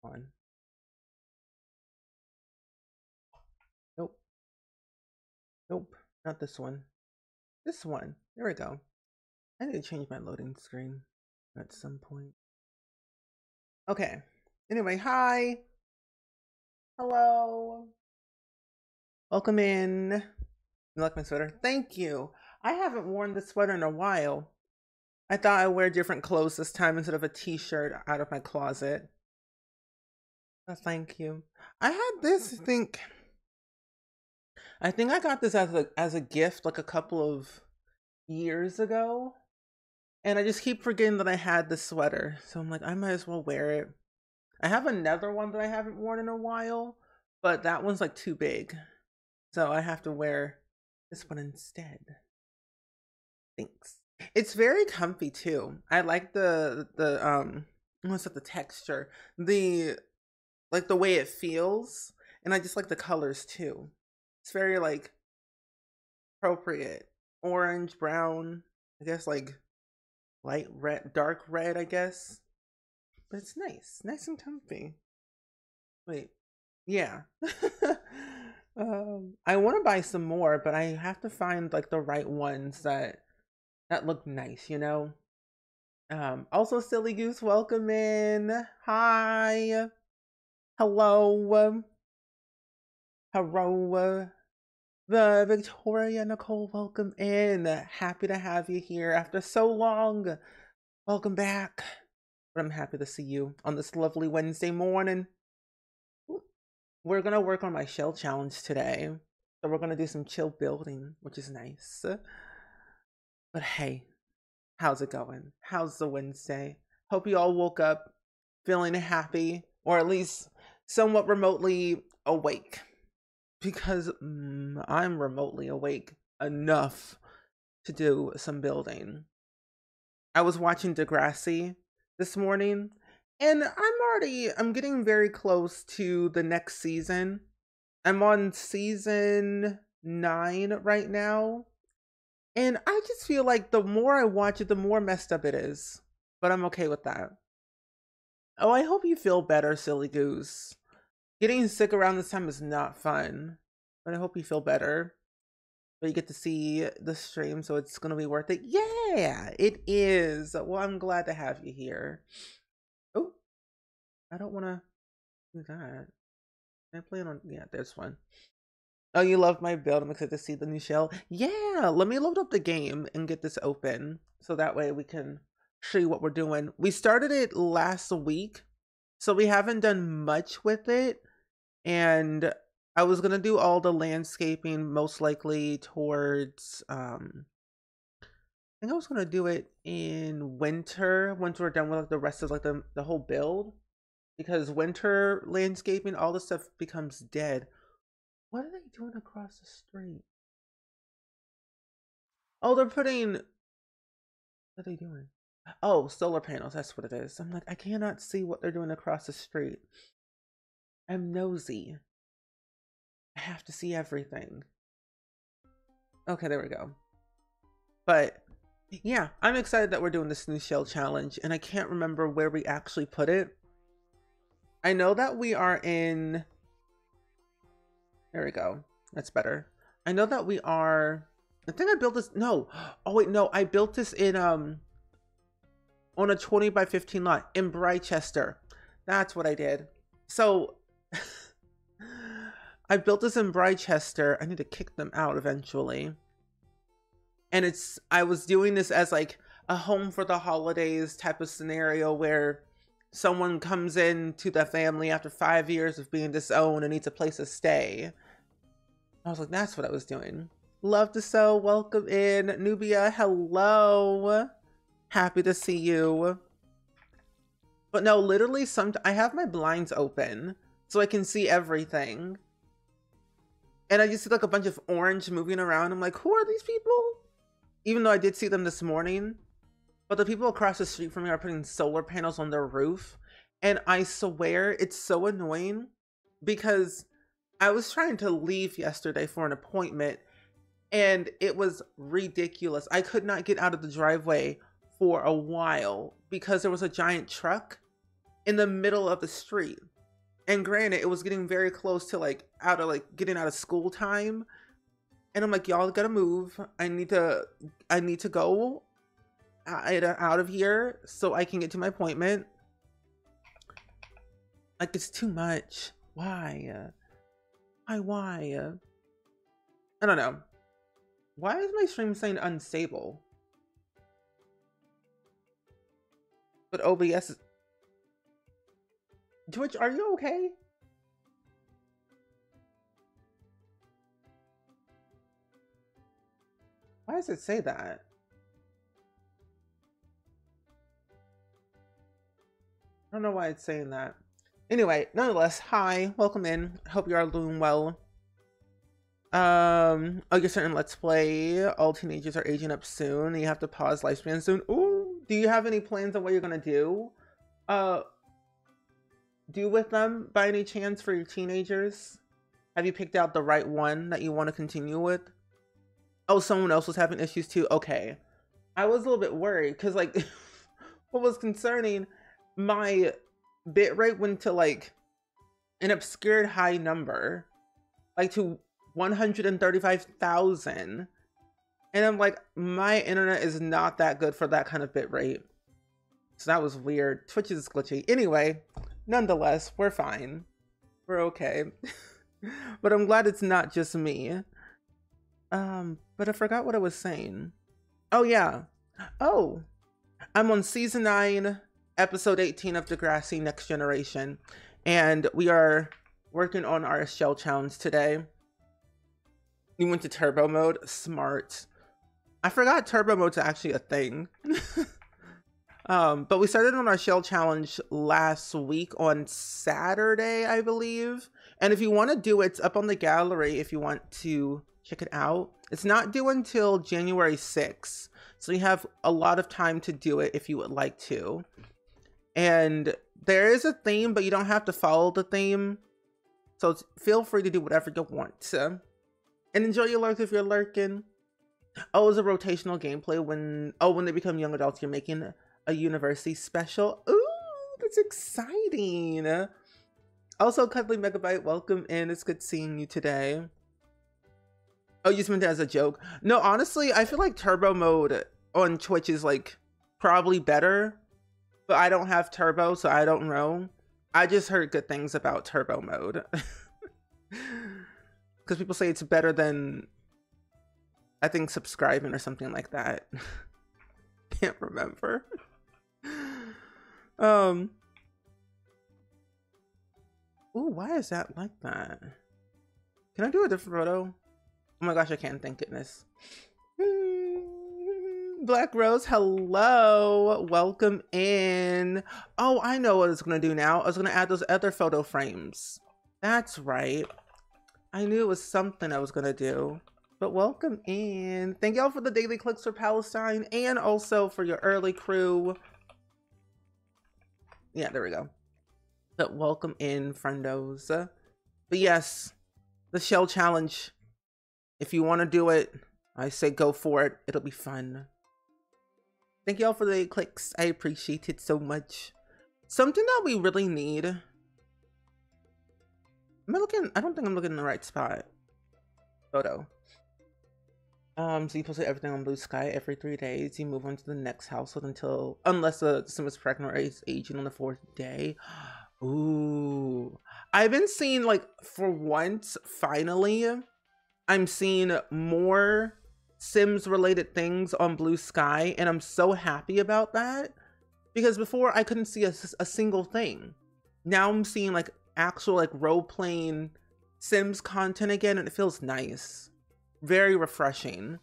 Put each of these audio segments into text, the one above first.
On. Nope. Nope. Not this one. This one. There we go. I need to change my loading screen at some point. Okay. Anyway, hi. Hello. Welcome in. You like my sweater? Thank you. I haven't worn this sweater in a while. I thought I'd wear different clothes this time instead of a t-shirt out of my closet. Oh, thank you. I had this, I think I got this as a gift like a couple of years ago. And I just keep forgetting that I had this sweater. So I'm like, I might as well wear it. I have another one that I haven't worn in a while, but that one's like too big. So I have to wear this one instead. Thanks. It's very comfy too. I like the what's that, the texture. The like the way it feels. And I just like the colors too. It's very like appropriate. Orange, brown, I guess like light red, dark red, I guess. But it's nice and comfy. Wait, yeah. I want to buy some more, but I have to find like the right ones that look nice, you know. Also, Silly Goose, welcome in. Hi, hello, hello. The Victoria Nicole, welcome in. Happy to have you here after so long. Welcome back. But I'm happy to see you on this lovely Wednesday morning. We're gonna work on my shell challenge today. So we're gonna do some chill building, which is nice. But hey, how's it going? How's the Wednesday? Hope you all woke up feeling happy, or at least somewhat remotely awake. Because I'm remotely awake enough to do some building. I was watching Degrassi this morning, and I'm getting very close to the next season. I'm on season 9 right now, and I just feel like the more I watch it, the more messed up it is. But I'm okay with that. Oh, I hope you feel better, Silly Goose. Getting sick around this time is not fun, but I hope you feel better. But you get to see the stream, so it's gonna be worth it. Yeah, it is. Well, I'm glad to have you here. Oh, I don't want to do that. Can I play it on? Yeah, there's one. Oh, you love my build. I'm excited to see the new shell. Yeah, let me load up the game and get this open so that way we can show you what we're doing. We started it last week, so we haven't done much with it. And I was gonna do all the landscaping most likely towards I think I was gonna do it in winter once we're done with like the rest of like the whole build. Because winter landscaping, all the stuff becomes dead. What are they doing across the street? Oh, they're putting. What are they doing? Oh, solar panels. That's what it is. I'm like, I cannot see what they're doing across the street. I'm nosy. I have to see everything. Okay, there we go. But yeah, I'm excited that we're doing this new shell challenge, and I can't remember where we actually put it. I know that we are in. There we go. That's better. I know that we are. I think I built this. No. Oh wait, no. I built this in on a 20 by 15 lot in Brychester. That's what I did. So I built this in Brychester. I need to kick them out eventually. And I was doing this as like a home for the holidays type of scenario where someone comes in to the family after 5 years of being disowned and needs a place to stay. I was like, that's what I was doing. Love to sew. Welcome in. Nubia, hello. Happy to see you. But no, literally, I have my blinds open so I can see everything. And I just see like a bunch of orange moving around. I'm like, who are these people? Even though I did see them this morning. But the people across the street from me are putting solar panels on their roof. And I swear it's so annoying because I was trying to leave yesterday for an appointment and it was ridiculous. I could not get out of the driveway for a while because there was a giant truck in the middle of the street. And granted, it was getting very close to like getting out of school time. And I'm like, y'all gotta move. I need to go out of here so I can get to my appointment. Like, it's too much. Why? Why? I don't know. Why is my stream saying unstable? But OBS is... Twitch, are you okay? Why does it say that? I don't know why it's saying that. Anyway, nonetheless, hi, welcome in. Hope you are doing well. Oh, you're certain Let's Play. All teenagers are aging up soon. You have to pause lifespan soon. Ooh, do you have any plans on what you're gonna do? Do with them by any chance for your teenagers? Have you picked out the right one that you want to continue with? Oh, someone else was having issues too? Okay. I was a little bit worried because like what was concerning, my bitrate went to like an obscured high number, like to 135,000. And I'm like, my internet is not that good for that kind of bitrate. So that was weird. Twitch is glitchy. Anyway, nonetheless, we're fine. We're okay. But I'm glad it's not just me. But I forgot what I was saying. Oh yeah. Oh, I'm on season 9, episode 18 of Degrassi Next Generation. And we are working on our shell challenge today. We went to turbo mode. Smart. I forgot turbo mode's actually a thing. But we started on our shell challenge last week on Saturday, I believe. And if you want to do it, it's up on the gallery if you want to check it out. It's not due until January 6th. So you have a lot of time to do it if you would like to. And there is a theme, but you don't have to follow the theme. So feel free to do whatever you want. And enjoy your lurk if you're lurking. Oh, it's a rotational gameplay when they become young adults, you're making a university special. Ooh, that's exciting. Also, Cuddly Megabyte, welcome in. It's good seeing you today. Oh, you just meant that as a joke. No, honestly, I feel like turbo mode on Twitch is like probably better, but I don't have turbo, so I don't know. I just heard good things about turbo mode. Because people say it's better than, I think, subscribing or something like that. Can't remember. Ooh, why is that like that? Can I do a different photo? Oh my gosh, I can't, thank goodness. Black Rose, hello. Welcome in. Oh, I know what I was gonna do now. I was gonna add those other photo frames. That's right. I knew it was something I was gonna do. But welcome in. Thank y'all for the daily clicks for Palestine and also for your early crew. Yeah, there we go. But welcome in, friendos. But yes, the shell challenge. If you want to do it, I say go for it. It'll be fun. Thank y'all for the clicks. I appreciate it so much. Something that we really need. Am I looking? I don't think I'm looking in the right spot. Photo. So you post everything on Blue Sky every 3 days. You move on to the next household unless the sim is pregnant or is aging on the 4th day. Ooh. I've been seeing, like, for once, finally, I'm seeing more Sims related things on Blue Sky, and I'm so happy about that because before I couldn't see a single thing. Now I'm seeing like actual like role-playing Sims content again, and it feels nice. Very refreshing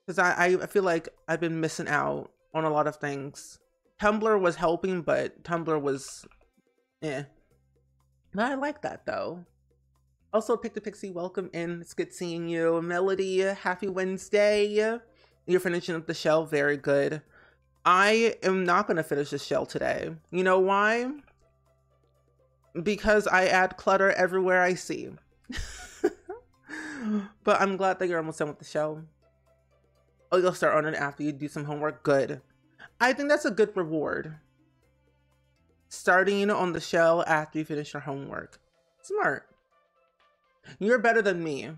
because I feel like I've been missing out on a lot of things. Tumblr was helping, but Tumblr was but I like that though. Also, Pick the Pixie, welcome in. It's good seeing you. Melody, happy Wednesday. You're finishing up the shell. Very good. I am not going to finish the shell today. You know why? Because I add clutter everywhere I see. But I'm glad that you're almost done with the shell. Oh, you'll start on it after you do some homework. Good. I think that's a good reward. starting on the shell after you finish your homework. Smart. You're better than me.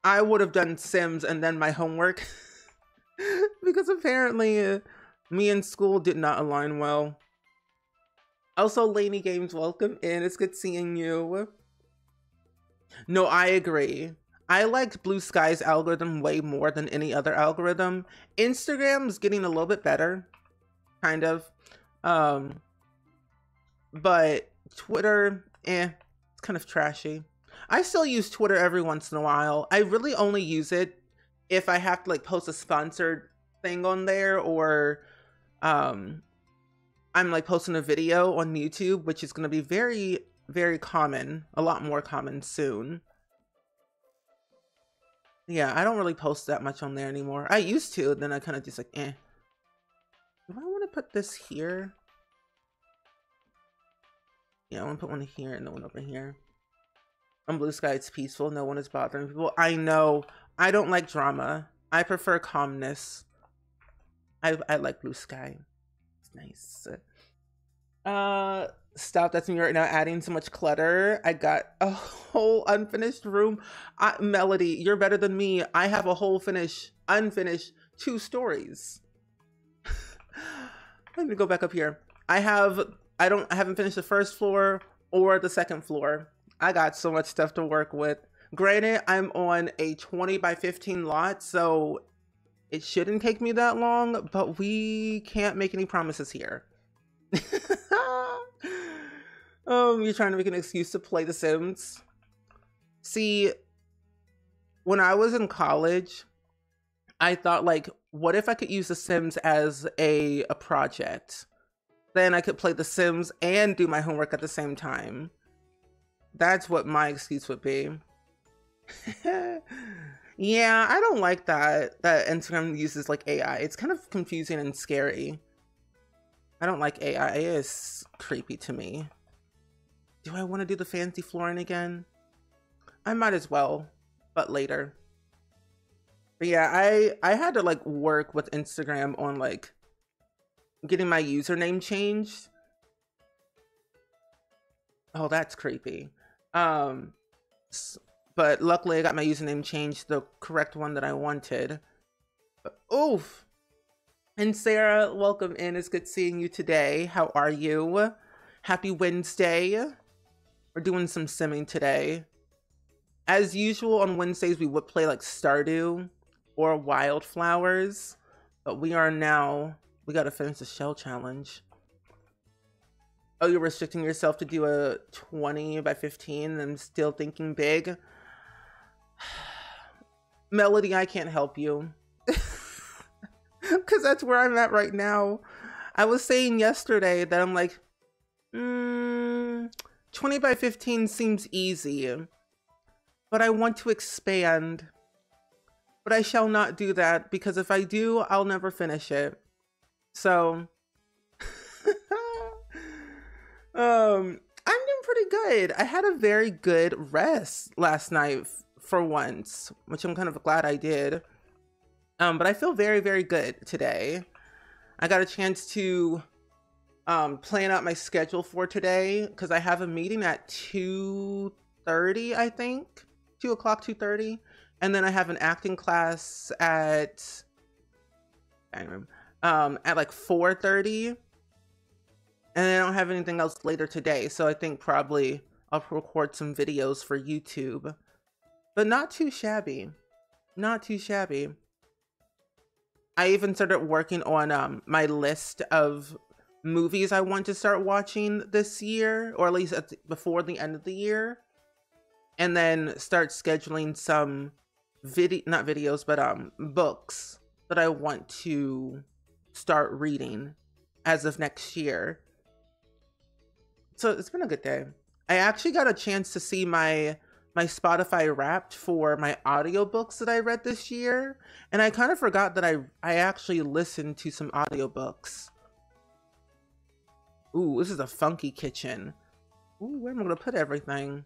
I would have done Sims and then my homework because apparently me and school did not align well. Also, Laney Games, welcome in. It's good seeing you. No, I agree. I liked Blue Sky's algorithm way more than any other algorithm. Instagram's getting a little bit better, kind of. But Twitter, it's kind of trashy. I still use Twitter every once in a while. I really only use it if I have to like post a sponsored thing on there, or I'm like posting a video on YouTube, which is going to be very, very common, a lot more common soon. Yeah, I don't really post that much on there anymore. I used to, then I kind of just like, Do I want to put this here? Yeah, I want to put one here and the one over here. On Blue Sky, it's peaceful. No one is bothering people. I know. I don't like drama. I prefer calmness. I like Blue Sky. It's nice. Stop. That's me right now. Adding so much clutter. I got a whole unfinished room. Melody, you're better than me. I have a whole unfinished 2 stories. Let me go back up here. I haven't finished the first floor or the second floor. I got so much stuff to work with. Granted, I'm on a 20 by 15 lot, so it shouldn't take me that long, but we can't make any promises here. You're trying to make an excuse to play The Sims. See, when I was in college, I thought like, what if I could use The Sims as a project? Then I could play The Sims and do my homework at the same time. That's what my excuse would be. Yeah, I don't like that Instagram uses like AI. It's kind of confusing and scary. I don't like AI. It is creepy to me. Do I want to do the fancy flooring again? I might as well, but later. But yeah, I had to like work with Instagram on like getting my username changed. Oh, that's creepy. But luckily I got my username changed, the correct one that I wanted. But, oof. And Sarah, welcome in. It's good seeing you today. How are you? Happy Wednesday. We're doing some simming today. As usual, on Wednesdays we would play like Stardew or Wildflowers, but we gotta finish the shell challenge. Oh, you're restricting yourself to do a 20 by 15 and still thinking big? Melody, I can't help you. Because that's where I'm at right now. I was saying yesterday that I'm like, 20 by 15 seems easy, but I want to expand. But I shall not do that, because if I do, I'll never finish it. So... I'm doing pretty good. I had a very good rest last night for once, which I'm kind of glad I did. But I feel very, very good today. I got a chance to plan out my schedule for today, because I have a meeting at 2:30, I think. 2 o'clock, 2:30. And then I have an acting class at like 4:30. And I don't have anything else later today, so I think probably I'll record some videos for YouTube. But not too shabby. Not too shabby. I even started working on my list of movies I want to start watching this year, or at least before the end of the year. And then start scheduling some not videos, but books that I want to start reading as of next year. So it's been a good day. I actually got a chance to see my Spotify Wrapped for my audiobooks that I read this year. And I kind of forgot that I actually listened to some audiobooks. Ooh, this is a funky kitchen. Ooh, where am I going to put everything?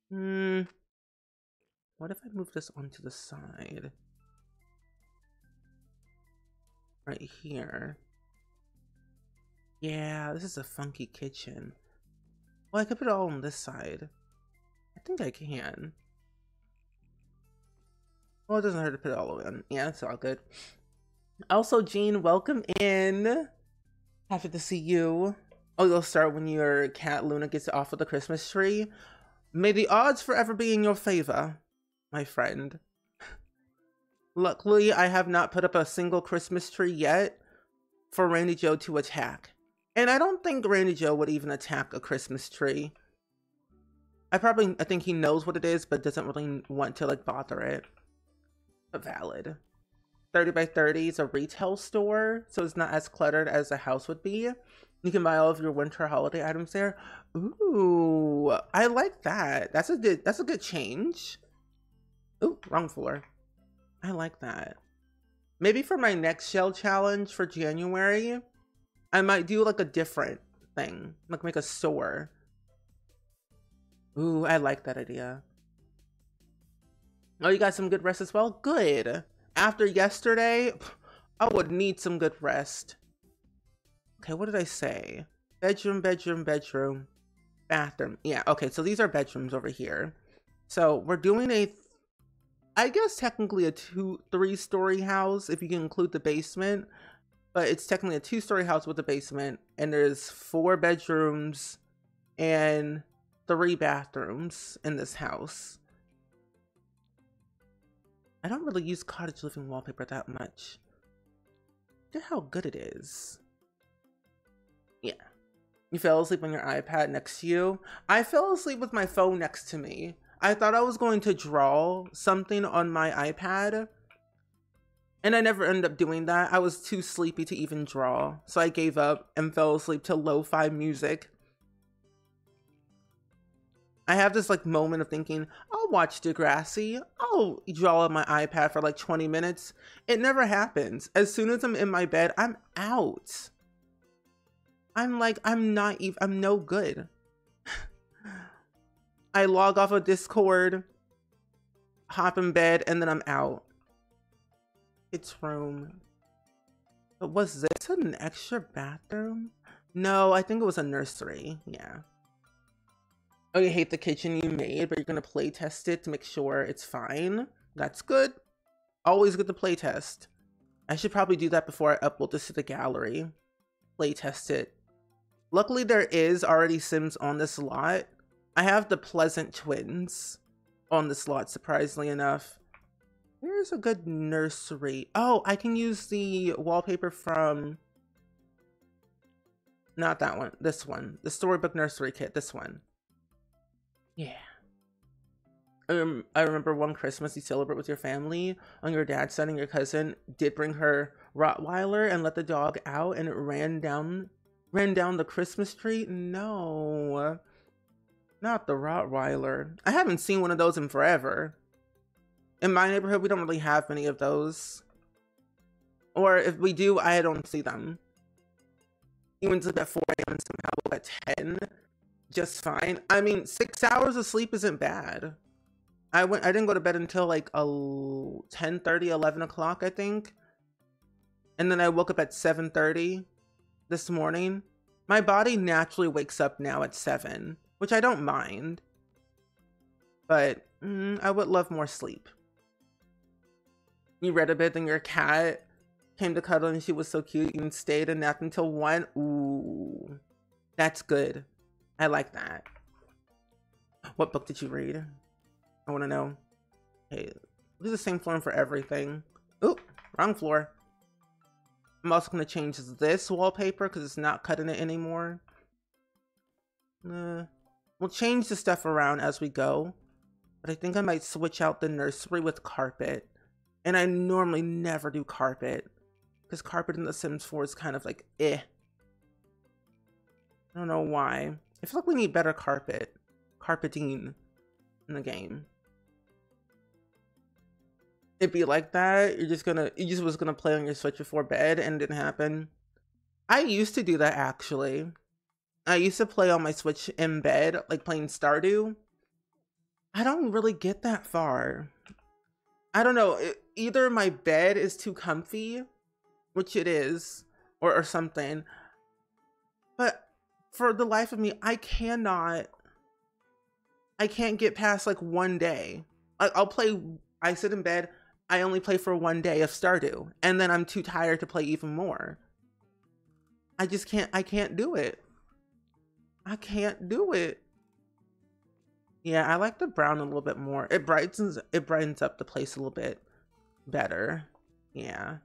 What if I move this onto the side? Right here. Yeah, this is a funky kitchen. Well, I could put it all on this side. I think I can. Well, it doesn't hurt to put it all the way on. Yeah, it's all good. Also, Jean, welcome in. Happy to see you. Oh, you'll start when your cat Luna gets off of the Christmas tree. May the odds forever be in your favor, my friend. Luckily, I have not put up a single Christmas tree yet for Randy Joe to attack. And I don't think Randy Joe would even attack a Christmas tree. I think he knows what it is, but doesn't really want to like bother it. But valid. 30 by 30 is a retail store, so it's not as cluttered as a house would be. You can buy all of your winter holiday items there. Ooh, I like that. That's a good change. Ooh, wrong floor. I like that. Maybe for my next shell challenge for January, I might do like a different thing, like make a store. Ooh, I like that idea. Oh, you got some good rest as well? Good. After yesterday, I would need some good rest. Okay, what did I say? Bedroom, bedroom, bedroom, bathroom. Yeah, okay, so these are bedrooms over here. So we're doing I guess technically a 3-story house if you can include the basement, but it's technically a 2-story house with a basement, and there's 4 bedrooms and 3 bathrooms in this house. I don't really use cottage living wallpaper that much. Look at how good it is. Yeah. You fell asleep on your iPad next to you. I fell asleep with my phone next to me. I thought I was going to draw something on my iPad, and I never ended up doing that. I was too sleepy to even draw, so I gave up and fell asleep to lo-fi music. I have this like moment of thinking, I'll watch Degrassi, I'll draw on my iPad for like 20 minutes. It never happens. As soon as I'm in my bed, I'm out. I'm like, I'm no good. I log off of Discord, hop in bed, and then I'm out. It's room. But was this an extra bathroom? No, I think it was a nursery. Yeah. Oh, you hate the kitchen you made, but you're gonna play test it to make sure it's fine. That's good. Always good to play test. I should probably do that before I upload this to the gallery. Play test it. Luckily, there is already Sims on this lot. I have the Pleasant Twins on this lot, surprisingly enough. Here's a good nursery. Oh, I can use the wallpaper from... Not that one. This one. The Storybook Nursery Kit. This one. Yeah. I remember one Christmas you celebrate with your family on your dad's side, and your cousin did bring her Rottweiler and let the dog out, and it ran down the Christmas tree. No, not the Rottweiler. I haven't seen one of those in forever. In my neighborhood, we don't really have many of those, or if we do, I don't see them. He went to bed at 4 a.m. and somehow woke at 10. Just fine. I mean, 6 hours of sleep isn't bad. I didn't go to bed until like 10:30, 11 o'clock, I think. And then I woke up at 7:30 this morning. My body naturally wakes up now at 7, which I don't mind. But I would love more sleep. You read a bit, then your cat came to cuddle and she was so cute. You stayed and napped until 1. Ooh, that's good. I like that. What book did you read? I want to know. Hey, do the same floor for everything. Oop, wrong floor. I'm also going to change this wallpaper because it's not cutting it anymore. We'll change the stuff around as we go. But I think I might switch out the nursery with carpet. And I normally never do carpet, because carpet in The Sims 4 is kind of like, eh. I don't know why. I feel like we need better carpeting in the game. It'd be like that. You just was gonna play on your Switch before bed, and it didn't happen. I used to do that, actually. I used to play on my Switch in bed, like playing Stardew. I don't really get that far. I don't know. Either my bed is too comfy, which it is, or something. for the life of me, I can't get past like one day. I'll play, I sit in bed, I only play for one day of Stardew, and then I'm too tired to play even more. I can't do it. I can't do it. Yeah, I like the brown a little bit more. It brightens up the place a little bit better. Yeah.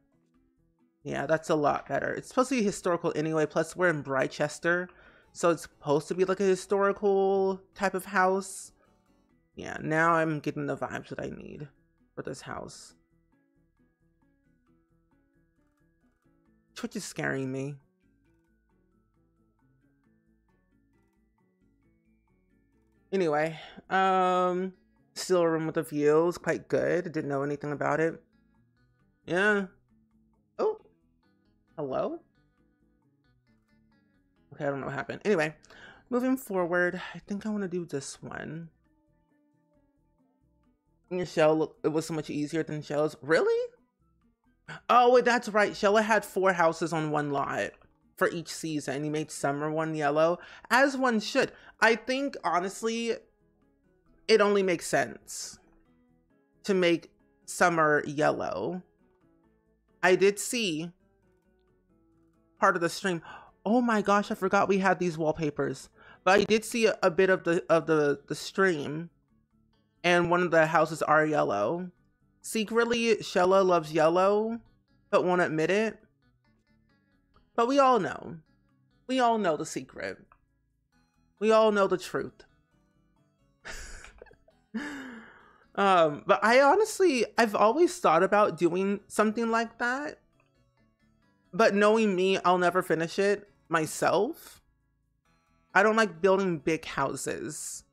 Yeah, that's a lot better. It's supposed to be historical anyway, plus we're in Britechester, so it's supposed to be like a historical type of house. Yeah, now I'm getting the vibes that I need for this house. Twitch is scaring me. Anyway, still a room with a view. It's quite good. Didn't know anything about it. Yeah. Oh, hello? Okay, I don't know what happened. Anyway, moving forward, I think I want to do this one. Your shell, it was so much easier than shells. Really? Oh, wait, that's right. Shella had 4 houses on one lot for each season. He made summer one yellow, as one should. I think, honestly, it only makes sense to make summer yellow. I did see part of the stream. Oh my gosh, I forgot we had these wallpapers. But I did see a bit of the stream, and one of the houses are yellow. Secretly, Shella loves yellow, but won't admit it. But we all know. We all know the secret. We all know the truth. But I've always thought about doing something like that. But knowing me, I'll never finish it myself. I don't like building big houses.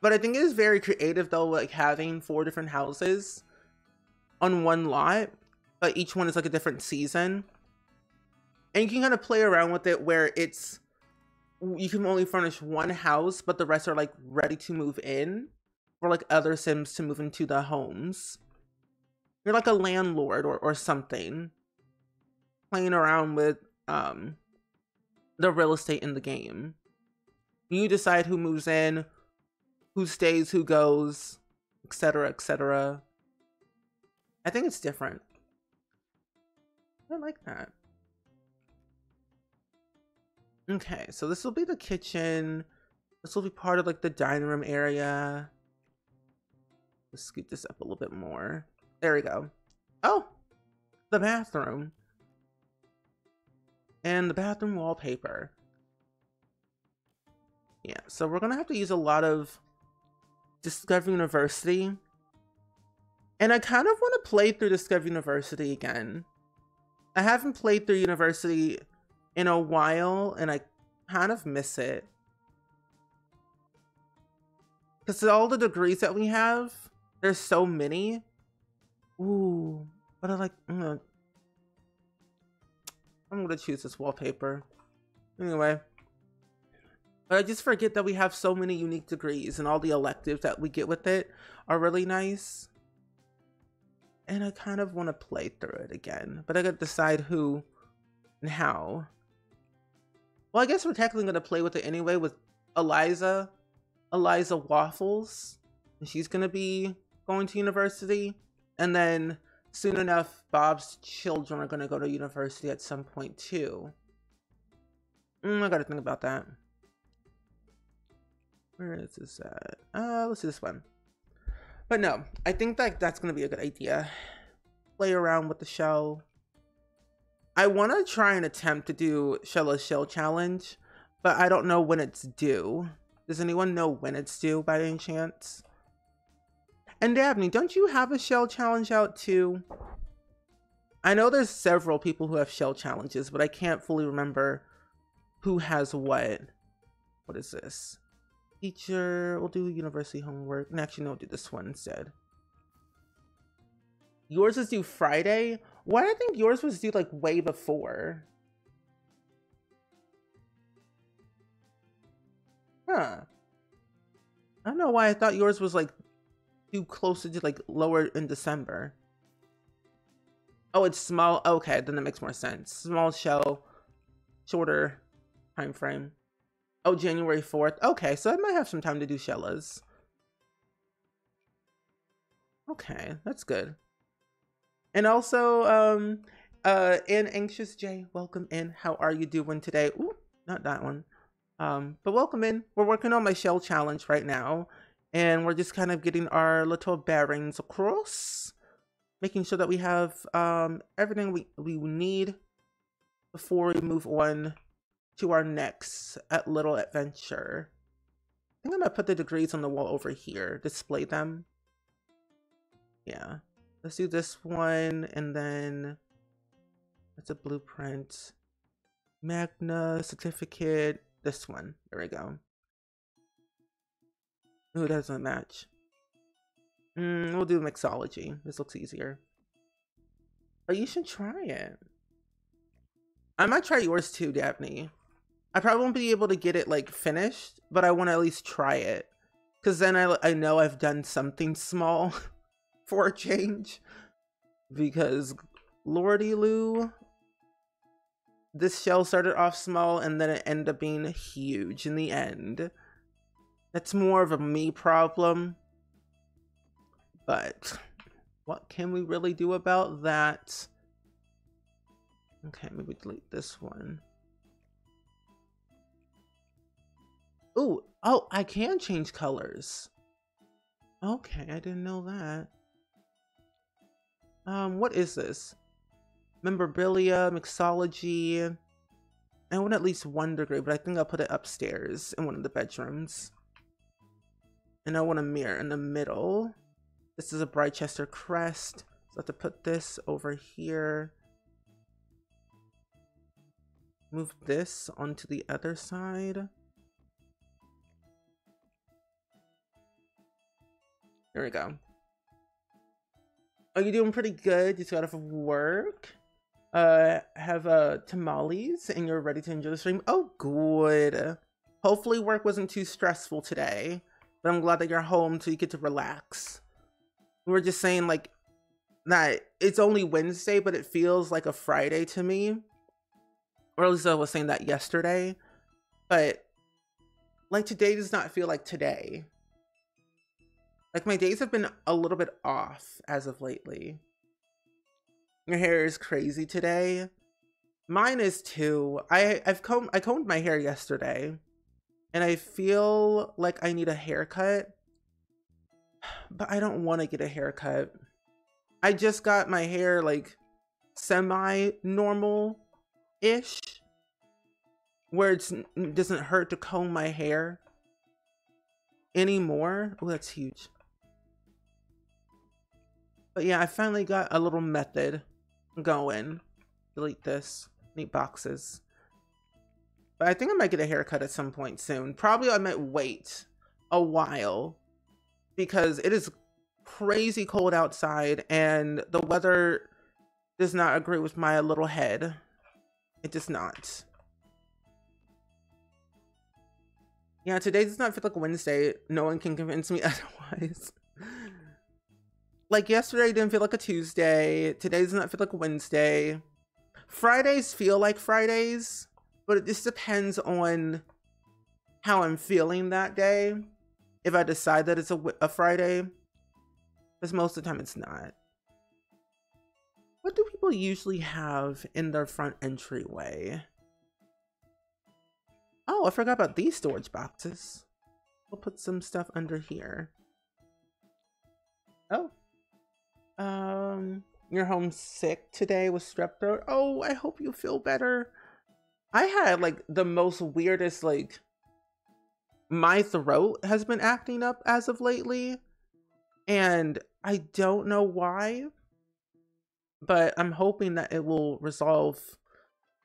But I think it is very creative though, like having 4 different houses on one lot, but each one is like a different season. And you can kind of play around with it where you can only furnish one house, but the rest are like ready to move in, or like other Sims to move into the homes. You're like a landlord or something, playing around with the real estate in the game. You decide who moves in, who stays, who goes, etc., etc. I think it's different. I like that. Okay, so this will be the kitchen. This will be part of like the dining room area. Let's scoot this up a little bit more. There we go. Oh, the bathroom. And the bathroom wallpaper. Yeah, so we're gonna have to use a lot of Discover University. And I kind of want to play through Discover University again. I haven't played through University in a while, and I kind of miss it. Because all the degrees that we have, there's so many. Ooh, but I'm gonna choose this wallpaper. Anyway. But I just forget that we have so many unique degrees, and all the electives that we get with it are really nice. And I kind of want to play through it again, but I gotta decide who and how. Well, I guess we're technically gonna play with it anyway with Eliza Waffles. And she's gonna be going to university. And then soon enough, Bob's children are gonna go to university at some point too. I gotta think about that. Where is this at? Let's do this one. But no, I think that's gonna be a good idea. Play around with the shell. I want to try and attempt to do Shella's Shell Challenge, but I don't know when it's due. Does anyone know when it's due by any chance? And Dabney, don't you have a Shell Challenge out too? I know there's several people who have Shell Challenges, but I can't fully remember who has what. What is this? Teacher, we'll do university homework. And actually, no, we'll do this one instead. Yours is due Friday? Why do I think yours was due like way before? Huh. I don't know why I thought yours was like due closer to like lower in December. Oh, it's small. Okay, then that makes more sense. Small shell, shorter time frame. Oh, January 4th. Okay, so I might have some time to do Shella's. Okay, that's good. And also, and Anxious J, welcome in. How are you doing today? Ooh, not that one. But welcome in. We're working on my shell challenge right now, and we're just kind of getting our little bearings across, making sure that we have everything we need before we move on to our next little adventure. I think I'm gonna put the degrees on the wall over here, display them. Yeah, let's do this one, and then that's a blueprint. Magna certificate, this one. There we go. Ooh, that doesn't match. We'll do mixology. This looks easier. But you should try it. I might try yours too, Daphne. I probably won't be able to get it like finished, but I want to at least try it. Because then I know I've done something small for a change. Because Lordy Lou, this shell started off small and then it ended up being huge in the end. That's more of a me problem. But what can we really do about that? Okay, maybe delete this one. Ooh, oh, I can change colors. Okay, I didn't know that. What is this? Memorabilia, mixology. I want at least 1 degree, but I think I'll put it upstairs in one of the bedrooms. And I want a mirror in the middle. This is a Brightchester crest. So I have to put this over here. Move this onto the other side. There we go. Oh, you're doing pretty good. You just got off of work. Have tamales and you're ready to enjoy the stream. Oh, good. Hopefully work wasn't too stressful today, but I'm glad that you're home so you get to relax. We were just saying like that it's only Wednesday, but it feels like a Friday to me. Or at least I was saying that yesterday. But like today does not feel like today. Like my days have been a little bit off as of lately. Your hair is crazy today. Mine is too. I combed my hair yesterday and I feel like I need a haircut, but I don't want to get a haircut. I just got my hair like semi-normal-ish, where it doesn't hurt to comb my hair anymore. Oh, that's huge. But yeah, I finally got a little method going. Delete this. Neat boxes. But I think I might get a haircut at some point soon. Probably I might wait a while because it is crazy cold outside and the weather does not agree with my little head. It does not. Yeah, today does not feel like Wednesday. No one can convince me otherwise. Like yesterday didn't feel like a Tuesday. Today does not feel like a Wednesday. Fridays feel like Fridays, but it just depends on how I'm feeling that day. If I decide that it's a Friday, because most of the time it's not. What do people usually have in their front entryway? Oh, I forgot about these storage boxes. We'll put some stuff under here. Oh. You're homesick today with strep throat. Oh, I hope you feel better. I had like the most weirdest, like, my throat has been acting up as of lately. And I don't know why, but I'm hoping that it will resolve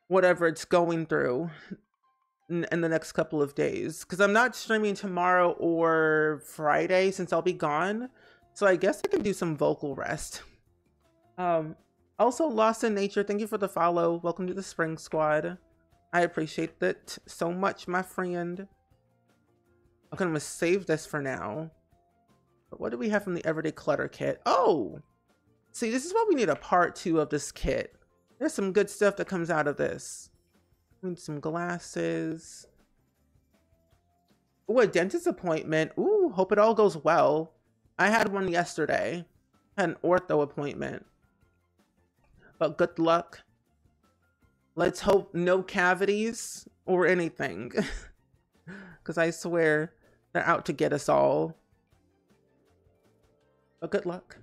whatever it's going through in the next couple of days. Because I'm not streaming tomorrow or Friday since I'll be gone. So I guess I can do some vocal rest. Also, Lost in Nature, thank you for the follow. Welcome to the Spring Squad. I appreciate that so much, my friend. I'm gonna save this for now. But what do we have from the Everyday Clutter kit? Oh! See, this is why we need a part 2 of this kit. There's some good stuff that comes out of this. We need some glasses. Ooh, a dentist appointment. Ooh, hope it all goes well. I had one yesterday. Had an ortho appointment. But good luck. Let's hope no cavities or anything. Because I swear they're out to get us all. But good luck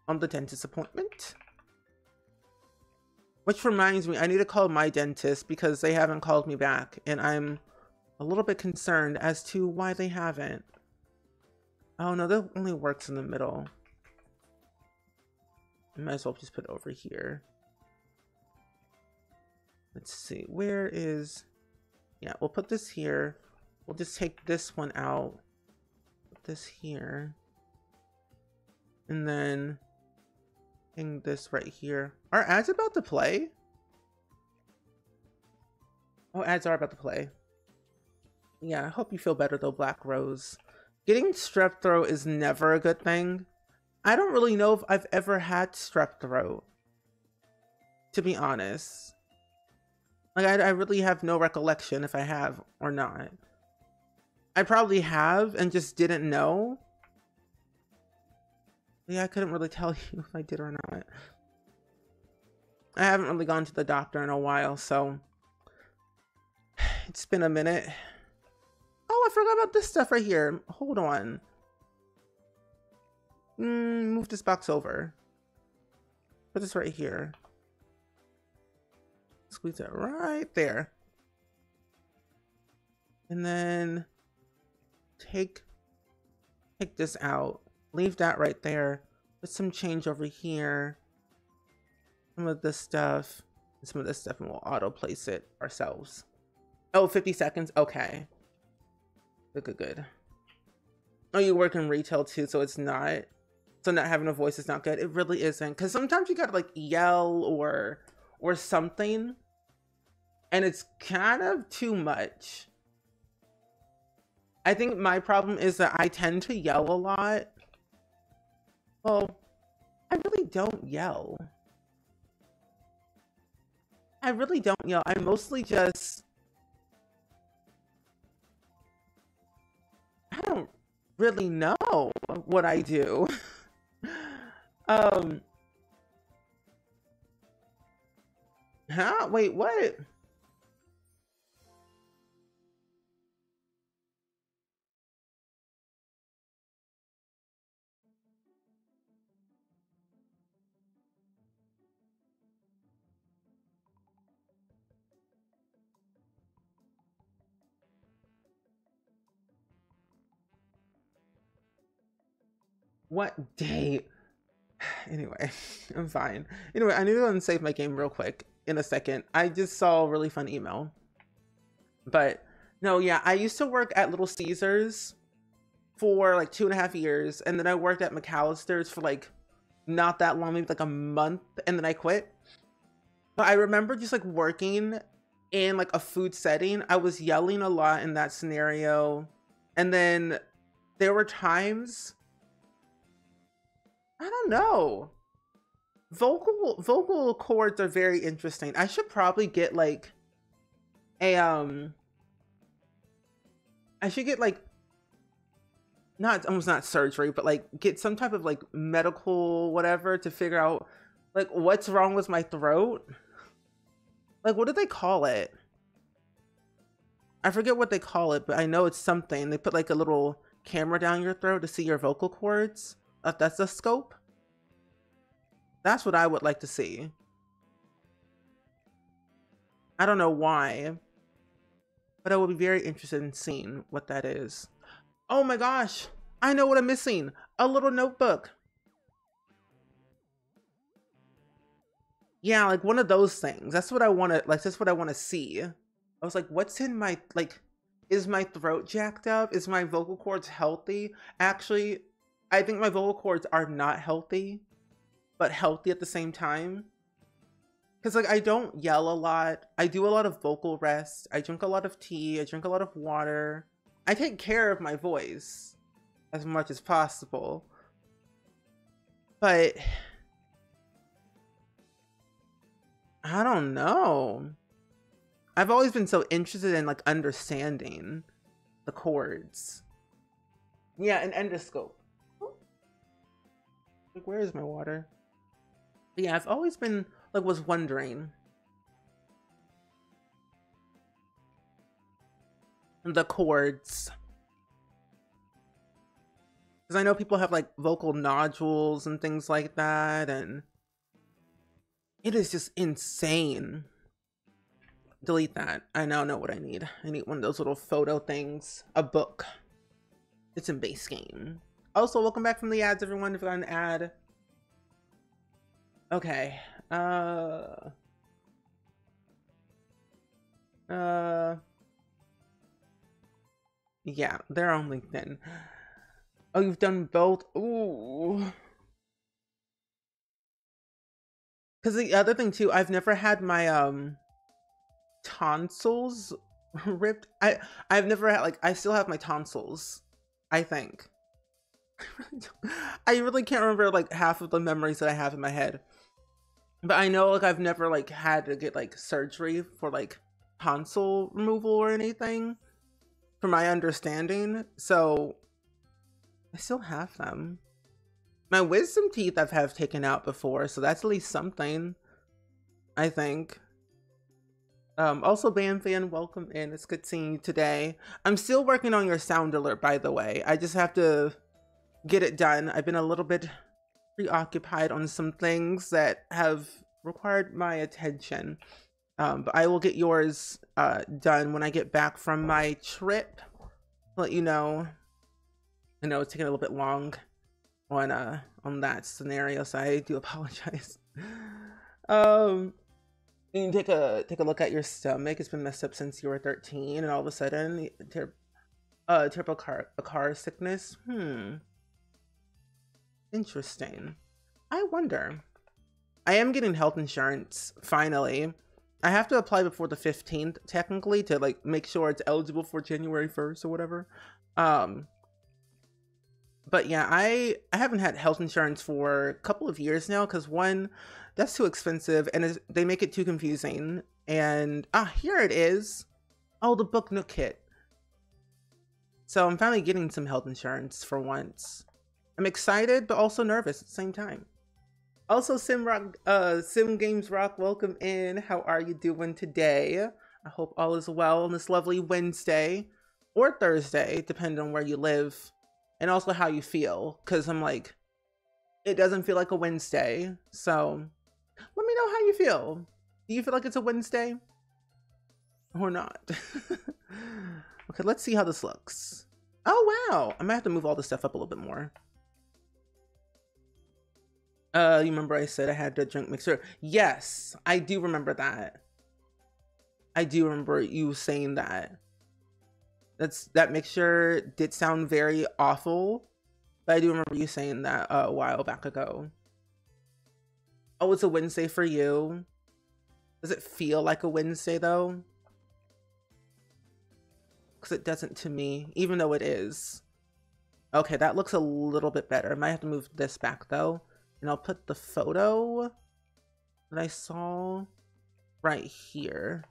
on the dentist appointment. Which reminds me, I need to call my dentist because they haven't called me back. And I'm a little bit concerned as to why they haven't. Oh no, that only works in the middle. I might as well just put it over here. Let's see, where is... Yeah, we'll put this here. We'll just take this one out. Put this here. And then hang this right here. Are ads about to play? Oh, ads are about to play. Yeah, I hope you feel better though, Black Rose. Getting strep throat is never a good thing. I don't really know if I've ever had strep throat, to be honest. Like, I really have no recollection if I have or not. I probably have and just didn't know. Yeah, I couldn't really tell you if I did or not. I haven't really gone to the doctor in a while, so it's been a minute. Oh, I forgot about this stuff right here. Hold on. Move this box over. Put this right here. Squeeze it right there. And then take this out. Leave that right there. Put some change over here. Some of this stuff. And some of this stuff, and we'll auto place it ourselves. Oh, 50 seconds? Okay. Good. Oh, you work in retail too, so it's not... So not having a voice is not good. It really isn't. Because sometimes you gotta like yell or something. And it's kind of too much. I think my problem is that I tend to yell a lot. Well, I really don't yell. I really don't yell. I mostly just... I don't really know what I do. Huh? Wait, what? What date? Anyway, I'm fine. Anyway, I need to go and save my game real quick in a second. I just saw a really fun email. But no, yeah, I used to work at Little Caesars for like 2.5 years. And then I worked at McAllister's for like not that long, maybe like a month. And then I quit. But I remember just like working in like a food setting. I was yelling a lot in that scenario. And then there were times... I don't know. Vocal cords are very interesting. I should probably get like a I should get like almost not surgery, but like get some type of like medical whatever to figure out like what's wrong with my throat. Like, what do they call it? I forget what they call it, but I know it's something. They put like a little camera down your throat to see your vocal cords. That's a scope. That's what I would like to see. I don't know why, but I would be very interested in seeing what that is. Oh my gosh, I know what I'm missing. A little notebook. Yeah, like one of those things. That's what I want to, like, that's what I want to see. I was like, what's in my, like, is my throat jacked up? Is my vocal cords healthy? Actually, I think my vocal cords are not healthy, but healthy at the same time. Because, like, I don't yell a lot. I do a lot of vocal rest. I drink a lot of tea. I drink a lot of water. I take care of my voice as much as possible. But I don't know. I've always been so interested in like understanding the chords. Yeah, an endoscope. Like, where is my water? But yeah, I've always been like was wondering the chords. Because I know people have like vocal nodules and things like that, and it is just insane. Delete that. I now know what I need. I need one of those little photo things. A book. It's in base game. Also, welcome back from the ads, everyone. If I got an ad. Okay. Yeah, they're on LinkedIn. Oh, you've done both? Ooh. Because the other thing too, I've never had my tonsils ripped. I've never had, like, I still have my tonsils, I think. I really can't remember like half of the memories that I have in my head. But I know like I've never like had to get like surgery for like tonsil removal or anything, from my understanding. So I still have them. My wisdom teeth I've have taken out before, so that's at least something, I think. Also, Bam Fan, welcome in. It's good seeing you today. I'm still working on your sound alert, by the way. I just have to get it done. I've been a little bit preoccupied on some things that have required my attention. But I will get yours done when I get back from my trip. Let you know. I know it's taking a little bit long on that scenario, so I do apologize. You can take a look at your stomach. It's been messed up since you were 13, and all of a sudden, terrible car sickness. Interesting. I wonder. I am getting health insurance finally. I have to apply before the 15th, technically, to like make sure it's eligible for January 1st or whatever. But yeah, I haven't had health insurance for a couple of years now, because one, that's too expensive, and they make it too confusing. And here it is. Oh, the Book Nook kit. So I'm finally getting some health insurance for once. I'm excited, but also nervous at the same time. Also, Sim Games Rock, welcome in. How are you doing today? I hope all is well on this lovely Wednesday or Thursday, depending on where you live, and also how you feel. Because I'm like, it doesn't feel like a Wednesday. So let me know how you feel. Do you feel like it's a Wednesday or not? Okay, let's see how this looks. Oh, wow. I might have to move all this stuff up a little bit more. You remember I said I had to drink mixer? Yes, I do remember that. I do remember you saying that. That mixture did sound very awful, but I do remember you saying that a while back ago. Oh, it's a Wednesday for you. Does it feel like a Wednesday though? Because it doesn't to me, even though it is. Okay, that looks a little bit better. I might have to move this back though. And I'll put the photo that I saw right here.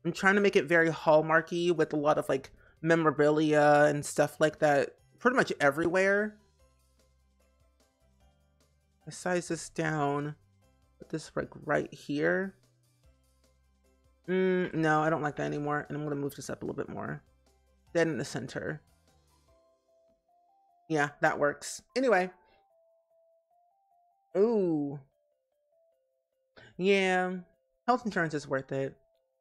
I'm trying to make it very hallmarky with a lot of like memorabilia and stuff like that pretty much everywhere. I size this down. Put this like right here. No, I don't like that anymore. And I'm going to move this up a little bit more. Then in the center. Yeah, that works. Anyway. Ooh. Yeah. Health insurance is worth it.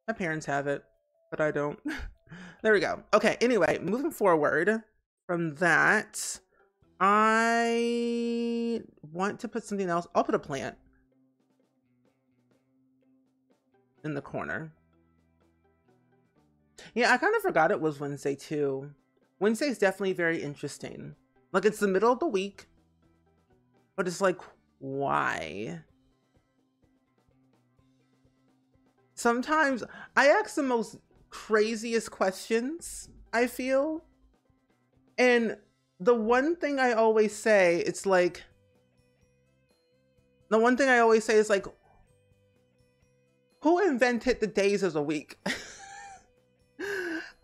My parents have it, but I don't. There we go. Okay, anyway, moving forward from that, I want to put something else. I'll put a plant in the corner. Yeah, I kind of forgot it was Wednesday too. Wednesday's definitely very interesting. Like, it's the middle of the week, but it's like, why? Sometimes I ask the most craziest questions, I feel. And the one thing I always say, it's like, the one thing I always say is like, Who invented the days of the week? I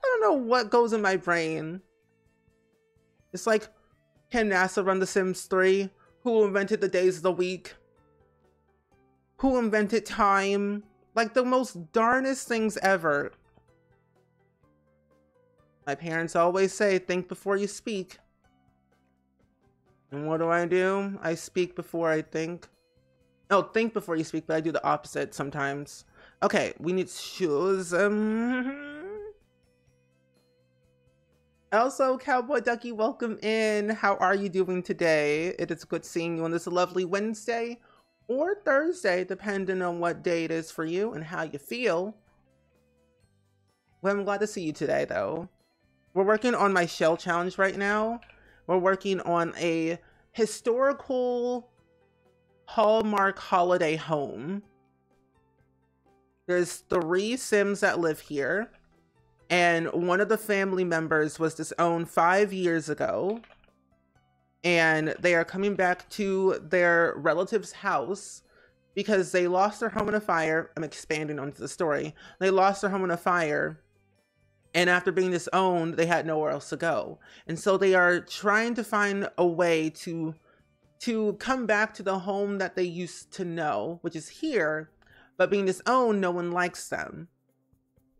don't know what goes in my brain. It's like, can NASA run The Sims 3? Who invented the days of the week? Who invented time? Like the most darnest things ever. My parents always say, think before you speak. And what do? I speak before I think. Oh, think before you speak, but I do the opposite sometimes. Okay, we need shoes. Also, Cowboy Ducky, welcome in. How are you doing today? It is good seeing you on this lovely Wednesday or Thursday, depending on what day it is for you and how you feel. Well, I'm glad to see you today, though. We're working on my shell challenge right now. We're working on a historical Hallmark holiday home. There's 3 Sims that live here, and one of the family members was disowned 5 years ago, and they are coming back to their relative's house because they lost their home in a fire. I'm expanding onto the story. They lost their home in a fire, and after being disowned, they had nowhere else to go. And so they are trying to find a way to come back to the home that they used to know, which is here, but being disowned, no one likes them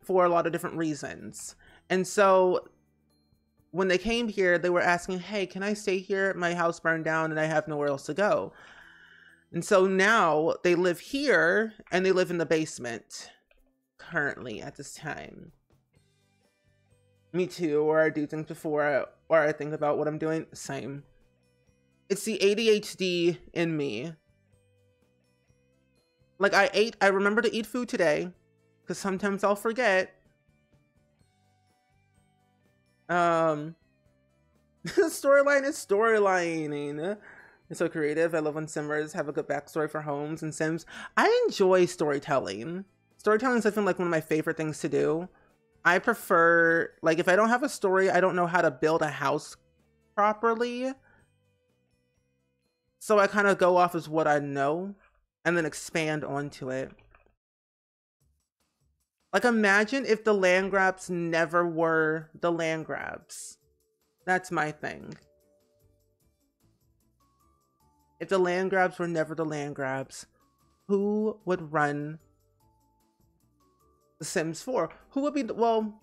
for a lot of different reasons. And so when they came here, they were asking, hey, can I stay here? My house burned down and I have nowhere else to go. And so now they live here and they live in the basement currently at this time. Me too, or I do things before, or I think about what I'm doing, same. It's the ADHD in me. Like I remember to eat food today, because sometimes I'll forget. Storyline is storylining. It's so creative. I love when Simmers have a good backstory for homes and Sims. I enjoy storytelling. Storytelling is, I feel like, one of my favorite things to do. I prefer, like, if I don't have a story, I don't know how to build a house properly. So I kind of go off as what I know and then expand onto it. Like, imagine if the land grabs never were the land grabs. That's my thing. If the land grabs were never the land grabs, who would run The Sims 4? Who would be the, well,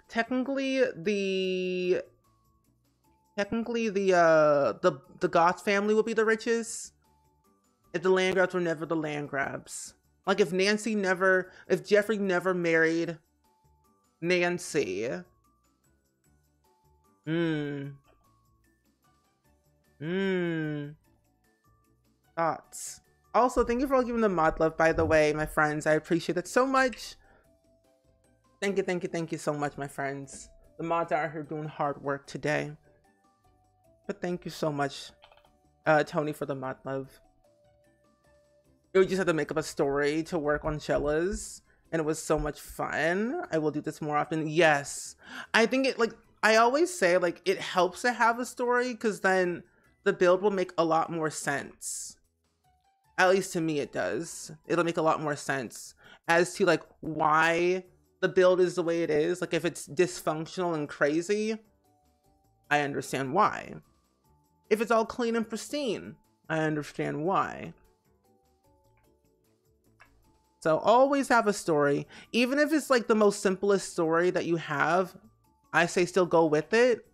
technically the Goth family would be the richest if the land grabs were never the land grabs. Like if Jeffrey never married Nancy. Thoughts. Also, thank you for all giving the mod love, by the way, my friends. I appreciate it so much. Thank you so much, my friends. The mods are here doing hard work today. But thank you so much, Tony, for the mod love. We just had to make up a story to work on Shella's, and it was so much fun. I will do this more often. Yes. I think it, like, I always say, like, it helps to have a story, because then the build will make a lot more sense. At least to me it does. It'll make a lot more sense as to, like, why the build is the way it is. Like, if it's dysfunctional and crazy, I understand why. If it's all clean and pristine, I understand why. So always have a story. Even if it's like the most simplest story that you have, I say still go with it,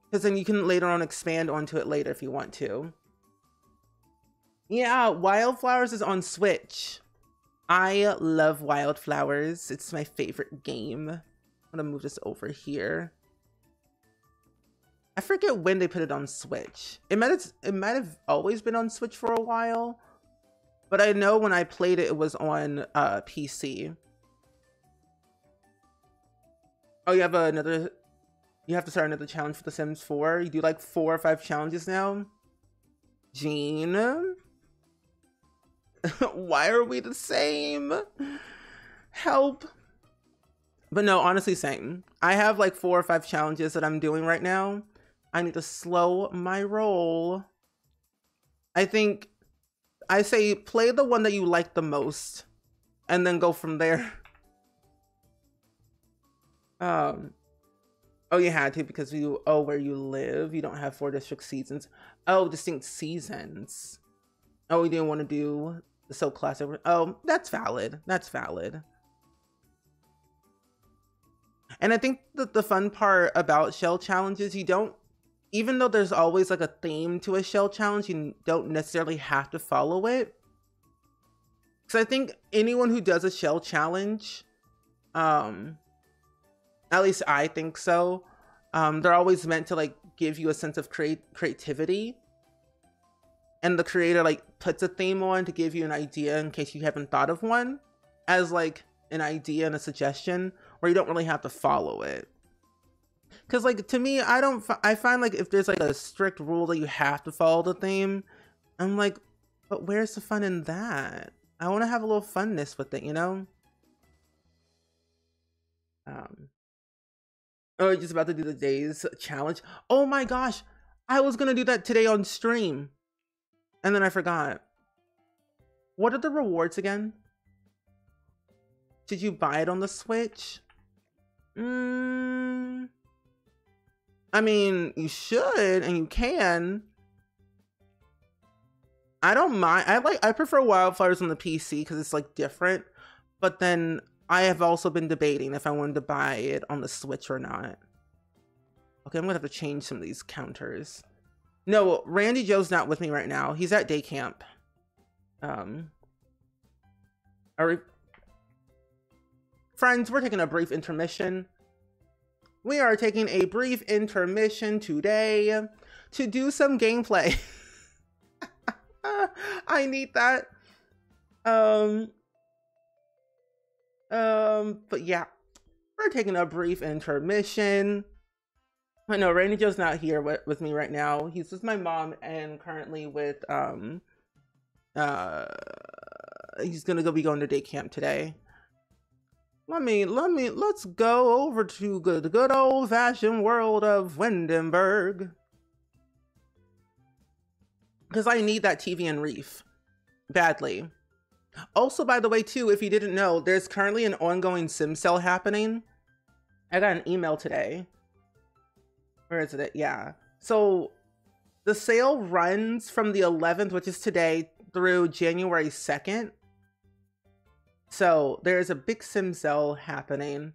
because then you can later on expand onto it later if you want to. Yeah, Wildflowers is on Switch. I love Wildflowers. It's my favorite game. I'm gonna move this over here. I forget when they put it on Switch. It might have always been on Switch for a while, but I know when I played it, it was on PC. Oh, you have to start another challenge for The Sims 4. You do like 4 or 5 challenges now. Jean, why are we the same? Help. But no, honestly, same. I have like 4 or 5 challenges that I'm doing right now. I need to slow my roll. I think I say play the one that you like the most and then go from there. Oh, you had to because where you live, you don't have 4 district seasons. Oh, distinct seasons. Oh, we didn't want to do the So Classic. Oh, that's valid. That's valid. And I think that the fun part about shell challenges, you don't, even though there's always like a theme to a shell challenge, you don't necessarily have to follow it. Because I think anyone who does a shell challenge, at least I think so, they're always meant to like give you a sense of creativity, and the creator like puts a theme on to give you an idea in case you haven't thought of one, as like an idea and a suggestion where you don't really have to follow it. Because like to me, I find like if there's like a strict rule that you have to follow the theme, I'm like, but where's the fun in that? I want to have a little funness with it, you know? Oh, just about to do the days challenge. Oh my gosh, I was gonna do that today on stream, and then I forgot. What are the rewards again? Did you buy it on the Switch? I mean, you should, and you can. I don't mind. I prefer Wildflowers on the PC because it's like different, but then I have also been debating if I wanted to buy it on the Switch or not. Okay, I'm gonna have to change some of these counters. No, Randy Joe's not with me right now. He's at day camp. Friends, we're taking a brief intermission. We are taking a brief intermission today to do some gameplay. I need that. But yeah, we're taking a brief intermission. I know Randy Joe's not here with me right now. He's with my mom and currently with he's gonna be going to day camp today. Let's go over to the good old fashioned world of Windenburg. Because I need that TV and Reef badly. Also, by the way, too, if you didn't know, there's currently an ongoing sim sale happening. I got an email today. Where is it? Yeah. So the sale runs from the 11th, which is today, through January 2nd. So there's a big sim sale happening.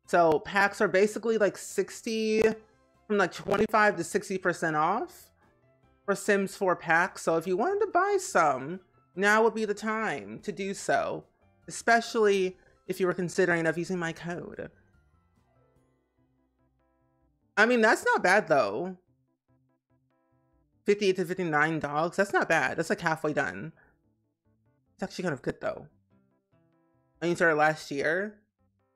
So packs are basically like 60, from like 25 to 60% off for Sims 4 packs. So if you wanted to buy some, now would be the time to do so, especially if you were considering of using my code. I mean, that's not bad though. 58 to 59 dogs, that's not bad. That's like halfway done. It's actually kind of good though. And you started last year?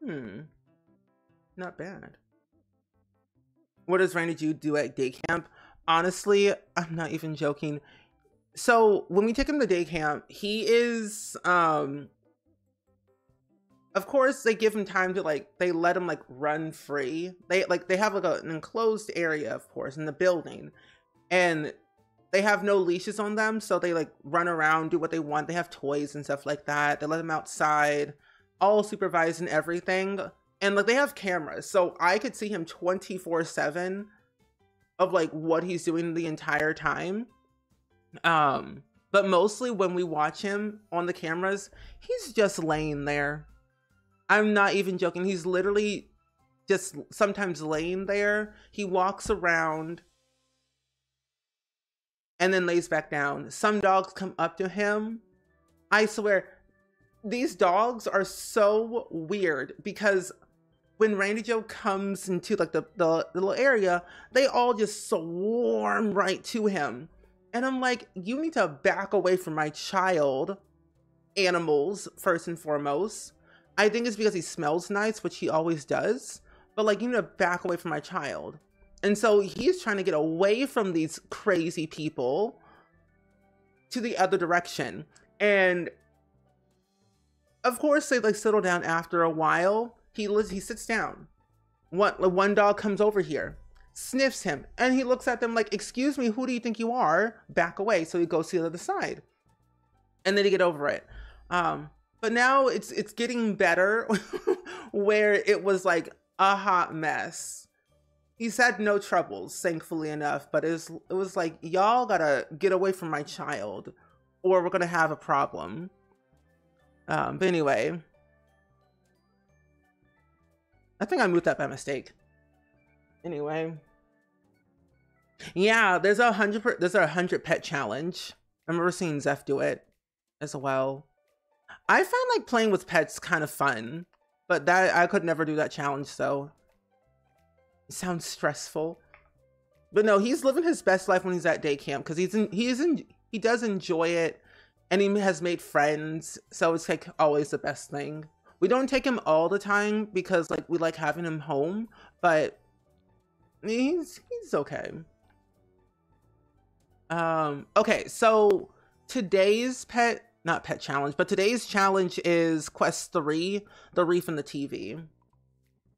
Not bad. What does Randy Joe do at day camp? Honestly, I'm not even joking. So when we take him to day camp, he is, of course they give him time to like, they let him like run free. They have like an enclosed area, of course, in the building, and they have no leashes on them. So they like run around, do what they want. They have toys and stuff like that. They let them outside, all supervised and everything. And like they have cameras. So I could see him 24/7 of like what he's doing the entire time. But mostly when we watch him on the cameras, he's just laying there. I'm not even joking. He's literally just sometimes laying there. He walks around and then lays back down. Some dogs come up to him. I swear, these dogs are so weird because when Randy Joe comes into like the little area, they all just swarm right to him. And I'm like, you need to back away from my child. Animals, first and foremost. I think it's because he smells nice, which he always does. But like, you need to back away from my child. And so he's trying to get away from these crazy people to the other direction. And of course, they like settle down after a while. He sits down. One dog comes over here, sniffs him, and he looks at them like, excuse me, who do you think you are? Back away. So he goes to the other side. And then they get over it. But now it's getting better where it was like a hot mess. He's had no troubles, thankfully enough, but it was like, y'all gotta get away from my child or we're gonna have a problem. But anyway, I think I moved that by mistake. Anyway, yeah, there's a 100 pet challenge. I remember seeing Zeph do it as well. I find like playing with pets kind of fun, but that I could never do that challenge, so it sounds stressful. But no, he's living his best life when he's at day camp because he does enjoy it, and he has made friends, so it's like always the best thing. We don't take him all the time because like we like having him home, but he's okay. Okay, so today's not pet challenge, but today's challenge is Quest 3, The Reef and the TV.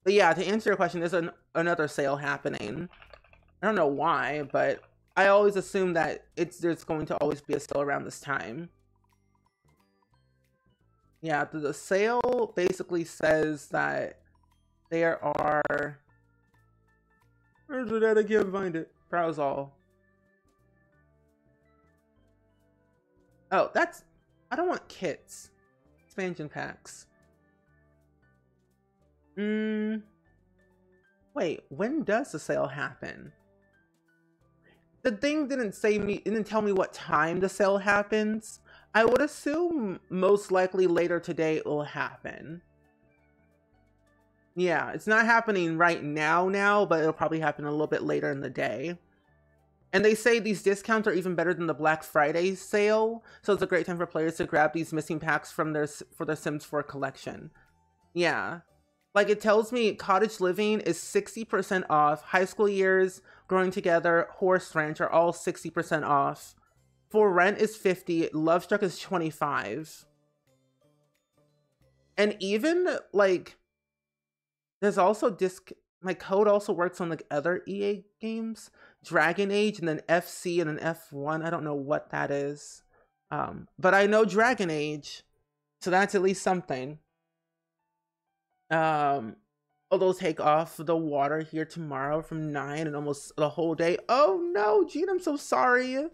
But yeah, to answer your question, there's another sale happening. I don't know why, but I always assume that there's going to always be a sale around this time. Yeah, the sale basically says that there are... Where's it at? I can't find it. Browse all. Oh, that's... I don't want kits. Expansion packs. Wait, when does the sale happen? The thing didn't tell me what time the sale happens. I would assume most likely later today it will happen. Yeah, it's not happening right now, but it'll probably happen a little bit later in the day. And they say these discounts are even better than the Black Friday sale, so it's a great time for players to grab these missing packs for their Sims 4 collection. Yeah. Like, it tells me Cottage Living is 60% off, High School Years, Growing Together, Horse Ranch are all 60% off. For Rent is 50, Lovestruck is 25. And even, like, there's also my code also works on, like, other EA games. Dragon Age, and then FC, and then F1. I don't know what that is. But I know Dragon Age, so that's at least something. They'll take off the water here tomorrow from 9 and almost the whole day. Oh no, Gene, I'm so sorry.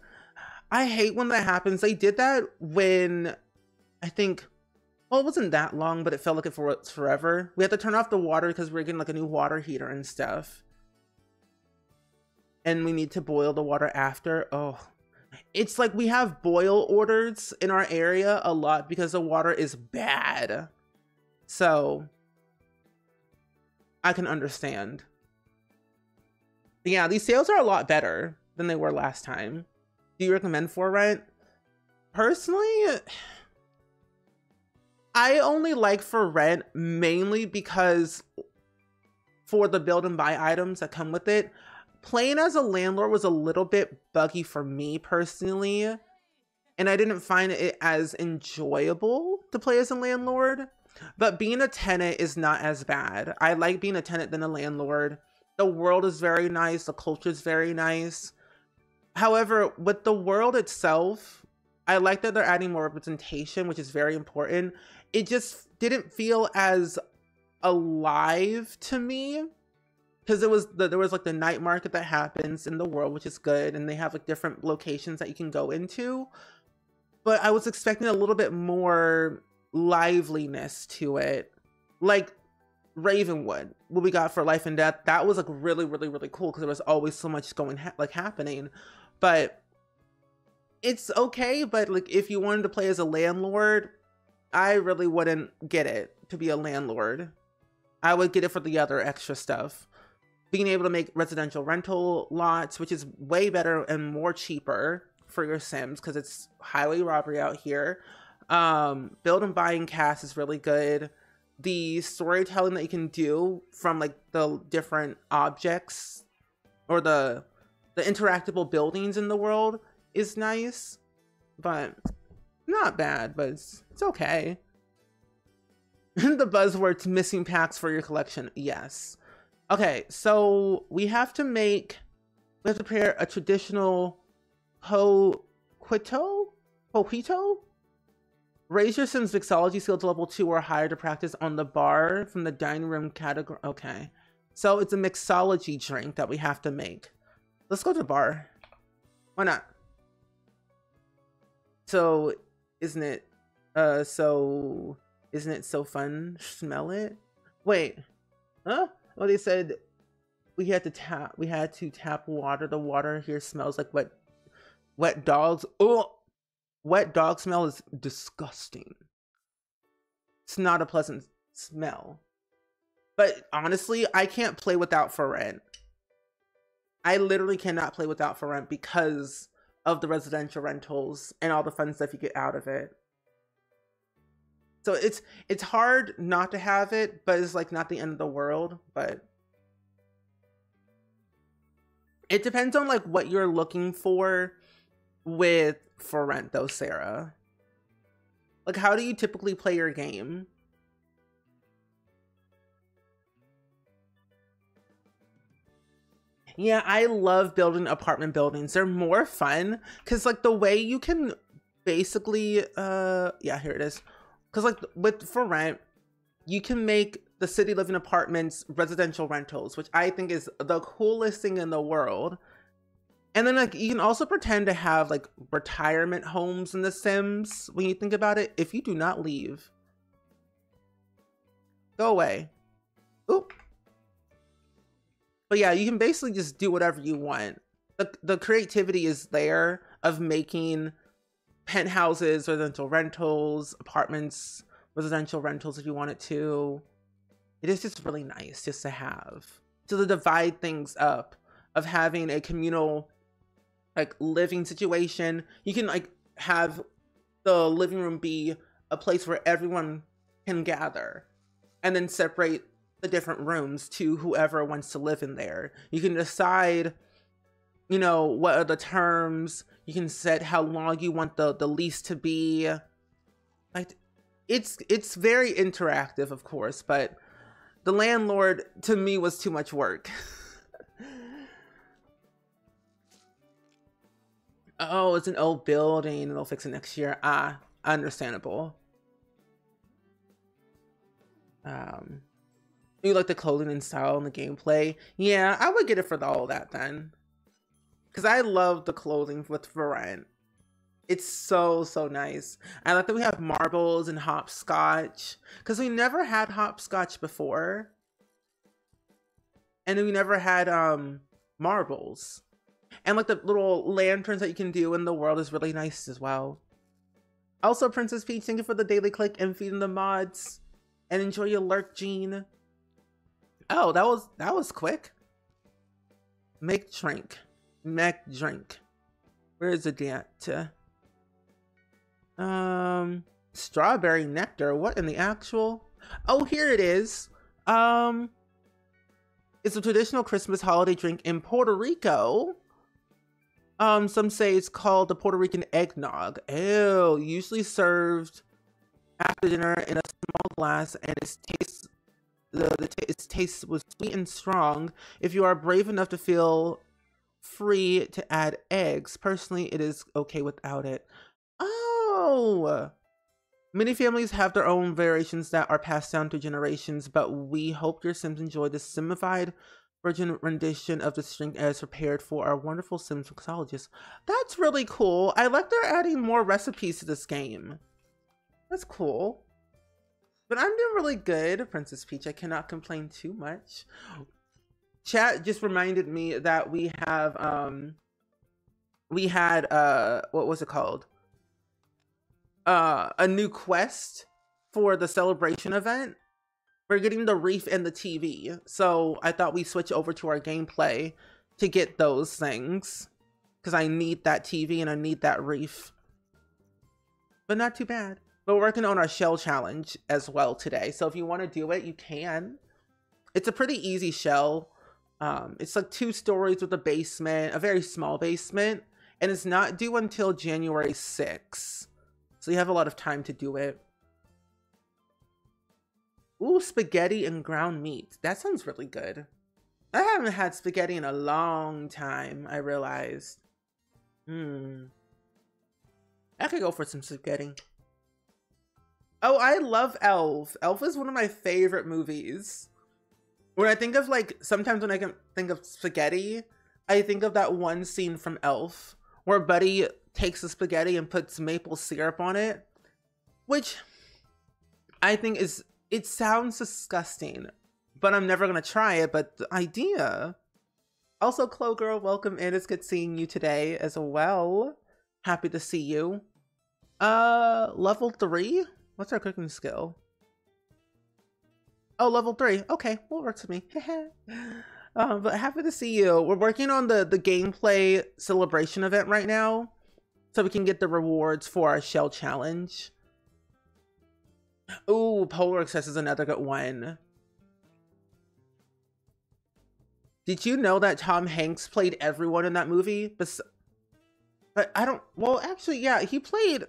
I hate when that happens. They did that when, I think, well, it wasn't that long, but it felt like it was forever. We had to turn off the water because we were getting like a new water heater and stuff. And we need to boil the water after. Oh, it's like we have boil orders in our area a lot because the water is bad. So I can understand. But yeah, these sales are a lot better than they were last time. Do you recommend For Rent? Personally, I only like For Rent mainly because for the build and buy items that come with it. Playing as a landlord was a little bit buggy for me personally, and I didn't find it as enjoyable to play as a landlord. But being a tenant is not as bad. I like being a tenant than a landlord. The world is very nice. The culture is very nice. However, with the world itself, I like that they're adding more representation, which is very important. It just didn't feel as alive to me. Because there was like the night market that happens in the world, which is good, and they have like different locations that you can go into. But I was expecting a little bit more liveliness to it, like Ravenwood, what we got for Life and Death. That was like really, really, really cool because there was always so much happening. But it's okay. But like if you wanted to play as a landlord, I really wouldn't get it to be a landlord. I would get it for the other extra stuff. Being able to make residential rental lots, which is way better and more cheaper for your Sims because it's highway robbery out here. Build and buying cast is really good. The storytelling that you can do from like the different objects or the interactable buildings in the world is nice, but not bad, but it's okay. The buzzwords missing packs for your collection. Yes. Okay, so we have to prepare a traditional Pojito Raise your Sims mixology skill to level 2 or higher to practice on the bar from the dining room category. Okay. So it's a mixology drink that we have to make. Let's go to the bar. Why not? So isn't it so fun? Smell it? Wait. Huh? Oh, they said we had to tap water. The water here smells like wet dogs. Oh, wet dog smell is disgusting. It's not a pleasant smell. But honestly, I can't play without For Rent. I literally cannot play without For Rent because of the residential rentals and all the fun stuff you get out of it. So it's hard not to have it, but it's like not the end of the world. But it depends on like what you're looking for with For Rent though, Sarah. Like, how do you typically play your game? Yeah, I love building apartment buildings. They're more fun because like the way you can basically yeah, here it is. Because like with For Rent, you can make the city living apartments residential rentals, which I think is the coolest thing in the world. And then like you can also pretend to have like retirement homes in The Sims when you think about it. If you do not leave, go away. Oop. But yeah, you can basically just do whatever you want. The creativity is there of making penthouses, residential rentals, apartments, residential rentals if you wanted to. It is just really nice just to have. To divide things up of having a communal like living situation. You can like have the living room be a place where everyone can gather and then separate the different rooms to whoever wants to live in there. You can decide, you know, what are the terms. You can set how long you want the lease to be. Like, it's very interactive, of course, but the landlord to me was too much work. Oh, it's an old building and they'll fix it next year. Ah, understandable. You like the clothing and style and the gameplay? Yeah, I would get it for all that then. Because I love the clothing with For Rent. It's so nice. I like that we have marbles and hopscotch. Because we never had hopscotch before. And we never had marbles. And like the little lanterns that you can do in the world is really nice as well. Also, Princess Peach, thank you for the daily click and feeding the mods. And enjoy your lurk, Jean. Oh, that was quick. Make drink. Where is it at? Strawberry nectar. What in the actual? Oh, here it is. It's a traditional Christmas holiday drink in Puerto Rico. Some say it's called the Puerto Rican eggnog. Ew, usually served after dinner in a small glass, and its taste was sweet and strong. If you are brave enough to feel free to add eggs, personally, it is okay without it. Oh, many families have their own variations that are passed down to generations, but we hope your Sims enjoy the Simified version rendition of the drink as prepared for our wonderful Sims mixologists. That's really cool. I like they're adding more recipes to this game. That's cool. But I'm doing really good, Princess Peach. I cannot complain too much. Chat just reminded me that we had what was it called? A new quest for the celebration event. We're getting the reef and the TV. So I thought we switch over to our gameplay to get those things. Because I need that TV and I need that reef. But not too bad. But we're working on our shell challenge as well today. So if you want to do it, you can. It's a pretty easy shell. It's like 2 stories with a basement, a very small basement. And it's not due until January 6th. So you have a lot of time to do it. Ooh, spaghetti and ground meat. That sounds really good. I haven't had spaghetti in a long time, I realized. I could go for some spaghetti. Oh, I love Elf. Elf is one of my favorite movies. When I think of like, sometimes when I can think of spaghetti, I think of that one scene from Elf where Buddy takes the spaghetti and puts maple syrup on it, which I think is, it sounds disgusting, but I'm never gonna try it, but the idea. Also, Clo Girl, welcome in. It's good seeing you today as well. Happy to see you. Level 3? What's our cooking skill? Oh, level 3. Okay, well, works with me. But happy to see you. We're working on the gameplay celebration event right now, so we can get the rewards for our shell challenge. Ooh, Polar Express is another good one. Did you know that Tom Hanks played everyone in that movie? But I don't, well, actually, yeah, he played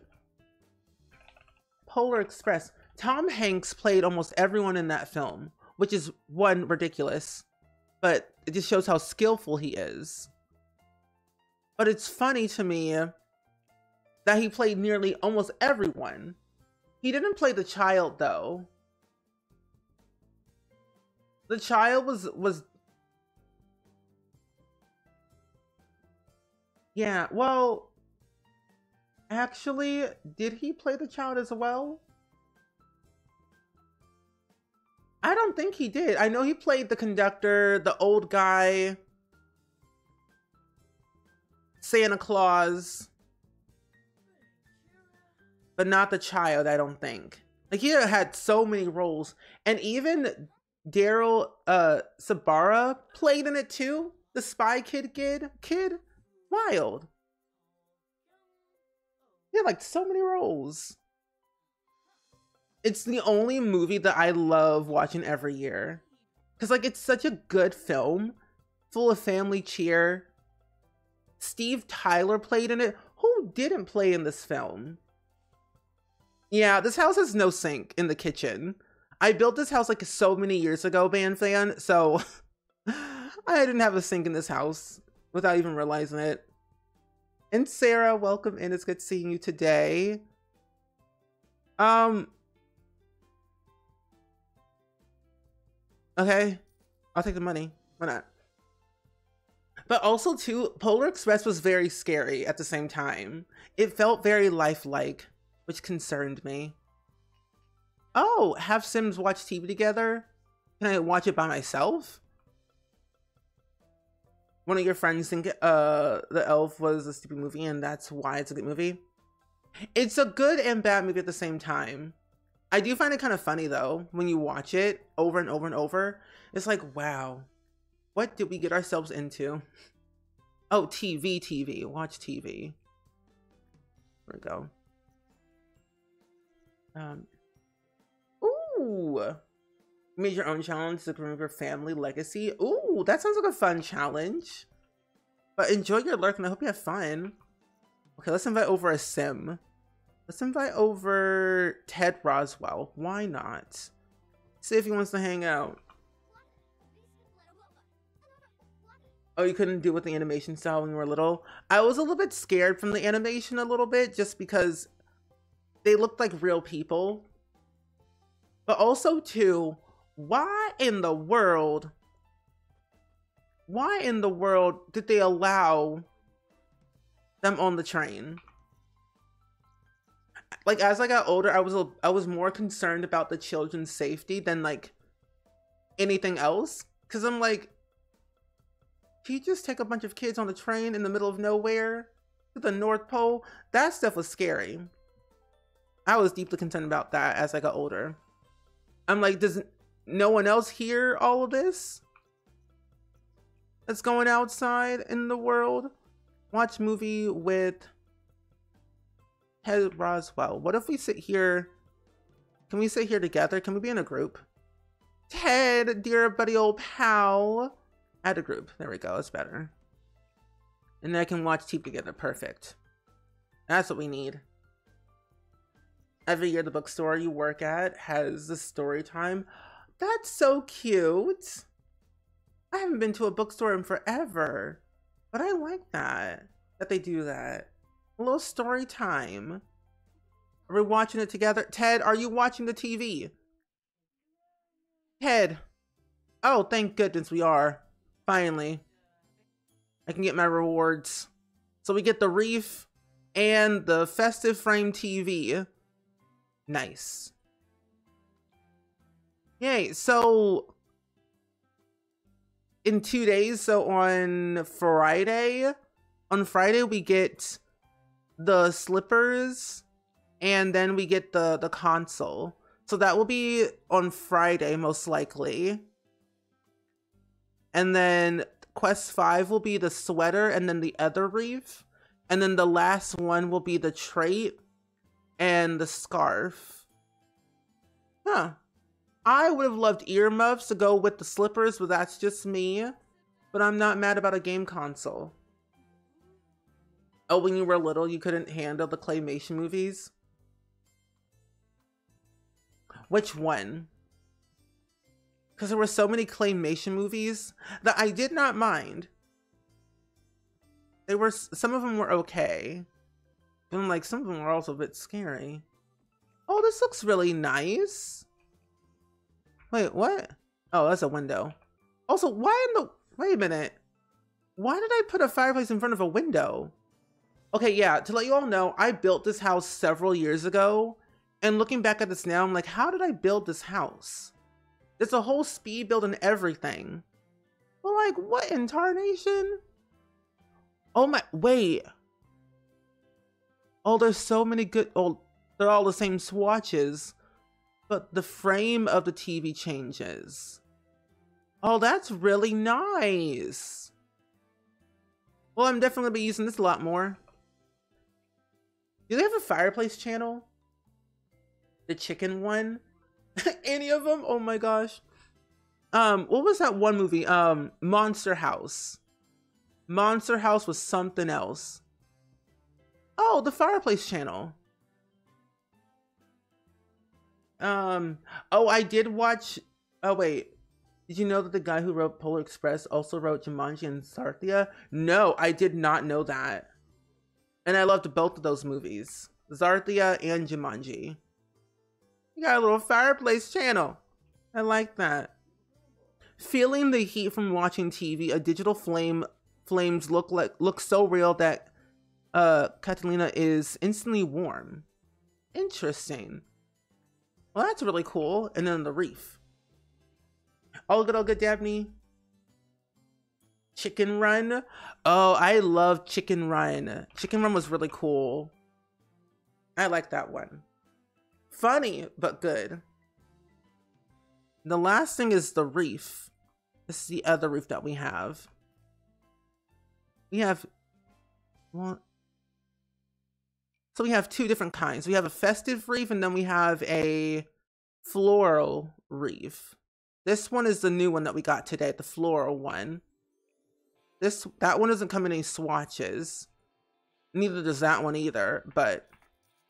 Polar Express. Tom Hanks played almost everyone in that film, which is, one, ridiculous, but it just shows how skillful he is. But it's funny to me that he played nearly almost everyone. He didn't play the child, though. The child was yeah, well, actually, did he play the child as well? I don't think he did. I know he played the conductor, the old guy, Santa Claus, but not the child, I don't think. Like, he had so many roles. And even Daryl Sabara played in it too. The Spy Kid. Wild. He had like so many roles. It's the only movie that I love watching every year. Because, like, it's such a good film. Full of family cheer. Steve Tyler played in it. Who didn't play in this film? Yeah, this house has no sink in the kitchen. I built this house like so many years ago, Band Fan, so I didn't have a sink in this house without even realizing it. And Sarah, welcome in. It's good seeing you today. Okay, I'll take the money. Why not? But also, too, Polar Express was very scary at the same time. It felt very lifelike, which concerned me. Oh, have Sims watch TV together? Can I watch it by myself? One of your friends think The Elf was a stupid movie and that's why it's a good movie. It's a good and bad movie at the same time. I do find it kind of funny though, when you watch it over and over and over. It's like, wow, what did we get ourselves into? Oh, TV. Watch TV. There we go. Ooh. Made your own challenge to remove your family legacy. Ooh, that sounds like a fun challenge. But enjoy your lurk and I hope you have fun. Okay, let's invite over a sim. Let's invite over Ted Roswell. Why not? See if he wants to hang out. Oh, you couldn't do with the animation style when you were little? I was a little bit scared from the animation a little bit just because they looked like real people. But also too, why in the world did they allow them on the train? Like, as I got older, I was more concerned about the children's safety than like anything else. Cause I'm like, can you just take a bunch of kids on the train in the middle of nowhere to the North Pole? That stuff was scary. I was deeply concerned about that as I got older. I'm like, does no one else hear all of this that's going outside in the world? Watch movie with Ted Roswell. What if we sit here? Can we sit here together? Can we be in a group? Ted, dear buddy old pal. Add a group. There we go. That's better. And then I can watch TV together. Perfect. That's what we need. Every year the bookstore you work at has the story time. That's so cute. I haven't been to a bookstore in forever. But I like that they do that. A little story time. Are we watching it together? Ted, are you watching the TV? Ted. Oh, thank goodness we are. Finally. I can get my rewards. So we get the Reef and the Festive Frame TV. Nice. Yay, so in 2 days, so on Friday we get the slippers and then we get the console. So that will be on Friday, most likely. And then Quest 5 will be the sweater and then the other Reef. And then the last one will be the trait and the scarf. Huh. I would have loved earmuffs to go with the slippers, but that's just me. But I'm not mad about a game console. Oh, when you were little, you couldn't handle the claymation movies? Which one? Because there were so many claymation movies that I did not mind. They were, some of them were okay. And like, some of them were also a bit scary. Oh, this looks really nice. Wait, what? Oh, that's a window. Also, why in the... Wait a minute. Why did I put a fireplace in front of a window? Okay, yeah, to let you all know, I built this house several years ago. And looking back at this now, I'm like, how did I build this house? There's a whole speed build and everything. But like, what in tarnation? Oh my... Wait. Oh, there's so many good... Oh, they're all the same swatches. But the frame of the TV changes. Oh, that's really nice. Well, I'm definitely gonna be using this a lot more. Do they have a fireplace channel? The chicken one? Any of them? Oh my gosh. What was that one movie? Monster House. Monster House was something else. Oh, the fireplace channel. Oh, I did watch... Oh, wait. Did you know that the guy who wrote Polar Express also wrote Jumanji and Zarthia? No, I did not know that. And I loved both of those movies. Zarthia and Jumanji. You got a little fireplace channel. I like that. Feeling the heat from watching TV, a digital flames look so real that Catalina is instantly warm. Interesting. Well, that's really cool. And then the Reef. All good, Dabney. Chicken Run. Oh, I love Chicken Run. Chicken Run was really cool. I like that one. Funny, but good. The last thing is the Reef. This is the other Reef that we have. We have... Well, so we have two different kinds. We have a festive Reef and then we have a floral Reef. This one is the new one that we got today, the floral one. That one doesn't come in any swatches. Neither does that one either, but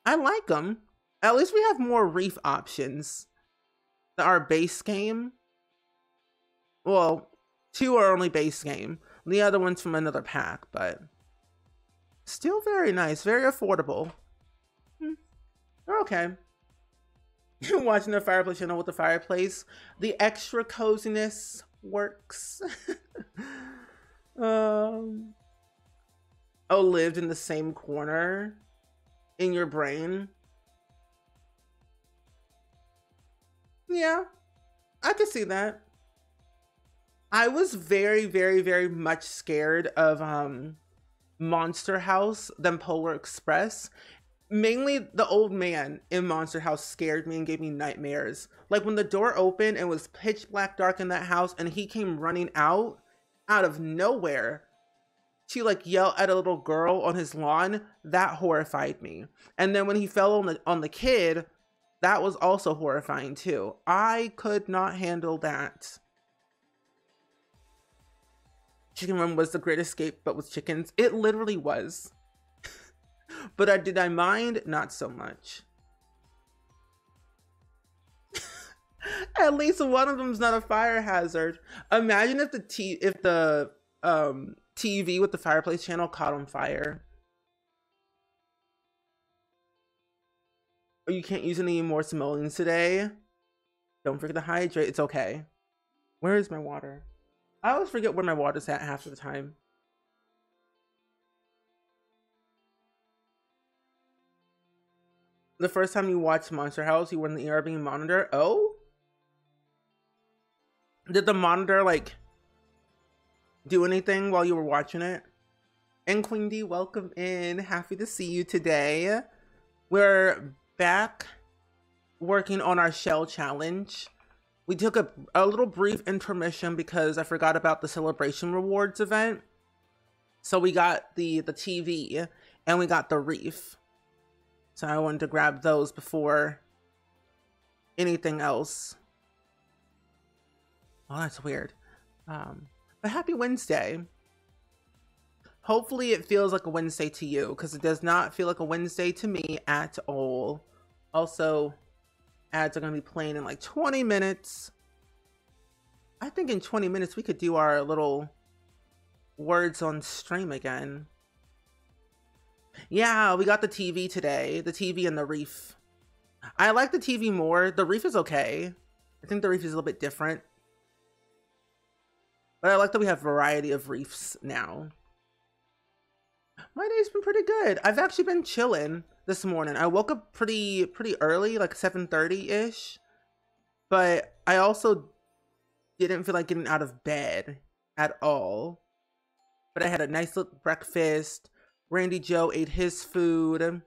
I like them. At least we have more Reef options than our base game. Well, 2 are only base game. The other one's from another pack, but still very nice, very affordable. They're okay. You're watching the fireplace channel with the fireplace. The extra coziness works. Oh, lived in the same corner in your brain. Yeah, I could see that. I was very, very, very much scared of Monster House than Polar Express. Mainly the old man in Monster House scared me and gave me nightmares. Like when the door opened and it was pitch black dark in that house and he came running out of nowhere to like yell at a little girl on his lawn, that horrified me. And then when he fell on the kid, that was also horrifying too. I could not handle that. Chicken Run was the great escape, but with chickens. It literally was. But did I mind? Not so much. At least one of them's not a fire hazard. Imagine if the TV with the fireplace channel caught on fire. you can't use any more simoleons today. Don't forget to hydrate. It's okay. Where is my water? I always forget where my water's at half of the time. The first time you watched Monster House, you were in the ER being monitored. Oh? Did the monitor, like, do anything while you were watching it? And Queen D, welcome in. Happy to see you today. We're back working on our shell challenge. We took a little brief intermission because I forgot about the celebration rewards event. So we got the TV and we got the reef. So I wanted to grab those before anything else. Oh, that's weird. But happy Wednesday. Hopefully it feels like a Wednesday to you, because it does not feel like a Wednesday to me at all. Also, ads are going to be playing in like 20 minutes. I think in 20 minutes we could do our little words on stream again. Yeah, we got the TV today. The TV and the reef. I like the TV more. The reef is okay. I think the reef is a little bit different. But I like that we have variety of reefs now. My day's been pretty good. I've actually been chilling this morning. I woke up pretty early, like 7:30-ish. But I also didn't feel like getting out of bed at all. But I had a nice little breakfast. Randy Joe ate his food.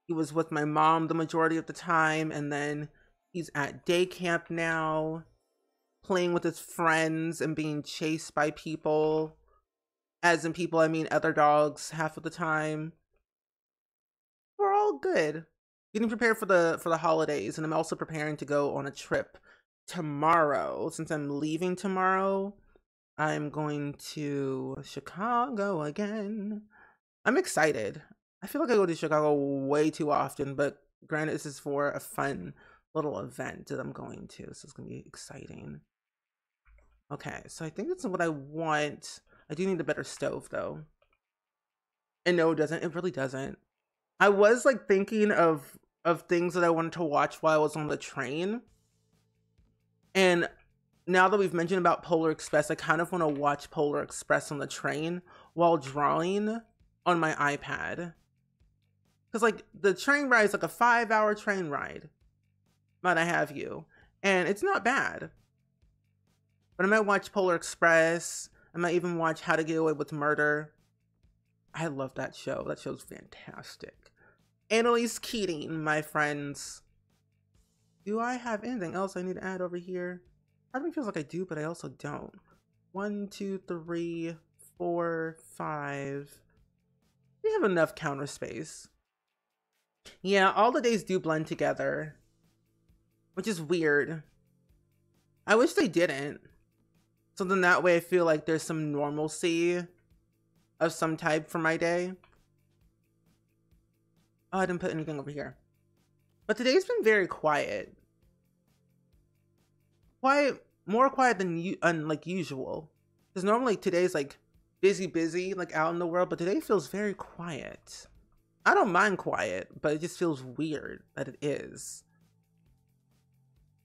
He was with my mom the majority of the time. And then he's at day camp now, playing with his friends and being chased by people. As in people, I mean other dogs half of the time. We're all good. Getting prepared for the holidays, and I'm also preparing to go on a trip tomorrow. Since I'm leaving tomorrow, I'm going to Chicago again. I'm excited. I feel like I go to Chicago way too often, but granted, this is for a fun little event that I'm going to, so it's gonna be exciting. Okay, so I think that's what I want. I do need a better stove though. And no, it doesn't. It really doesn't. I was like thinking of things that I wanted to watch while I was on the train. And now that we've mentioned about Polar Express, I kind of want to watch Polar Express on the train while drawing on my iPad. Because like the train ride is like a 5-hour train ride. Might I have you. And it's not bad. But I might watch Polar Express. I might even watch How to Get Away with Murder. I love that show. That show's fantastic. Annalise Keating, my friends. Do I have anything else I need to add over here? Part of me feels like I do, but I also don't. 1, 2, 3, 4, 5. We have enough counter space. Yeah, all the days do blend together, which is weird. I wish they didn't. So then that way I feel like there's some normalcy of some type for my day. Oh, I didn't put anything over here. But today's been very quiet. More quiet than like usual. Because normally today's like busy, like out in the world, but today feels very quiet. I don't mind quiet, but it just feels weird that it is.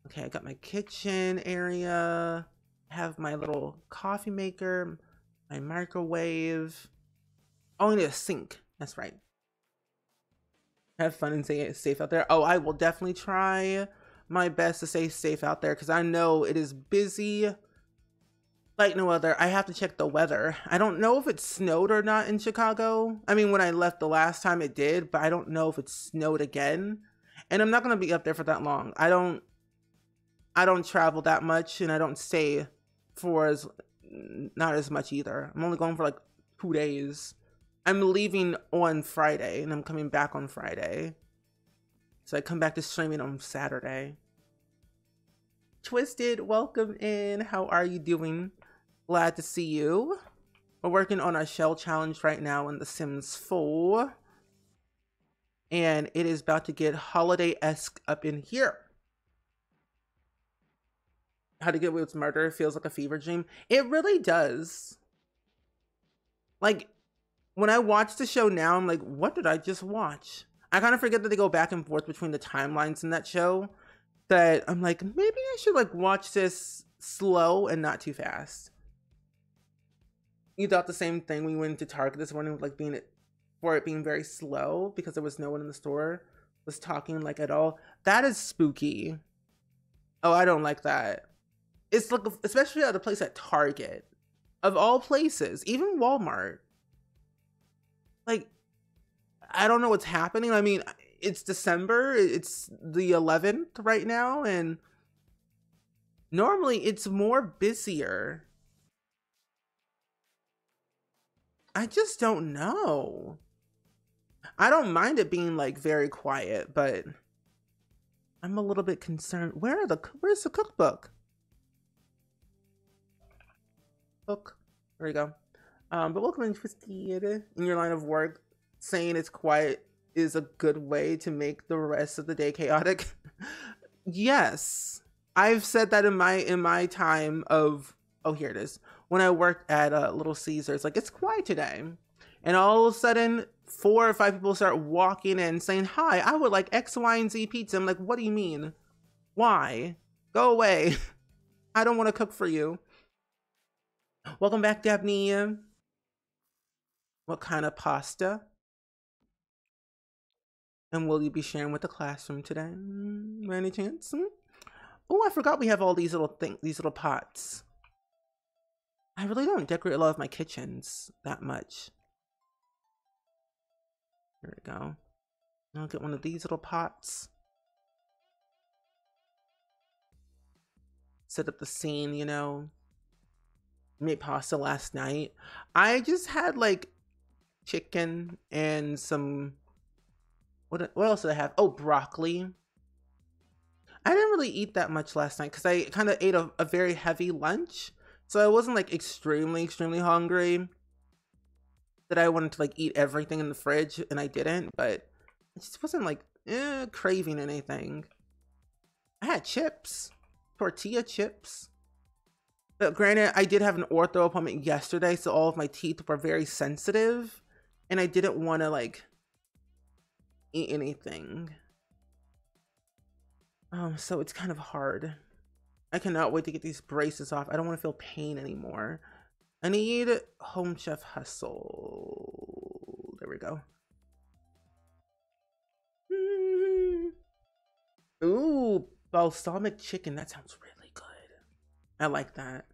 Okay, I got my kitchen area. I have my little coffee maker, my microwave. Oh, I need a sink. That's right. Have fun and stay safe out there. Oh, I will definitely try my best to stay safe out there because I know it is busy like no other. I have to check the weather. I don't know if it snowed or not in Chicago. I mean, when I left the last time it did, but I don't know if it snowed again. And I'm not going to be up there for that long. I don't travel that much, and I don't stay for not as much either. I'm only going for like 2 days. I'm leaving on Friday and I'm coming back on Friday. So I come back to streaming on Saturday. Twisted, welcome in. How are you doing? Glad to see you. We're working on our shell challenge right now in The Sims 4. And it is about to get holiday-esque up in here. How to Get Away with Murder feels like a fever dream. It really does. Like, when I watch the show now, I'm like, what did I just watch? I kind of forget that they go back and forth between the timelines in that show, that I'm like, maybe I should like watch this slow and not too fast. You thought the same thing when you went to Target this morning, like it being very slow because there was no one in the store was talking like at all. That is spooky. Oh, I don't like that. It's like, especially at a place at Target, of all places, even Walmart. Like, I don't know what's happening. I mean, it's December. It's the 11th right now, and normally it's more busier. I just don't know. I don't mind it being like very quiet, but I'm a little bit concerned. Where's the cookbook? Book. There we go. But welcome in, Twisted. In your line of work, saying it's quiet is a good way to make the rest of the day chaotic. Yes, I've said that in my time of, oh, here it is, when I worked at Little Caesars. Like, it's quiet today, and all of a sudden 4 or 5 people start walking in saying, hi, I would like X, Y, and Z pizza. I'm like, what do you mean? Why? Go away. I don't want to cook for you. Welcome back, Dabney. What kind of pasta? And will you be sharing with the classroom today? By any chance? Oh, I forgot we have all these little these little pots. I really don't decorate a lot of my kitchens that much. Here we go. I'll get one of these little pots. Set up the scene, you know. Made pasta last night. I just had like chicken and some, what else did I have? Oh, broccoli. I didn't really eat that much last night because I kind of ate a very heavy lunch. So I wasn't like extremely hungry that I wanted to like eat everything in the fridge, and I didn't, but I just wasn't like craving anything. I had chips, tortilla chips. But granted, I did have an ortho appointment yesterday, so all of my teeth were very sensitive, and I didn't want to like eat anything. So it's kind of hard. I cannot wait to get these braces off. I don't want to feel pain anymore. I need Home Chef Hustle. There we go. Ooh, balsamic chicken. That sounds really good. I like that.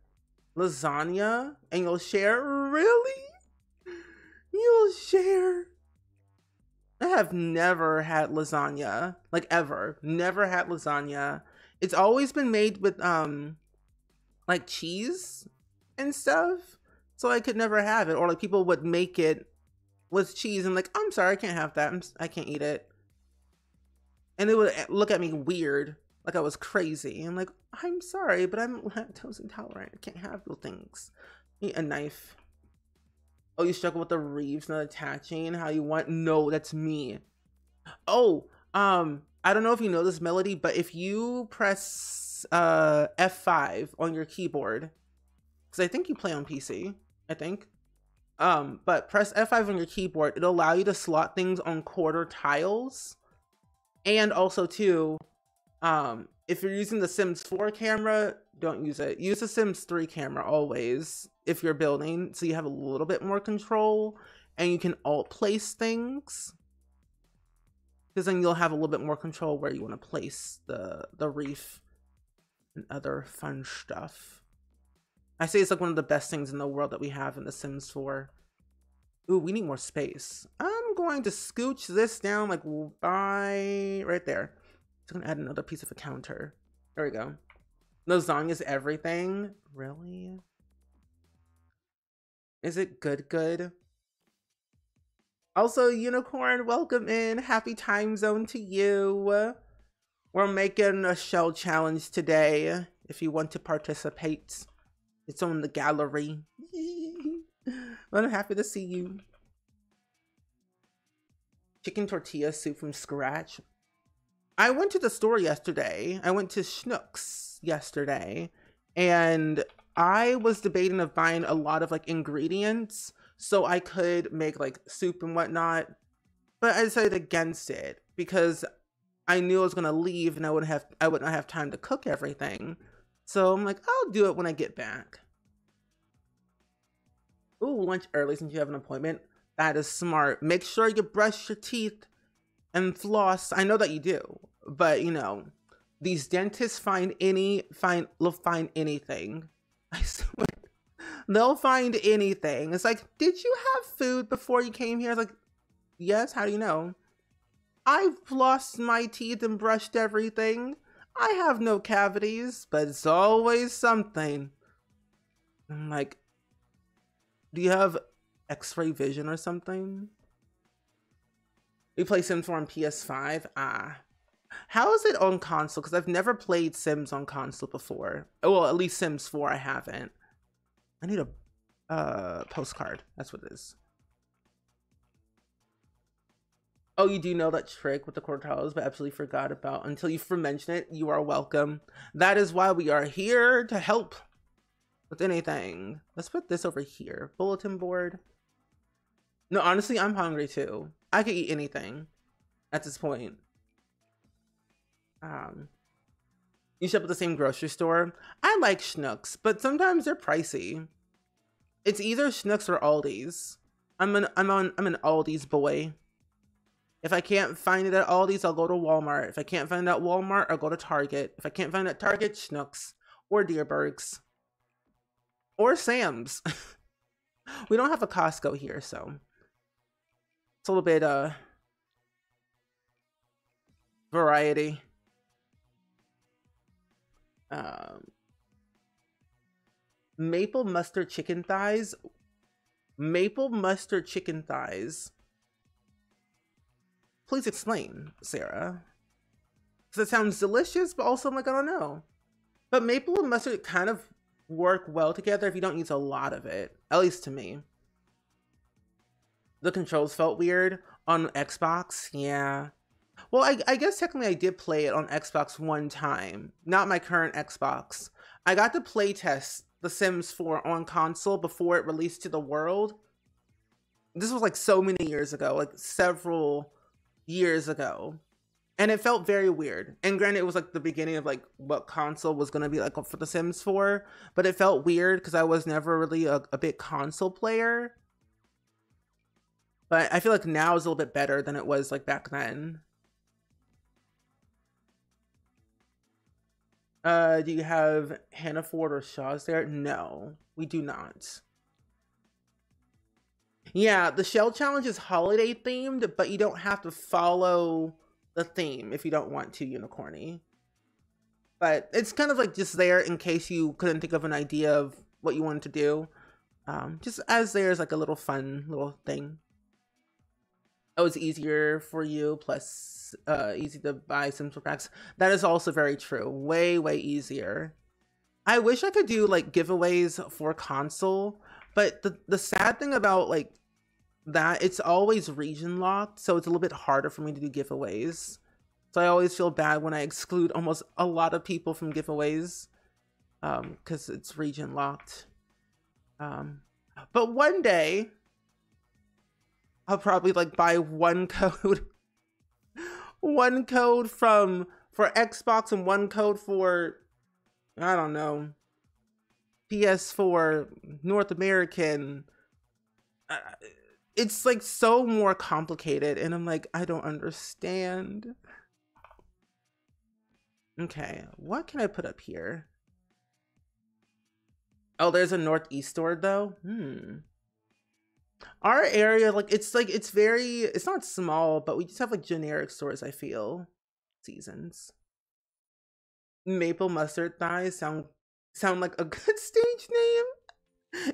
Lasagna, and you'll share? Really? You'll share? I have never had lasagna, like ever. Never had lasagna. It's always been made with like cheese and stuff, so I could never have it. Or like people would make it with cheese and like, I'm sorry, I can't have that. I can't eat it. And they would look at me weird, like I was crazy. I'm like, I'm sorry, but I'm lactose intolerant. I can't have those things. Eat a knife. Oh, you struggle with the reefs not attaching how you want? No, that's me. Oh, I don't know if you know this, Melody, but if you press F5 on your keyboard, because I think you play on PC, I think. But press F5 on your keyboard, it'll allow you to slot things on quarter tiles. And also too, if you're using the Sims 4 camera, don't use it. Use the Sims 3 camera always if you're building, so you have a little bit more control and you can alt place things, because then you'll have a little bit more control where you want to place the reef and other fun stuff. I say it's like one of the best things in the world that we have in the Sims 4. Ooh, we need more space. I'm going to scooch this down like by right there. Just gonna add another piece of a counter. There we go. Lasagna is everything. Really? Is it good? Also, Unicorn, welcome in. Happy time zone to you. We're making a shell challenge today. If you want to participate, it's on the gallery. But I'm happy to see you. Chicken tortilla soup from scratch. I went to the store yesterday. I went to Schnucks yesterday, and I was debating of buying a lot of like ingredients so I could make like soup and whatnot. but I decided against it because I knew I was gonna leave and I would not have time to cook everything. So I'm like, I'll do it when I get back. Ooh, lunch early since you have an appointment. That is smart. Make sure you brush your teeth and floss. I know that you do, but you know, these dentists find anything. I swear. They'll find anything. It's like, did you have food before you came here? It's like, yes, how do you know? I've flossed my teeth and brushed everything. I have no cavities, but it's always something. I'm like, do you have X-ray vision or something? We play Sims 4 on PS5. How is it on console? Because I've never played Sims on console before. Well, at least Sims 4 I haven't. I need a postcard. That's what it is. Oh, you do know that trick with the quartiles, but absolutely forgot about until you mention it. You are welcome. That is why we are here to help with anything. Let's put this over here. Bulletin board. No, honestly, I'm hungry too. I could eat anything at this point. You shop at the same grocery store. I like Schnucks, but sometimes they're pricey. It's either Schnucks or Aldi's. I'm an Aldi's boy. If I can't find it at Aldi's, I'll go to Walmart. If I can't find it at Walmart, I'll go to Target. If I can't find it at Target, Schnucks or Deerbergs or Sam's. We don't have a Costco here, so it's a little bit variety. Maple mustard chicken thighs. Maple mustard chicken thighs. Please explain, Sarah. Because it sounds delicious, but also I'm like, I don't know. But maple and mustard kind of work well together if you don't use a lot of it. At least to me. The controls felt weird on Xbox. Yeah. Well, I guess technically I did play it on Xbox one time. Not my current Xbox. I got to play test The Sims 4 on console before it released to the world. This was like so many years ago. Like several years ago. And it felt very weird. And granted, it was like the beginning of like what console was going to be like for The Sims 4. But it felt weird because I was never really a big console player. But I feel like now is a little bit better than it was like back then. Do you have Hannaford or Shaw's there? No, we do not. Yeah, the Shell Challenge is holiday themed, but you don't have to follow the theme if you don't want to, Unicorny. But it's kind of like just there in case you couldn't think of an idea of what you wanted to do. Just as there's like a little fun little thing. Oh, it's easier for you, plus easy to buy Sims packs. That is also very true. Way, way easier. I wish I could do like giveaways for console, but the sad thing about like that, it's always region locked, so it's a little bit harder for me to do giveaways. So I always feel bad when I exclude almost a lot of people from giveaways, because it's region locked. But one day I'll probably like buy one code for Xbox and one code for, I don't know, PS4 North American. It's like so more complicated, and I'm like, I don't understand. Okay, what can I put up here? Oh, there's a Northeast store though. Our area, like it's not small, but we just have like generic stores, I feel. Seasons. Maple mustard thighs sound like a good stage name.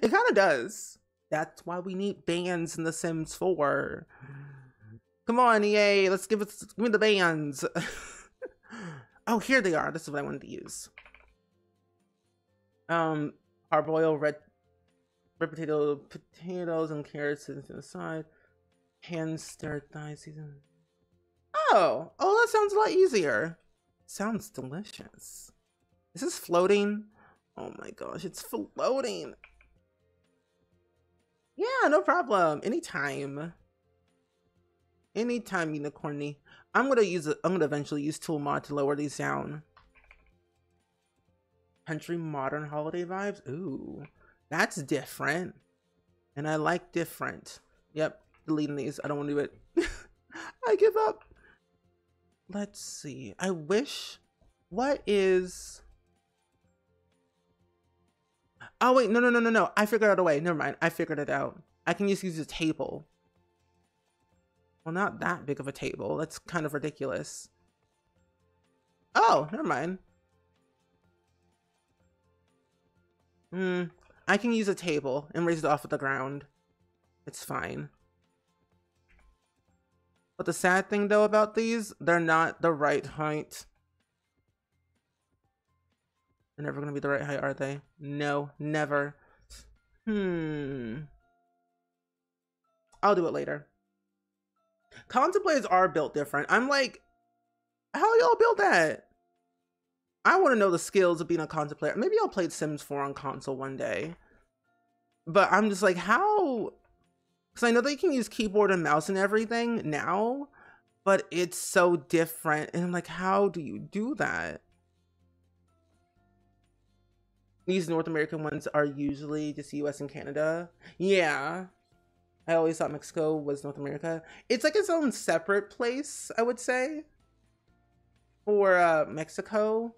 It kind of does. That's why we need bands in The Sims 4. Come on, EA, give me the bands. Oh, here they are. This is what I wanted to use. Parboiled red potatoes and carrots to the side. Hand stirred thigh season. Oh, that sounds a lot easier. Sounds delicious. Is this floating? Oh my gosh, it's floating. Yeah, no problem. Anytime. Anytime, unicorny. I'm gonna eventually use tool mod to lower these down. Country modern holiday vibes. Ooh, that's different. And I like different. Yep, deleting these. I don't want to do it. I give up. Let's see. I wish. What is. Oh, wait. No. I figured out a way. Never mind. I figured it out. I can just use a table. Well, not that big of a table. That's kind of ridiculous. Oh, never mind. I can use a table and raise it off of the ground. It's fine. But the sad thing though about these, they're not the right height. They're never gonna be the right height, are they? No, never. I'll do it later. Contemplators are built different. I'm like, how y'all build that? I want to know the skills of being a contemplator. Maybe I'll play Sims 4 on console one day. But I'm just like, how? Because I know they can use keyboard and mouse and everything now, but it's so different. And I'm like, how do you do that? These North American ones are usually just US and Canada. Yeah. I always thought Mexico was North America. It's like its own separate place, I would say, for Mexico.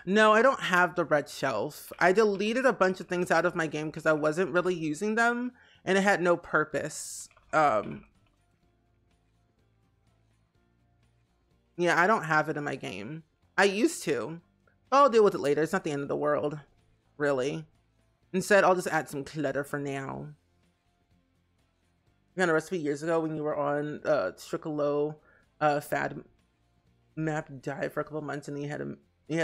No, I don't have the red shelf. I deleted a bunch of things out of my game because I wasn't really using them and it had no purpose. Yeah, I don't have it in my game. I used to. I'll deal with it later. It's not the end of the world, really. Instead, I'll just add some clutter for now. You got a recipe years ago when you were on Stricolo fad map diet for a couple months and you had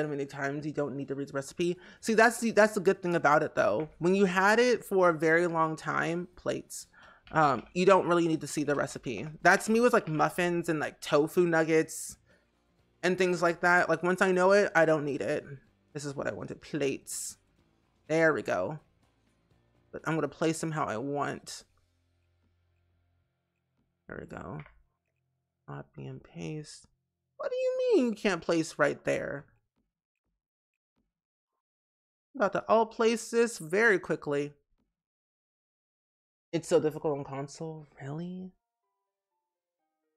many times you don't need to read the recipe. See, that's the good thing about it though. When you had it for a very long time, plates, you don't really need to see the recipe. That's me with like muffins and like tofu nuggets and things like that. Like once I know it, I don't need it. This is what I wanted, plates. There we go. But I'm gonna place them how I want. There we go. Copy and paste. What do you mean you can't place right there? I'm about to all place this very quickly. It's so difficult on console, really?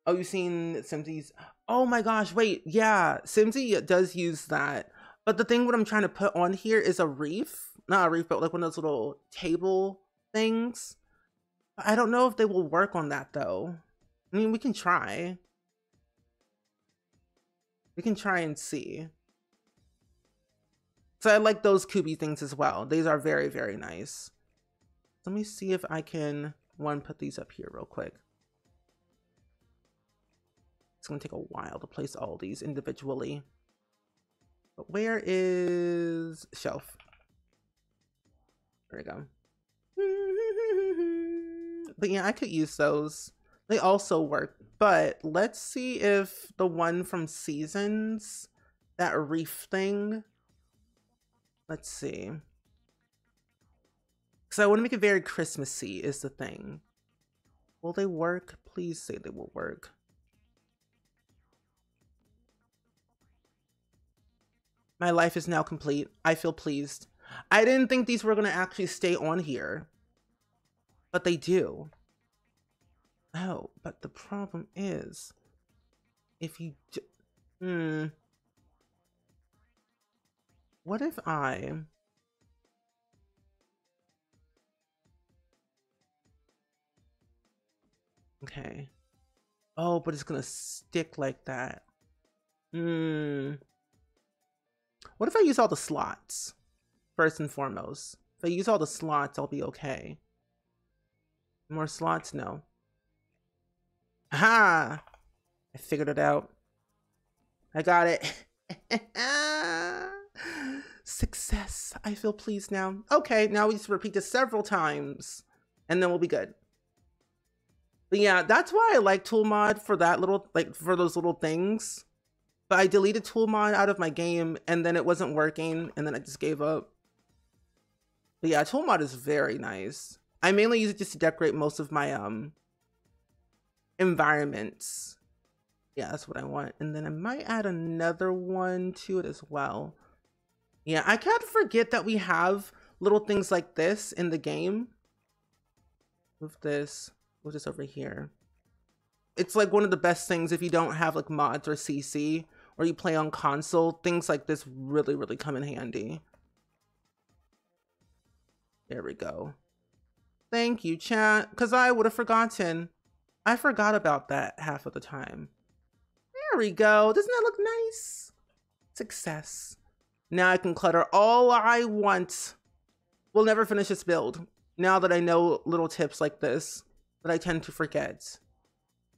Oh, you've seen Simsy's? Oh my gosh, wait, yeah, Simsy does use that. But the thing what I'm trying to put on here is a reef. Not a reef, but like one of those little table things. I don't know if they will work on that though. I mean, we can try. We can try and see. So I like those Kubi things as well. These are very, very nice. Let me see if I can, put these up here real quick. It's gonna take a while to place all these individually. But where is shelf? There we go. But yeah, I could use those. They also work, but let's see if the one from Seasons, that reef thing, let's see. Because I want to make it very Christmassy is the thing. Will they work? Please say they will work. My life is now complete. I feel pleased. I didn't think these were going to actually stay on here, but they do. Oh, but the problem is, if you what if I okay. Oh, but it's gonna stick like that. What if I use all the slots first and foremost? If I use all the slots, I'll be okay. More slots? No. Aha! I figured it out. I got it. Success. I feel pleased now. Okay, now we just repeat this several times and then we'll be good. But yeah, that's why I like tool mod for that little, like for those little things. But I deleted tool mod out of my game and then it wasn't working and then I just gave up. But yeah, tool mod is very nice. I mainly use it just to decorate most of my environments. Yeah, that's what I want. And then I might add another one to it as well. Yeah, I can't forget that we have little things like this in the game. Move this over here. It's like one of the best things if you don't have like mods or CC or you play on console. Things like this really, really come in handy. There we go. Thank you, chat, because I would have forgotten. I forgot about that half of the time. There we go. Doesn't that look nice? Success. Now I can clutter all I want. We'll never finish this build. Now that I know little tips like this that I tend to forget.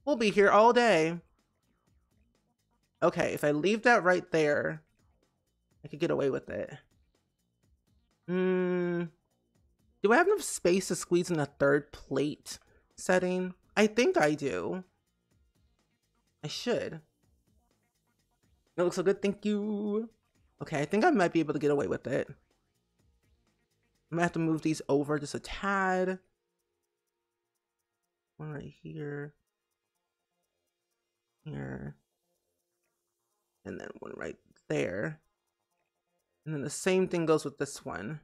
We'll be here all day. Okay, if I leave that right there, I could get away with it. Do I have enough space to squeeze in a third plate setting? I think I do. I should. It looks so good, thank you. Okay, I think I might be able to get away with it. I'm gonna have to move these over just a tad. One right here. Here. And then one right there. And then the same thing goes with this one.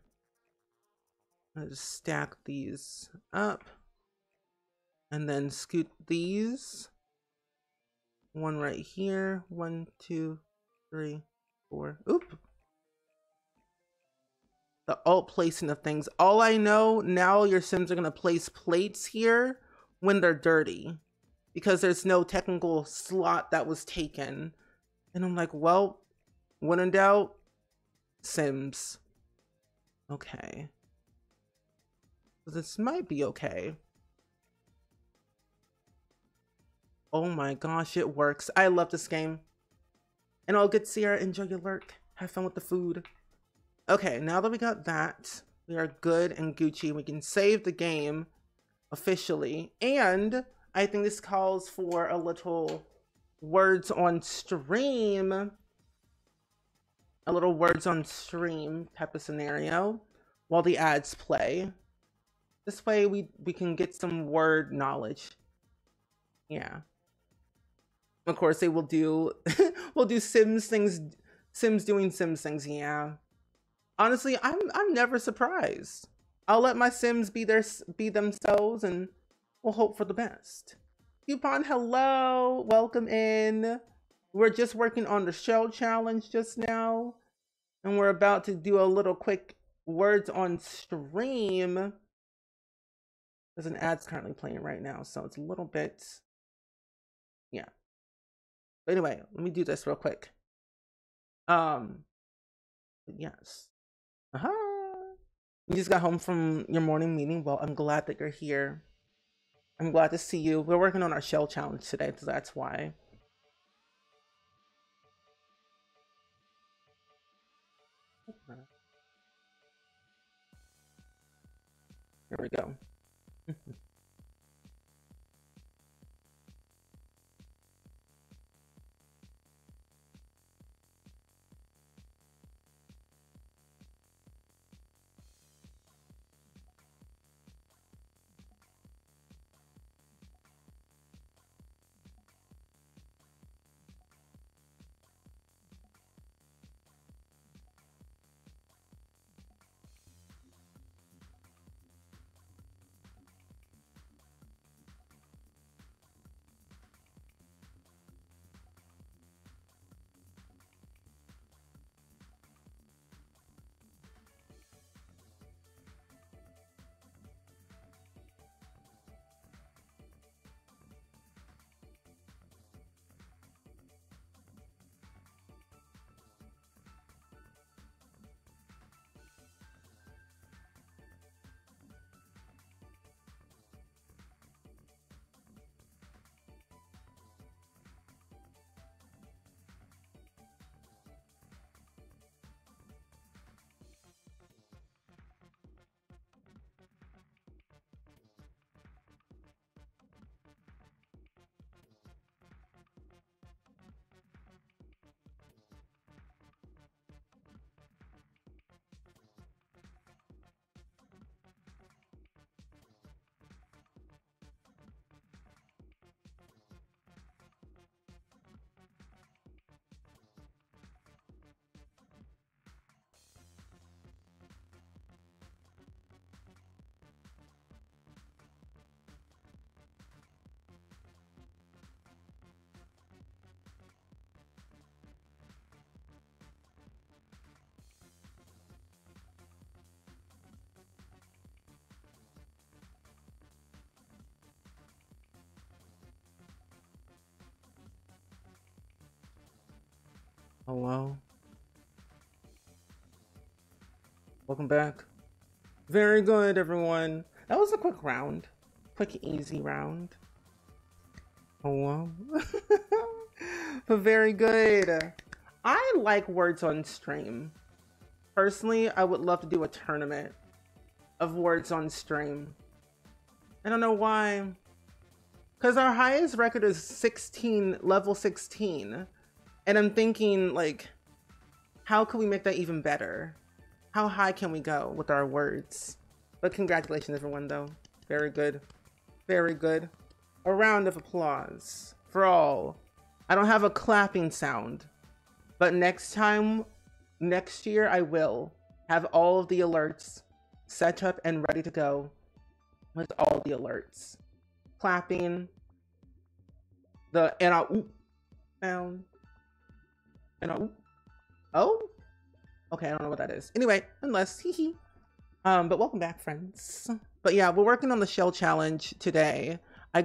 I'm gonna just stack these up. And then scoot these. One right here. 1, 2, 3, 4. Oop. The alt placing of things. All I know now, your Sims are gonna place plates here when they're dirty, because there's no technical slot that was taken. And I'm like, well, when in doubt, Sims. Okay. This might be okay. Oh my gosh, it works. I love this game. And all good, Sierra. Enjoy your lurk. Have fun with the food. Okay, now that we got that, we are good and Gucci. We can save the game officially. And I think this calls for a little words on stream. A little words on stream type of scenario while the ads play. This way we can get some word knowledge. Yeah. Of course they will do we'll do Sims doing Sims things, yeah. Honestly, I'm never surprised. I'll let my Sims be themselves and we'll hope for the best. Coupon, hello, welcome in. We're just working on the shell challenge just now, and we're about to do a little quick words on stream. There's an ad's currently playing right now, so it's a little bit, yeah. But anyway, let me do this real quick. Yes. You just got home from your morning meeting. Well, I'm glad that you're here. I'm glad to see you. We're working on our shell challenge today, so that's why. Here we go. Hello. Welcome back. Very good, everyone. That was a quick round. Quick, easy round. Hello. But very good. I like words on stream. Personally, I would love to do a tournament of words on stream. I don't know why. Because our highest record is 16, level 16. And I'm thinking, like, how can we make that even better? How high can we go with our words? But congratulations, everyone, though. Very good. Very good. A round of applause for all. I don't have a clapping sound, but next year, I will have all of the alerts set up and ready to go with all the alerts. Clapping, the and I oop sound, and I oop. Oh, okay, I don't know what that is. Anyway, unless hee. But welcome back, friends. But yeah, we're working on the shell challenge today. I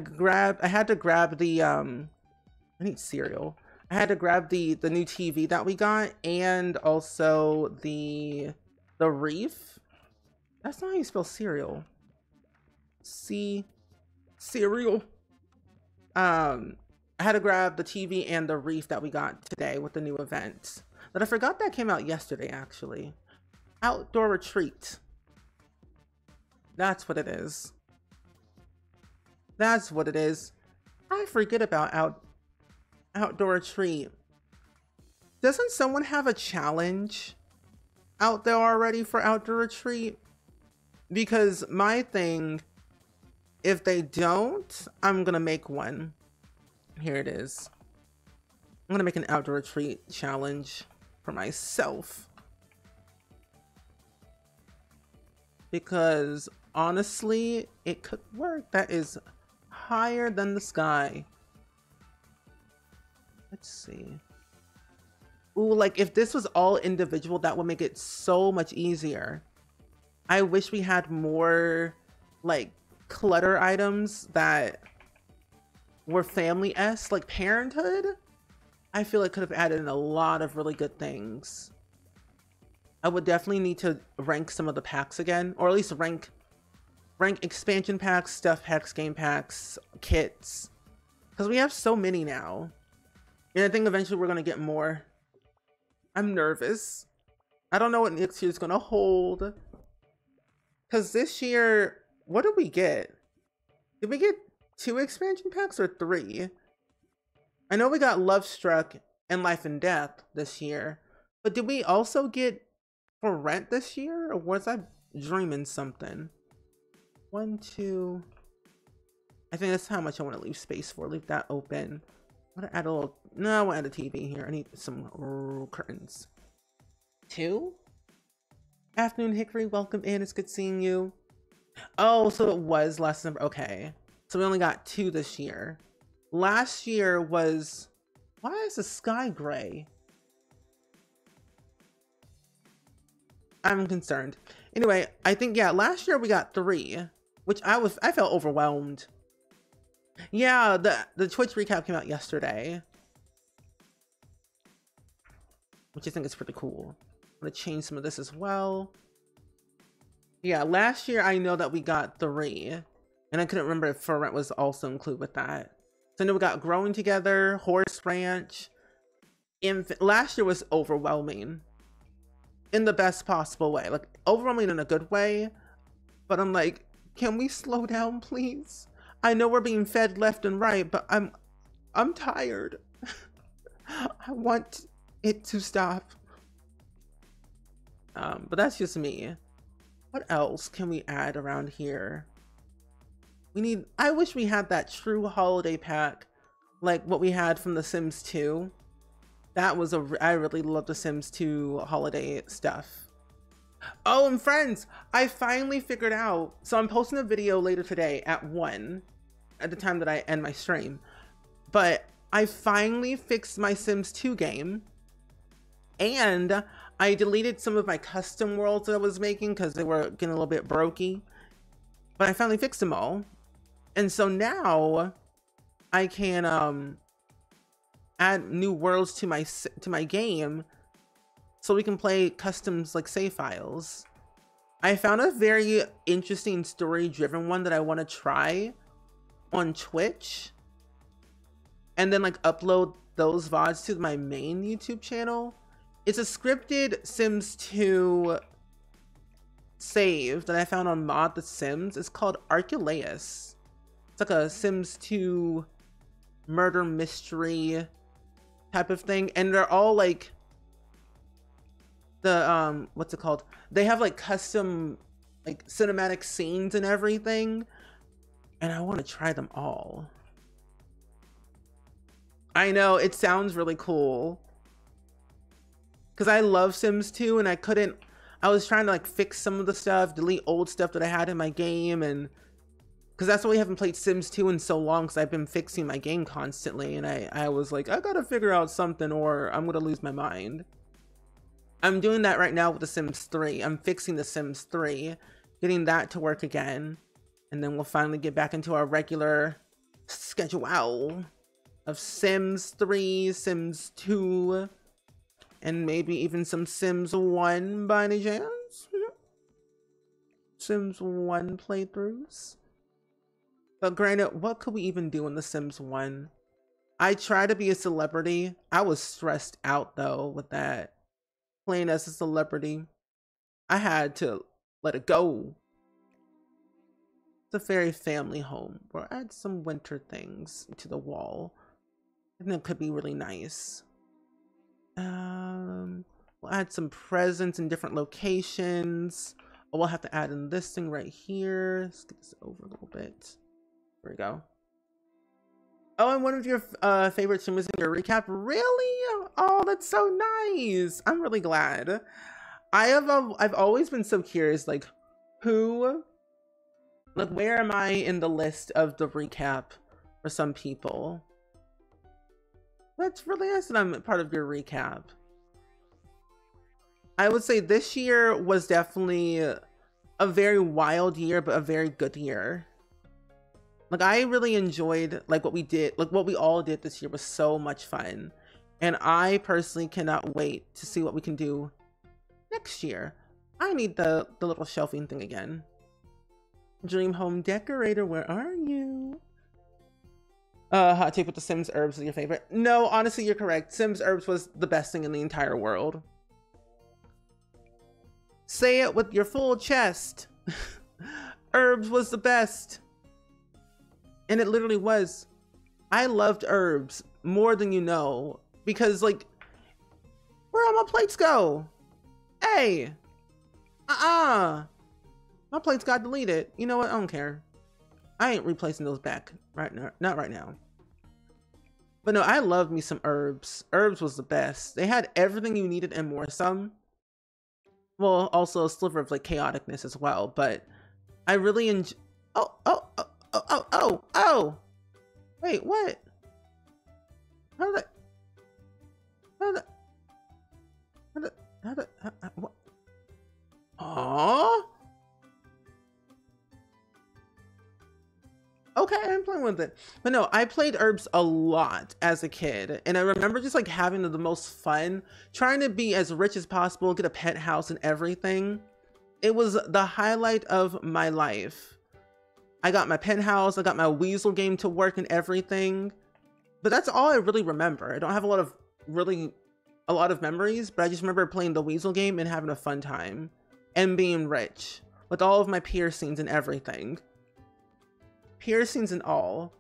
had to grab the I need cereal. I had to grab the new TV that we got, and also the reef. That's not how you spell cereal. Cereal. I had to grab the TV and the reef that we got today with the new event. But I forgot that came out yesterday, actually. Outdoor retreat. That's what it is. That's what it is. I forget about outdoor retreat. Doesn't someone have a challenge out there already for outdoor retreat? Because my thing, if they don't, I'm gonna make one. Here it is. I'm gonna make an outdoor retreat challenge for myself. Because honestly, it could work. That is higher than the sky. Let's see. Ooh, like if this was all individual, that would make it so much easier. I wish we had more like clutter items that were family-esque, like Parenthood. I feel it could have added in a lot of really good things. I would definitely need to rank some of the packs again, or at least rank expansion packs, stuff packs, game packs, kits, because we have so many now. And I think eventually we're gonna get more. I'm nervous. I don't know what next year's gonna hold. Because this year, what did we get? Did we get 2 expansion packs or 3? I know we got Love Struck and Life and Death this year, but did we also get For Rent this year? Or was I dreaming something? 1, 2. I think that's how much I want to leave space for. Leave that open. I'm gonna add a little. No, I want to add a TV here. I need some curtains. 2? Afternoon, Hickory. Welcome in. It's good seeing you. Oh, so it was last number. Okay. So we only got 2 this year. Last year was. Why is the sky gray? I'm concerned. Anyway, I think, yeah, last year we got 3, which I felt overwhelmed. Yeah, the Twitch recap came out yesterday, which I think is pretty cool. I'm gonna change some of this as well. Yeah, last year I know that we got 3, and I couldn't remember if For Rent was also included with that. So I know we got Growing Together, Horse Ranch. Last year was overwhelming. In the best possible way, like overwhelming in a good way, but I'm like, can we slow down, please? I know we're being fed left and right, but I'm tired. I want it to stop. But that's just me. What else can we add around here? I wish we had that true holiday pack, like what we had from The Sims 2. That was I really love The Sims 2 holiday stuff. Oh, and friends, I finally figured out. So I'm posting a video later today at 1, at the time that I end my stream. But I finally fixed my Sims 2 game. And I deleted some of my custom worlds that I was making because they were getting a little bit brokey. But I finally fixed them all. And so now I can add new worlds to my game so we can play customs like save files. I found a very interesting story-driven one that I want to try on Twitch and then like upload those VODs to my main YouTube channel. It's a scripted Sims 2 save that I found on Mod The Sims. It's called Archelaus. It's like a Sims 2 murder mystery type of thing, and they're all like the what's it called? They have like custom like cinematic scenes and everything, and I want to try them all. I know it sounds really cool because I love Sims 2 and I was trying to like fix some of the stuff, delete old stuff that I had in my game, and because that's why we haven't played Sims 2 in so long, because I've been fixing my game constantly, and I was like, I gotta figure out something or I'm gonna lose my mind. I'm doing that right now with The Sims 3. I'm fixing The Sims 3, getting that to work again, and then we'll finally get back into our regular schedule of Sims 3, Sims 2, and maybe even some Sims 1 by any chance. Sims 1 playthroughs. But granted, what could we even do in The Sims 1? I try to be a celebrity. I was stressed out though with that. Playing as a celebrity. I had to let it go. It's a very family home. We'll add some winter things to the wall. And it could be really nice. We'll add some presents in different locations. Oh, we'll have to add in this thing right here. Let's get this over a little bit. There we go. Oh, and one of your favorite streamers in your recap? Really? Oh, that's so nice. I'm really glad. I've always been so curious, like, where am I in the list of the recap for some people? That's really nice that I'm part of your recap. I would say this year was definitely a very wild year, but a very good year. Like, I really enjoyed like what we did, like what we all did this year was so much fun. And I personally cannot wait to see what we can do next year. I need the little shelving thing again. Dream home decorator, where are you? Hot take with the Sims Herbs is your favorite. No, honestly, you're correct. Sims Herbs was the best thing in the entire world. Say it with your full chest. Herbs was the best. And it literally was. I loved Herbs more than you know. Because, like, where all my plates go? Hey! My plates got deleted. You know what? I don't care. I ain't replacing those back right now. Not right now. But no, I loved me some Herbs. Herbs was the best. They had everything you needed and more some. Well, also a sliver of like chaoticness as well. But I really enjoy. Oh! Wait, what? What? Aww. Okay, I'm playing with it. But no, I played Herbs a lot as a kid. And I remember just like having the most fun, trying to be as rich as possible, get a pet house and everything. It was the highlight of my life. I got my penthouse, I got my Weasel game to work and everything. But that's all I really remember. I don't have a lot of memories, but I just remember playing the Weasel game and having a fun time. And being rich. With all of my piercings and everything. Piercings and all.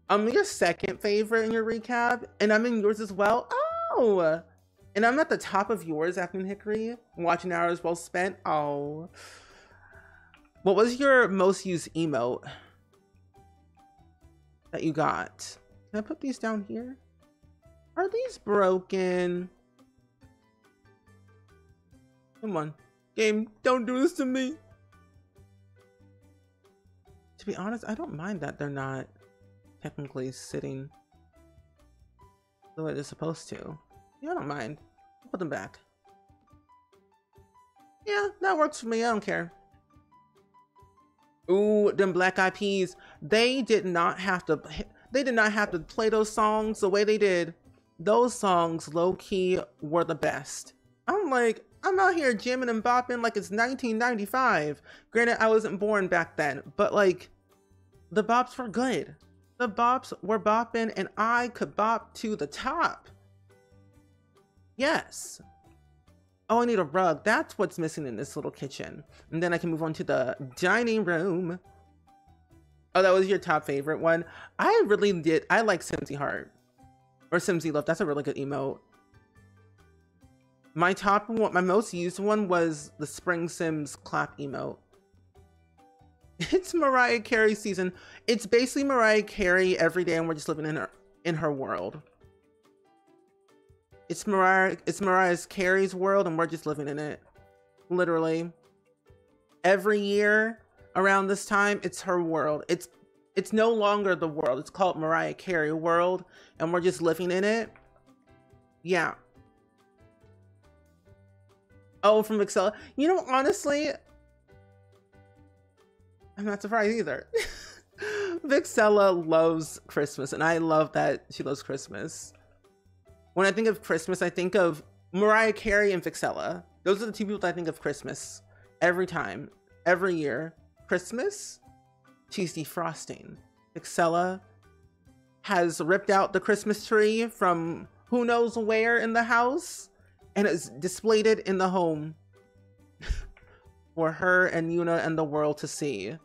I'm your second favorite in your recap, and I'm in yours as well. Oh! And I'm at the top of yours, Afternoon Hickory. Watching hours well spent. Oh. What was your most used emote that you got? Can I put these down here? Are these broken? Come on. Game, don't do this to me. To be honest, I don't mind that they're not technically sitting the way they're supposed to. Yeah, I don't mind. I'll put them back. Yeah, that works for me. I don't care. Ooh, them Black Eyed Peas. They did not have to. they did not have to play those songs the way they did. Those songs low-key were the best. I'm like, I'm out here jamming and bopping like it's 1995. Granted, I wasn't born back then, but like, the bops were good. The bops were bopping and I could bop to the top. Yes. Oh, I need a rug. That's what's missing in this little kitchen. And then I can move on to the dining room. Oh, that was your top favorite one? I really did. I like Simsy Heart. Or Simsy Love. That's a really good emote. My top one, my most used one was the Spring Sims clap emote. It's Mariah Carey season. It's basically Mariah Carey every day and we're just living in her world. It's Mariah Carey's world and we're just living in it. Literally. Every year around this time, it's her world. It's no longer the world. It's called Mariah Carey world and we're just living in it. Yeah. Oh, from Vixella. You know, honestly, I'm not surprised either. Vixella loves Christmas and I love that she loves Christmas. When I think of Christmas, I think of Mariah Carey and Vixella. Those are the two people that I think of Christmas every time, every year. Christmas, she's defrosting. Vixella has ripped out the Christmas tree from who knows where in the house and has displayed it in the home for her and Yuna and the world to see.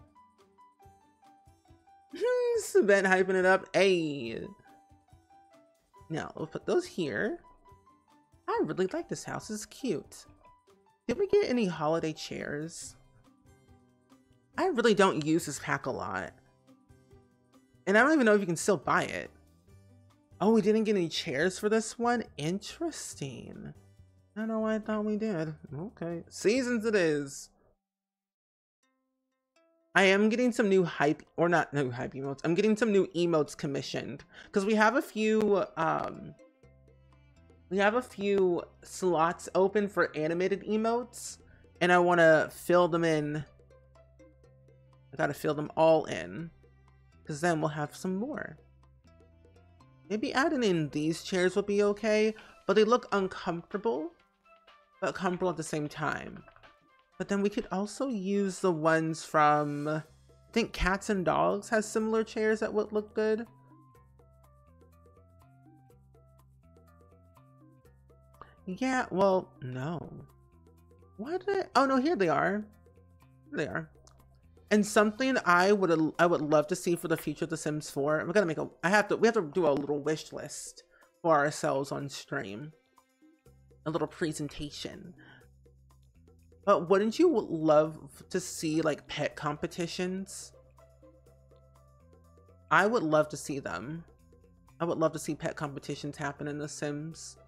Ben hyping it up. Hey. Now, we'll put those here. I really like this house. It's cute. Did we get any holiday chairs? I really don't use this pack a lot. And I don't even know if you can still buy it. Oh, we didn't get any chairs for this one? Interesting. I don't know why I thought we did. Okay. Seasons it is. I am getting some new hype, or not new hype emotes. I'm getting some new emotes commissioned because we have a few slots open for animated emotes and I want to fill them in. I got to fill them all in because then we'll have some more. Maybe adding in these chairs will be okay, but they look uncomfortable, but comfortable at the same time. But then we could also use the ones from, I think Cats and Dogs has similar chairs that would look good. Yeah, well, no. Why did I, oh no, here they are. Here they are. And something I would love to see for the future of The Sims 4. We're gonna make a, we have to do a little wish list for ourselves on stream. A little presentation. But wouldn't you love to see like pet competitions? I would love to see them. I would love to see pet competitions happen in The Sims.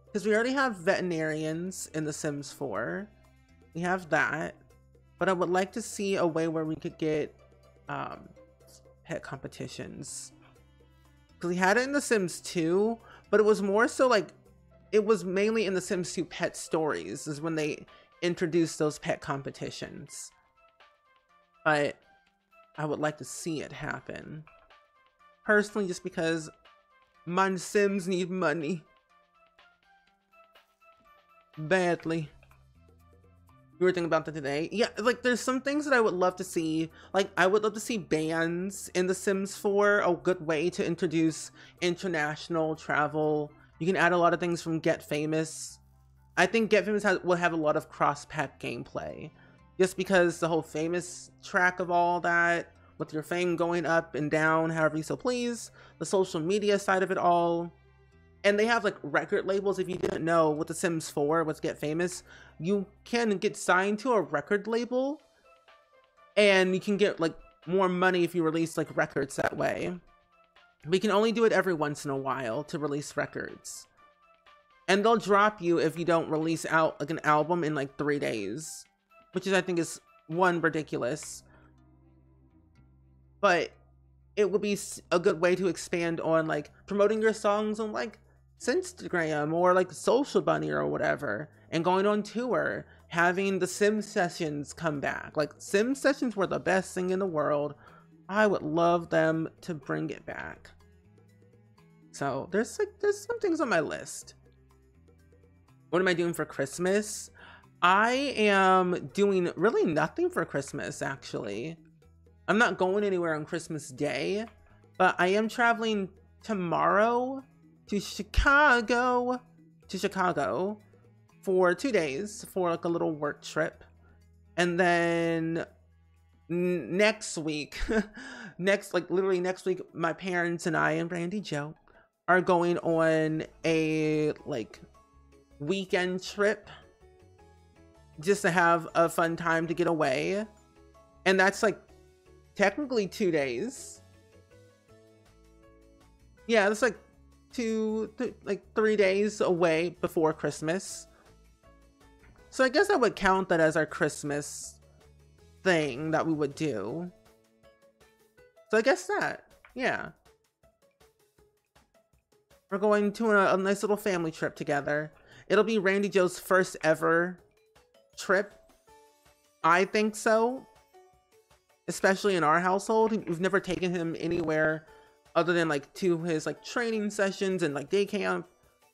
Because we already have veterinarians in The Sims 4. We have that. But I would like to see a way where we could get pet competitions. Because we had it in The Sims 2, but it was more so like, it was mainly in The Sims 2 Pet Stories is when they introduce those pet competitions. But I would like to see it happen. Personally, just because my Sims need money. Badly. You were thinking about that today? Yeah, like there's some things that I would love to see. Like I would love to see bands in The Sims 4, a good way to introduce international travel. You can add a lot of things from Get Famous. I think Get Famous will have a lot of cross-pack gameplay. Just because the whole famous track of all that, with your fame going up and down, however you so please, the social media side of it all. And they have like record labels. If you didn't know, with The Sims 4, with Get Famous, you can get signed to a record label. And you can get like more money if you release like records that way. We can only do it every once in a while to release records. And they'll drop you if you don't release out like an album in like 3 days. Which is, I think, is one, ridiculous. But it would be a good way to expand on like promoting your songs on like Instagram or like Social Bunny or whatever. And going on tour. Having the Sim Sessions come back. Like Sim Sessions were the best thing in the world. I would love them to bring it back. So there's some things on my list. What am I doing for Christmas? I am doing really nothing for Christmas, actually. I'm not going anywhere on Christmas Day, but I am traveling tomorrow to Chicago for 2 days for like a little work trip. And then next week, literally next week, my parents and I and Brandy Joe are going on a like weekend trip just to have a fun time to get away. And that's like technically 2 days. Yeah, that's like 3 days away before Christmas. So I guess I would count that as our Christmas thing that we would do. So I guess that, yeah. We're going to a nice little family trip together. It'll be Randy Joe's first ever trip. I think so. Especially in our household. We've never taken him anywhere other than like to his like training sessions and like day camp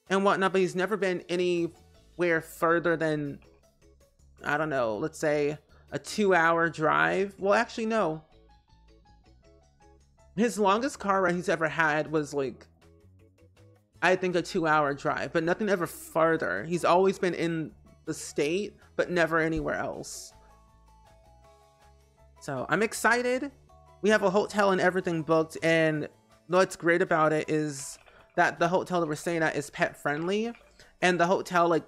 and whatnot, but he's never been anywhere further than, I don't know, let's say a 2-hour drive. Well, actually, no. His longest car ride he's ever had was like, I think a 2-hour drive, but nothing ever farther. He's always been in the state, but never anywhere else. So I'm excited. We have a hotel and everything booked, and what's great about it is that the hotel that we're staying at is pet friendly, and the hotel like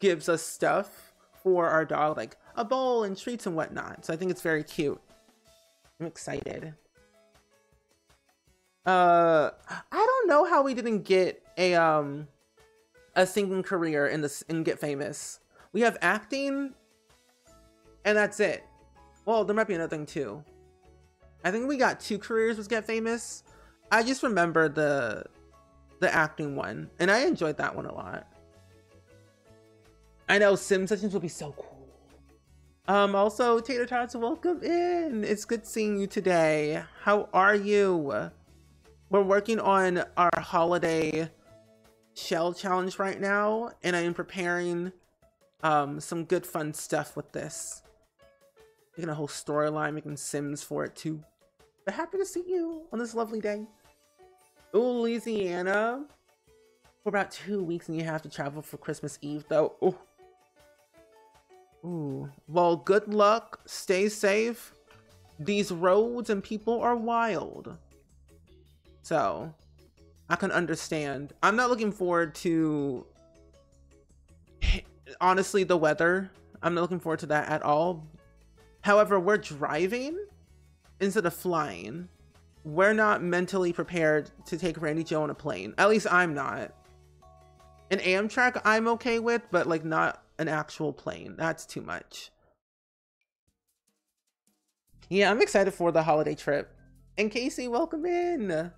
gives us stuff for our dog, like a bowl and treats and whatnot. So I think it's very cute. I'm excited. I don't know how we didn't get a singing career in Get Famous. We have acting, and that's it. Well, there might be another thing too. I think we got 2 careers with Get Famous. I just remember the acting one, and I enjoyed that one a lot. I know sim sessions will be so cool. Also, Tater Tots, welcome in. It's good seeing you today. How are you? We're working on our holiday shell challenge right now, and I am preparing some good fun stuff with this. Making a whole storyline, making sims for it too. But happy to see you on this lovely day. Ooh, Louisiana. For about 2 weeks and you have to travel for Christmas Eve though. Ooh. Ooh. Well, good luck. Stay safe. These roads and people are wild. So, I can understand. I'm not looking forward to, honestly, the weather. I'm not looking forward to that at all. However, we're driving instead of flying. We're not mentally prepared to take Randy Joe on a plane. At least I'm not. An Amtrak I'm okay with, but like not an actual plane. That's too much. Yeah, I'm excited for the holiday trip. And Casey, welcome in.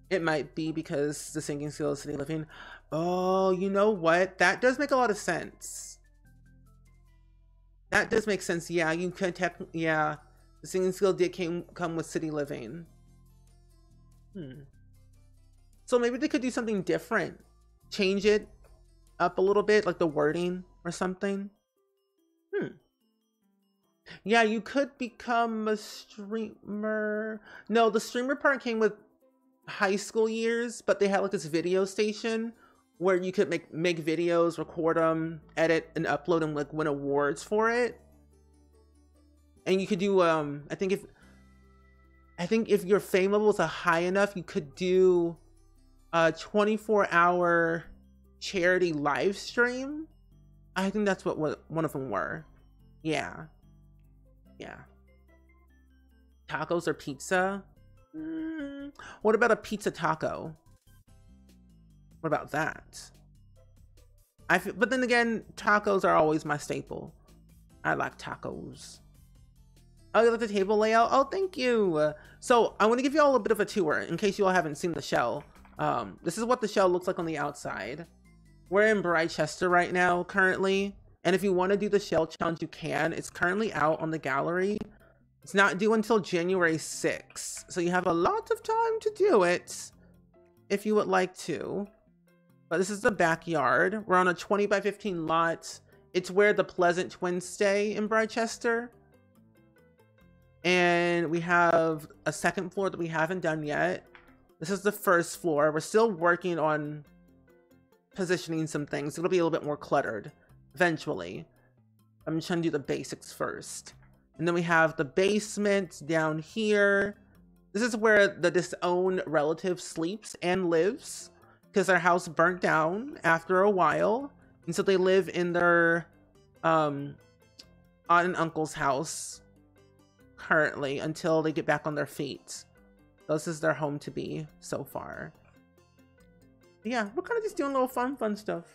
It might be because the singing skill is city living. Oh, you know what? That does make a lot of sense. That does make sense. Yeah, you could technically, yeah. The singing skill did come with city living. So maybe they could do something different. Change it up a little bit, like the wording or something. Yeah, you could become a streamer. No, the streamer part came with high school years, but they had like this video station where you could make videos, record them, edit and upload and like win awards for it. And you could do I think if your fame level was high enough, you could do a 24-hour charity live stream. I think that's what one of them were. Yeah. Tacos or pizza? What about a pizza taco? What about that? But then again, tacos are always my staple. I like tacos. Oh, you like the table layout? Oh, thank you. So I want to give you all a bit of a tour in case you all haven't seen the shell. This is what the shell looks like on the outside. We're in Britechester right now currently. And if you want to do the shell challenge, you can. It's currently out on the gallery. It's not due until January 6th, so you have a lot of time to do it if you would like to. But this is the backyard. We're on a 20 by 15 lot. It's where the Pleasant twins stay in Bridechester. And we have a second floor that we haven't done yet. This is the first floor. We're still working on positioning some things. It'll be a little bit more cluttered eventually. I'm just trying to do the basics first. And then we have the basement down here. This is where the disowned relative sleeps and lives because their house burnt down after a while. And so they live in their aunt and uncle's house currently until they get back on their feet. This is their home to be so far. But yeah, we're kind of just doing a little fun stuff.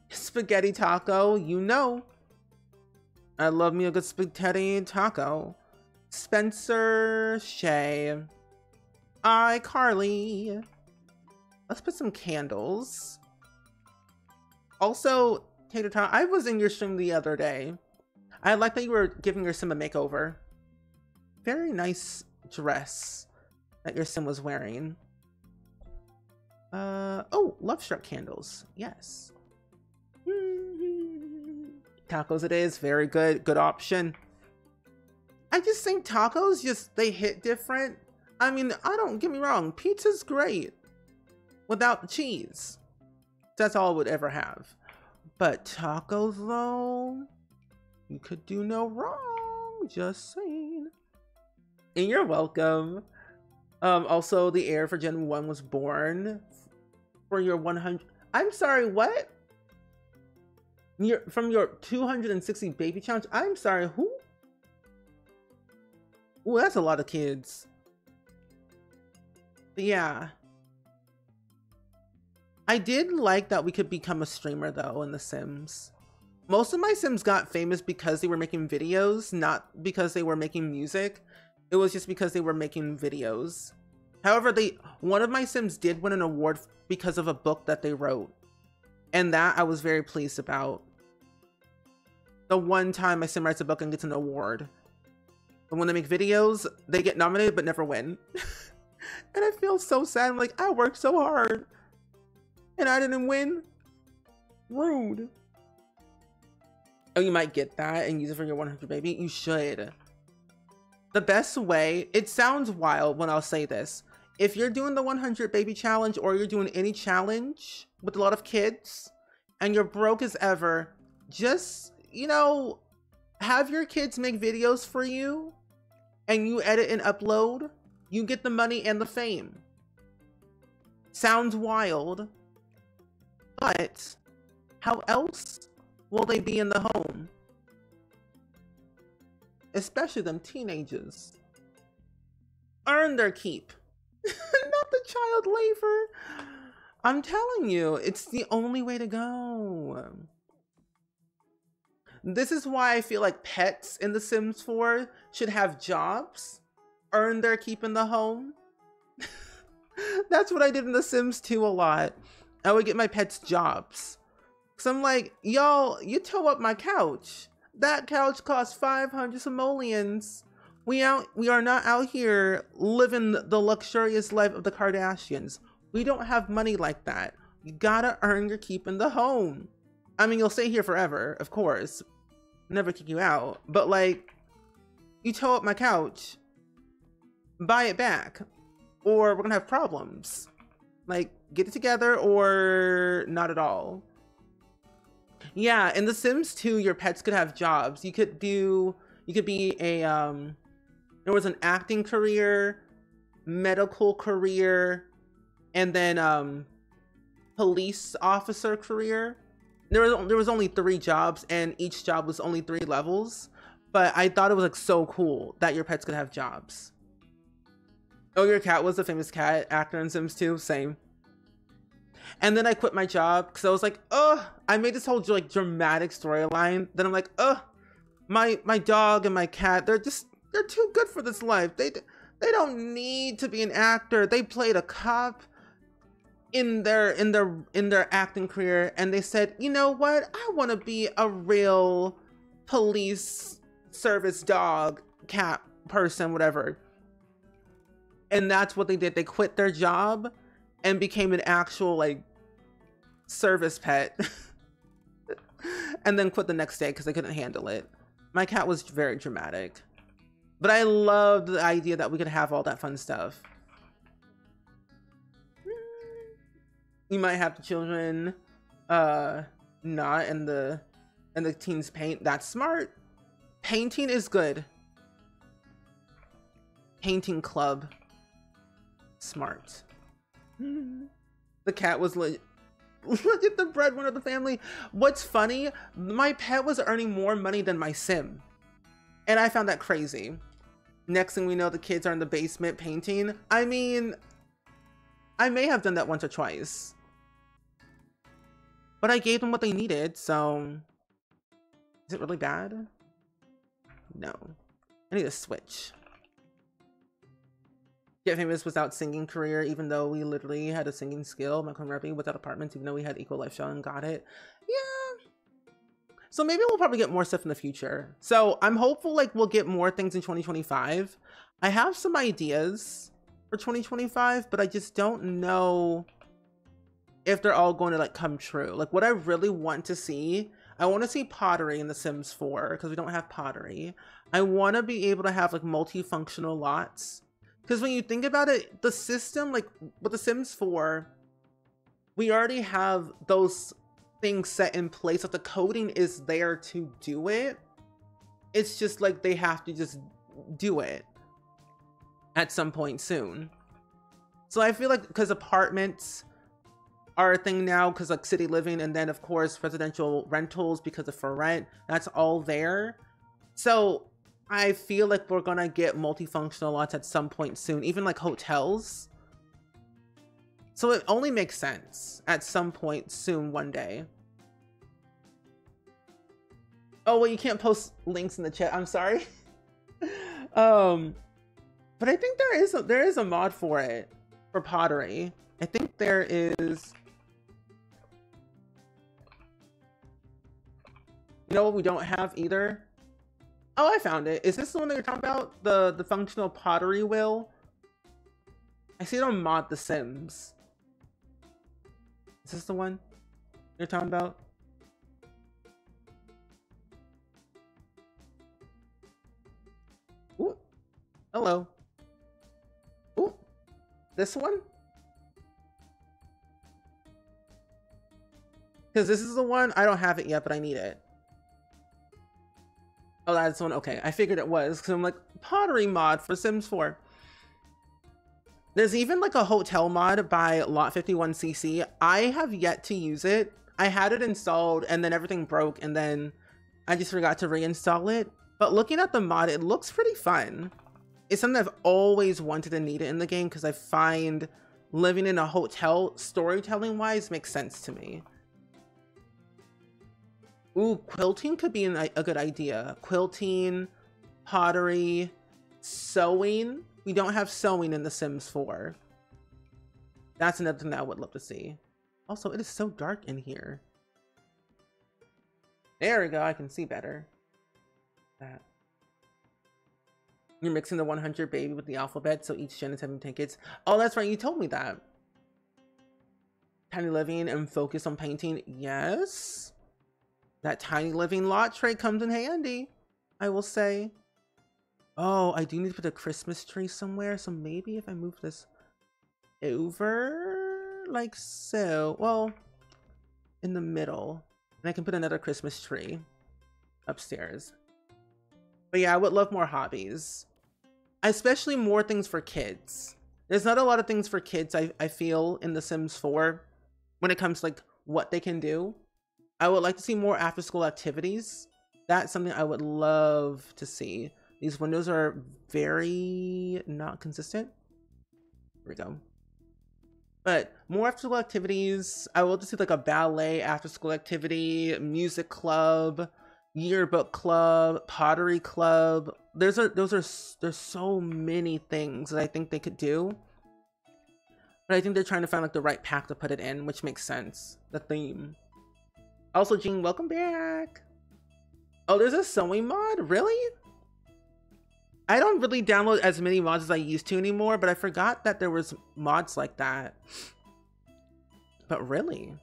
Spaghetti taco, you know. I love me a good spaghetti taco. Spencer, Shay, Carly. Let's put some candles. Also, Tater Tot, I was in your stream the other day. I like that you were giving your sim a makeover. Very nice dress that your sim was wearing. Oh, Love Struck candles. Yes. Tacos it is. Very good. Good option. I just think tacos they hit different. I mean, don't get me wrong. Pizza's great without the cheese. That's all I would ever have. But tacos though, you could do no wrong. Just saying. And you're welcome. Also, the heir for Gen 1 was born for your 100. I'm sorry, what? From your 260 baby challenge? I'm sorry, who? Ooh, that's a lot of kids. But yeah. I did like that we could become a streamer though in The Sims. Most of my Sims got famous because they were making videos, not because they were making music. It was just because they were making videos. However, one of my Sims did win an award because of a book that they wrote. And that I was very pleased about. The one time my Sim writes a book and gets an award. But when they make videos, they get nominated but never win. And I feel so sad. I'm like, I worked so hard. And I didn't win? Rude. Oh, you might get that and use it for your 100 baby? You should. The best way, it sounds wild when I'll say this. If you're doing the 100 baby challenge or you're doing any challenge with a lot of kids and you're broke as ever, just, you know, have your kids make videos for you and you edit and upload. You get the money and the fame. Sounds wild. But how else will they be in the home? Especially them teenagers. Earn their keep. Not the child labor. I'm telling you, it's the only way to go. This is why I feel like pets in The Sims 4 should have jobs. Earn their keep in the home. That's what I did in The Sims 2 a lot. I would get my pets jobs. So I'm like, y'all, you tow up my couch. That couch costs 500 simoleons. We are not out here living the luxurious life of the Kardashians. We don't have money like that. You gotta earn your keep in the home. I mean, you'll stay here forever, of course. Never kick you out. But like, you tow up my couch, buy it back, or we're gonna have problems. Like, get it together or not at all. Yeah, in The Sims 2, your pets could have jobs. You could be a, there was an acting career, medical career, and then police officer career. There was only 3 jobs, and each job was only 3 levels. But I thought it was like so cool that your pets could have jobs. Oh, your cat was a famous cat actor in Sims 2? Same. And then I quit my job because I was like, I made this whole like dramatic storyline. Then I'm like, my dog and my cat, they're too good for this life. They don't need to be an actor. They played a cop in their acting career, and they said, you know what? I want to be a real police service dog. cat person, whatever. And that's what they did. They quit their job and became an actual like service pet. And then quit the next day because they couldn't handle it. My cat was very dramatic. But I loved the idea that we could have all that fun stuff. You might have the children not in the teens paint. That's smart. Painting is good. Painting club. Smart. The cat was like, look at the breadwinner of the family. What's funny, my pet was earning more money than my sim. And I found that crazy. Next thing we know, the kids are in the basement painting. I mean, I may have done that once or twice. But I gave them what they needed, so... Is it really bad? No. I need a switch. Get famous without singing career, even though we literally had a singing skill. Michael Murphy without apartments, even though we had equal life show and got it. Yeah. So maybe we'll probably get more stuff in the future. So I'm hopeful like we'll get more things in 2025. I have some ideas for 2025, but I just don't know if they're all going to like come true. Like what I really want to see, I want to see pottery in The Sims 4 because we don't have pottery. I want to be able to have like multifunctional lots. Because when you think about it, the system, like with The Sims 4, we already have those things set in place. That the coding is there to do it. It's just like they have to just do it at some point soon. So I feel like because apartments are a thing now, because like city living, and then of course residential rentals because of for rent, that's all there. So I feel like we're gonna get multifunctional lots at some point soon, even like hotels. So it only makes sense at some point soon one day. Oh, well, you can't post links in the chat. I'm sorry. But I think there is a mod for it, for pottery. I think there is. You know what we don't have either? Oh, I found it. Is this the one that you're talking about? The functional pottery wheel? I see it on Mod The Sims. Is this the one you're talking about? Ooh. Hello. Ooh. This one? Because this is the one, I don't have it yet, but I need it. Oh, that's one. Okay, I figured it was because I'm like, pottery mod for Sims 4. There's even like a hotel mod by Lot51cc. I have yet to use it. I had it installed and then everything broke and then I just forgot to reinstall it. But looking at the mod, it looks pretty fun. It's something I've always wanted and needed in the game because I find living in a hotel, storytelling wise, makes sense to me. Ooh, quilting could be a good idea. Quilting, pottery, sewing. We don't have sewing in The Sims 4. That's another thing that I would love to see. Also, it is so dark in here. There we go, I can see better. That. You're mixing the 100 baby with the alphabet, so each gen is having 10 kids. Oh, that's right, you told me that. Tiny living and focus on painting. Yes. That tiny living lot trait comes in handy, I will say. Oh, I do need to put a Christmas tree somewhere, so maybe if I move this over like so, well, in the middle, and I can put another Christmas tree upstairs. But yeah, I would love more hobbies, especially more things for kids. There's not a lot of things for kids I feel in The Sims 4 when it comes to like what they can do. I would like to see more after school activities. That's something I would love to see. These windows are very not consistent. Here we go. But more after school activities. I will just see like a ballet after school activity, music club, yearbook club, pottery club. There's so many things that I think they could do. But I think they're trying to find like the right pack to put it in, which makes sense. The theme. Also, Jean, welcome back. Oh, there's a sewing mod? Really? I don't really download as many mods as I used to anymore, but I forgot that there was mods like that. But really?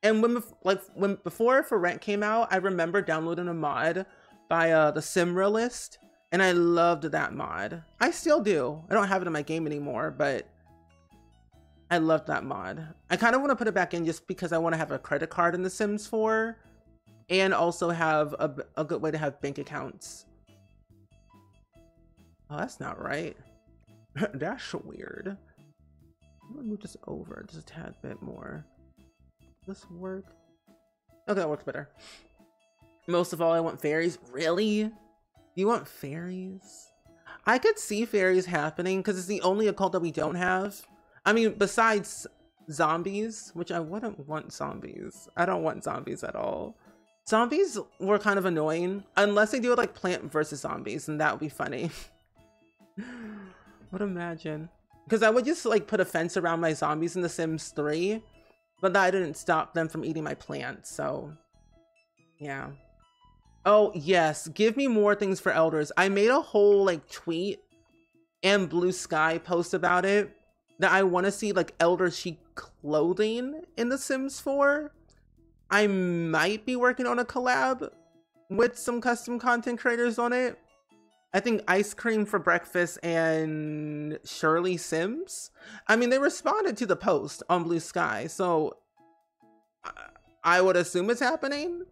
And when before For Rent came out, I remember downloading a mod by the Simrealist, and I loved that mod. I still do. I don't have it in my game anymore, but I loved that mod. I kind of want to put it back in just because I want to have a credit card in The Sims 4 and also have a good way to have bank accounts. Oh, that's not right. That's weird. I'm gonna move this over just a tad bit more. Does this work? Okay, that works better. Most of all, I want fairies. Really? You want fairies? I could see fairies happening because it's the only occult that we don't have. I mean, besides zombies, which I wouldn't want zombies. I don't want zombies at all. Zombies were kind of annoying unless they do it like Plant versus Zombies, and that would be funny. Would imagine. Because I would just like put a fence around my zombies in The Sims 3, but that didn't stop them from eating my plants, so yeah. Oh yes, give me more things for elders. I made a whole like tweet and Blue Sky post about it, that I want to see like elder chic clothing in The Sims 4. I might be working on a collab with some custom content creators on it. I think Ice Cream for Breakfast and Shirley Sims. I mean, they responded to the post on Blue Sky, so I would assume it's happening.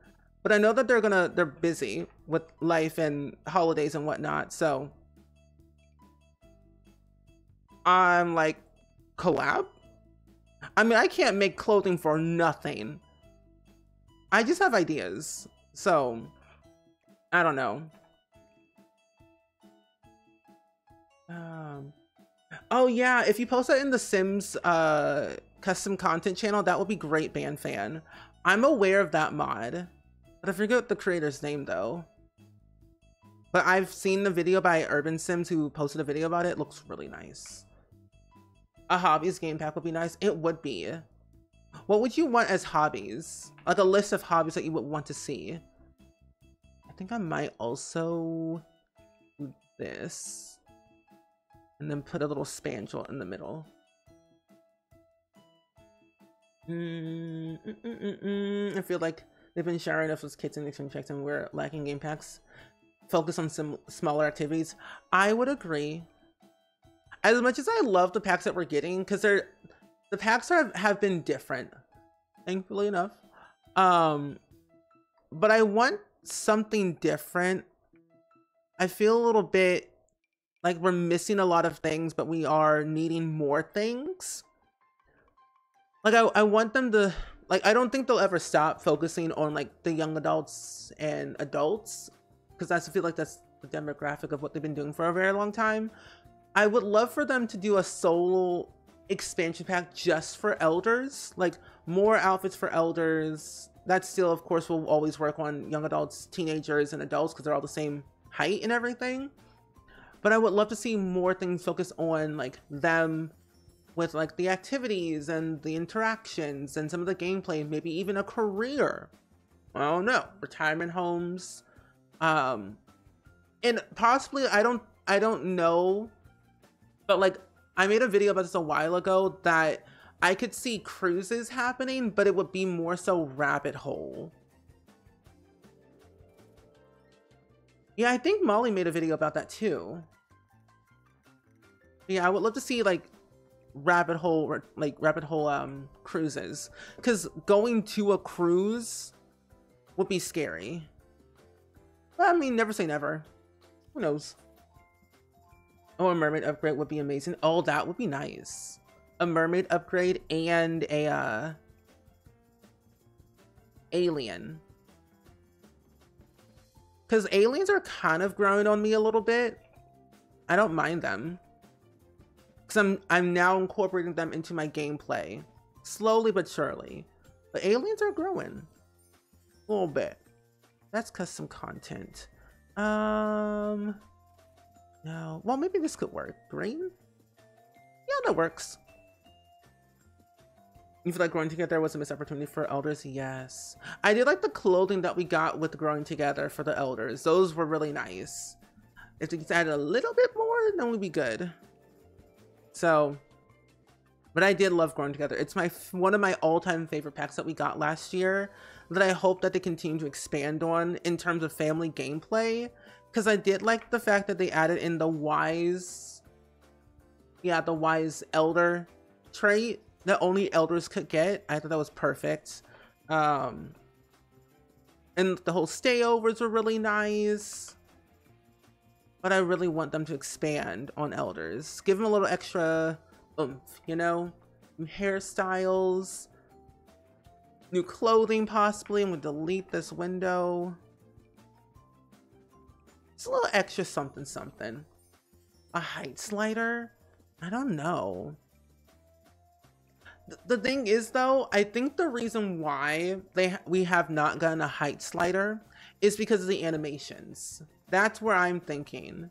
But I know that they're busy with life and holidays and whatnot, so I'm like, collab? I mean, I can't make clothing for nothing. I just have ideas, so I don't know. Oh yeah, if you post that in the Sims custom content channel, that would be great, BandFan. I'm aware of that mod, but I forget the creator's name though. But I've seen the video by Urban Sims who posted a video about it. It looks really nice. A hobbies game pack would be nice. It would be. What would you want as hobbies? Like a list of hobbies that you would want to see. I think I might also do this. And then put a little spandrel in the middle. I feel like they've been sharing us with kids and extreme checks and we're lacking game packs. Focus on some smaller activities. I would agree. As much as I love the packs that we're getting, because the packs have been different, thankfully enough. But I want something different. I feel a little bit like we're missing a lot of things, but we are needing more things. Like I want them to, like, I don't think they'll ever stop focusing on like the young adults and adults, because I feel like that's the demographic of what they've been doing for a very long time. I would love for them to do a solo expansion pack just for elders, like more outfits for elders. That still, of course, will always work on young adults, teenagers, and adults because they're all the same height and everything. But I would love to see more things focus on like them with like the activities and the interactions and some of the gameplay, maybe even a career. I don't know, retirement homes, and possibly I don't know, but like I made a video about this a while ago that I could see cruises happening, but it would be more so rabbit hole. Yeah, I think Molly made a video about that too. Yeah, I would love to see like rabbit hole cruises, because going to a cruise would be scary. But I mean, never say never. Who knows? Oh, a mermaid upgrade would be amazing. Oh, that would be nice. A mermaid upgrade and a alien. Because aliens are kind of growing on me a little bit. I don't mind them. Because I'm now incorporating them into my gameplay. Slowly but surely. But aliens are growing. A little bit. That's custom content. No. Well, maybe this could work. Green? Yeah, that works. You feel like growing together was a missed opportunity for elders? Yes. I did like the clothing that we got with growing together for the elders. Those were really nice. If it gets added a little bit more, then we'd be good. So, but I did love Growing Together. It's one of my all-time favorite packs that we got last year that I hope that they continue to expand on in terms of family gameplay. Because I did like the fact that they added in the wise elder trait that only elders could get. I thought that was perfect. And the whole stayovers were really nice. But I really want them to expand on elders. Give them a little extra oomph, you know? New hairstyles, new clothing possibly. I'm gonna delete this window. It's a little extra something something. A height slider? I don't know. The thing is though, I think the reason why we have not gotten a height slider is because of the animations. That's where I'm thinking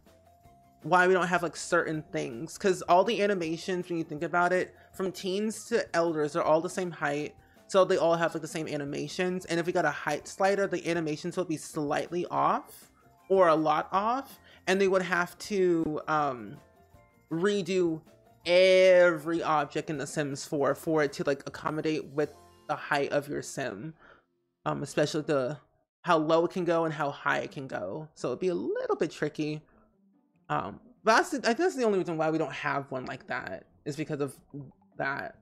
why we don't have like certain things, because all the animations, when you think about it, from teens to elders are all the same height, so they all have like the same animations. And if we got a height slider, the animations would be slightly off or a lot off, and they would have to redo every object in The Sims 4 for it to like accommodate with the height of your sim, especially how low it can go and how high it can go. So it'd be a little bit tricky. But I think that's the only reason why we don't have one like that, is because of that.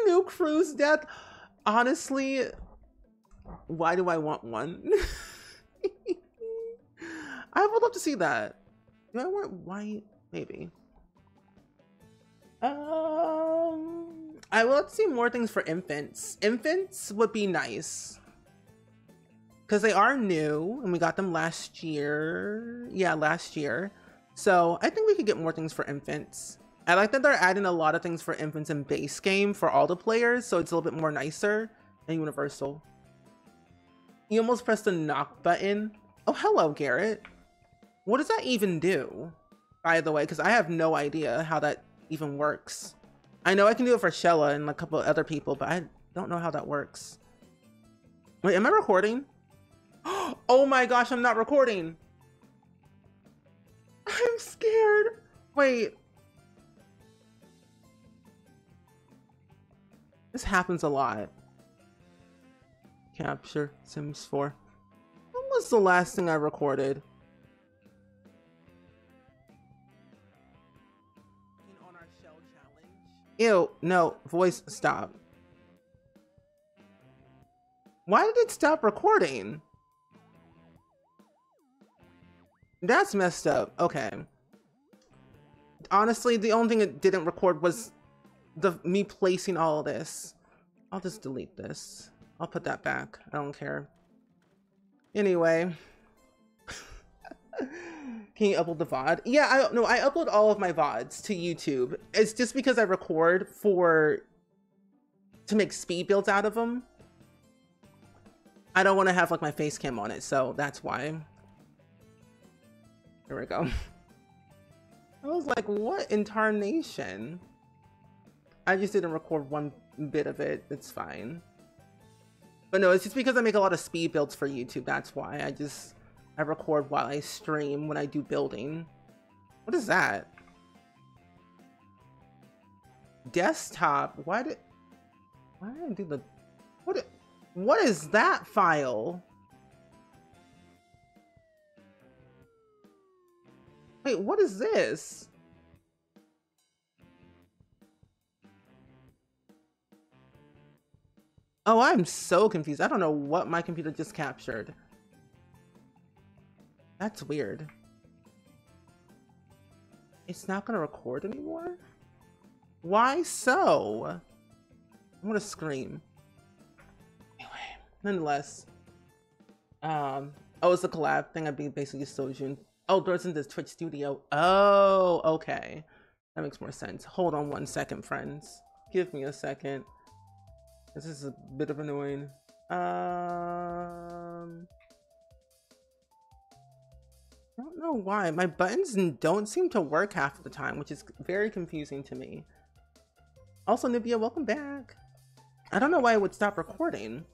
New cruise death. Honestly, why do I want one? I would love to see that. Do I want white? Maybe. I would love to see more things for infants. Infants would be nice, because they are new and we got them last year. Yeah, last year. So I think we could get more things for infants. I like that they're adding a lot of things for infants in base game for all the players, so it's a little bit more nicer and universal. You almost pressed the knock button. Oh, hello, Garrett. What does that even do, by the way? Because I have no idea how that even works. I know I can do it for Shella and a couple of other people, but I don't know how that works. Wait, am I recording? Oh my gosh, I'm not recording. I'm scared. Wait. This happens a lot. Capture Sims 4. When was the last thing I recorded? On our shell challenge. Ew, no, voice stop. Why did it stop recording? That's messed up. Okay. Honestly, the only thing it didn't record was me placing all of this. I'll just delete this. I'll put that back. I don't care. Anyway. Can you upload the VOD? Yeah, I upload all of my VODs to YouTube. It's just because I record to make speed builds out of them. I don't want to have like my face cam on it, so that's why. Here we go. I was like, what in tarnation? I just didn't record one bit of it. It's fine. But no, it's just because I make a lot of speed builds for YouTube. That's why I record while I stream when I do building. What is that? Desktop. Why did I do the what is that file? Wait, what is this? Oh, I'm so confused. I don't know what my computer just captured. That's weird. It's not gonna record anymore? Why so? I'm gonna scream. Anyway, nonetheless. Oh, it's the collab thing. I basically Sojun. Oh, there's in this Twitch studio. Oh, okay. That makes more sense. Hold on 1 second, friends. Give me a second. This is a bit of annoying. I don't know why. My buttons don't seem to work half of the time, which is very confusing to me. Also, Nubia, welcome back. I don't know why it would stop recording.